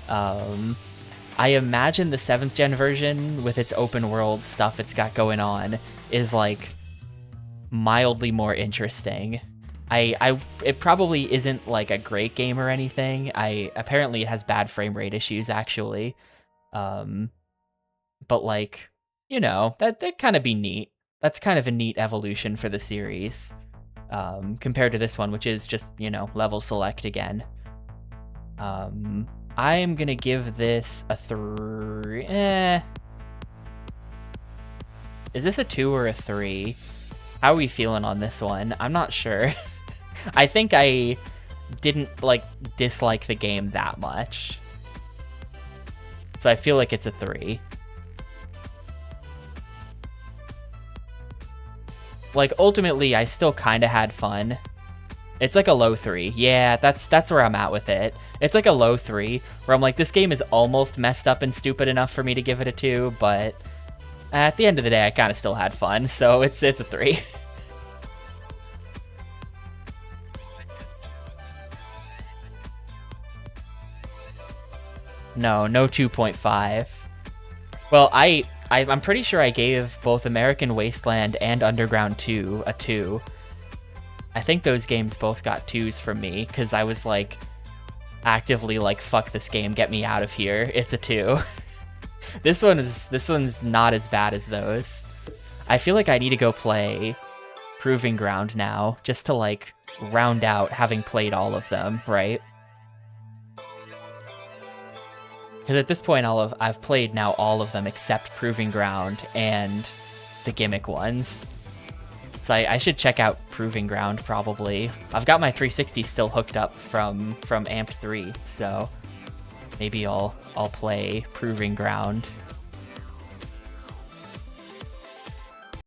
I imagine the 7th gen version with its open world stuff it's got going on is like mildly more interesting. It probably isn't like a great game or anything. Apparently it has bad frame rate issues actually. But like, you know, that'd kind of be neat. That's kind of a neat evolution for the series. Compared to this one, which is just, you know, level select again. I'm gonna give this a 3. Is this a 2 or a 3? How are we feeling on this one? I'm not sure. I think I didn't, like, dislike the game that much. So I feel like it's a 3. Like, ultimately, I still kind of had fun. It's like a low 3. Yeah, that's where I'm at with it. It's like a low 3, where I'm like, this game is almost messed up and stupid enough for me to give it a 2, but at the end of the day, I kind of still had fun, so it's a 3. No 2.5. Well, I'm pretty sure I gave both American Wasteland and Underground 2 a 2. I think those games both got 2s from me, because I was like, actively like, fuck this game, get me out of here. It's a 2. This one's not as bad as those. I feel like I need to go play Proving Ground now, just to like, round out having played all of them, right? Because at this point, I've played now all of them except Proving Ground and the gimmick ones. So I should check out Proving Ground, probably. I've got my 360 still hooked up from Amped 3, so maybe I'll play Proving Ground.